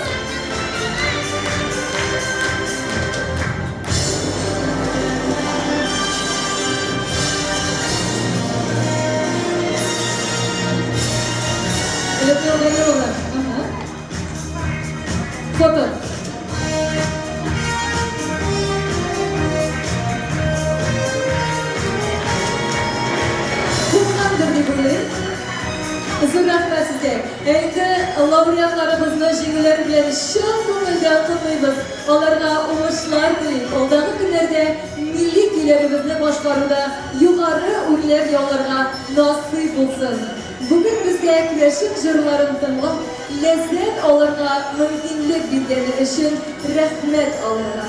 Yo'lni. Foto. Uzun rahmat sizga. Endi laureatlarimizni jinglar bilan shin ko'ngildan qutlaymiz. Ularga o'ngishlar tilaymiz. Oldingi kunlarda milliy kuylarimizni boshqaruvda yuqori o'yinlar yo'llarga nasib bo'lsin. Bugun bizga kurashish jurlarini tinglab, lezzat olishga mumkinlik bergani uchun rahmat ularga.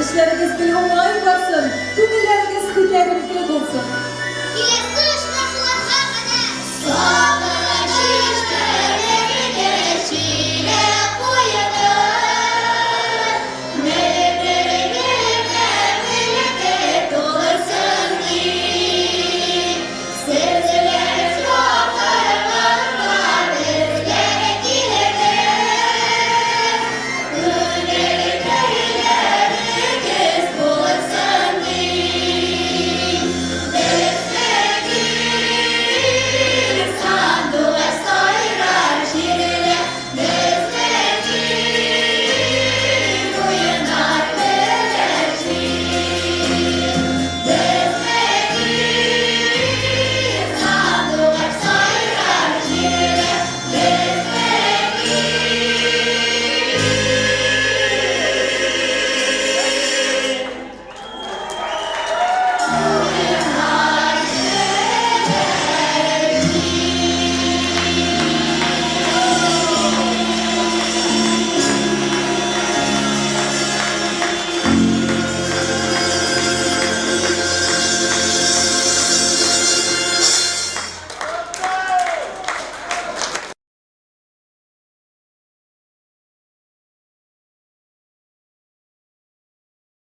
İşleriniz bir olay varsa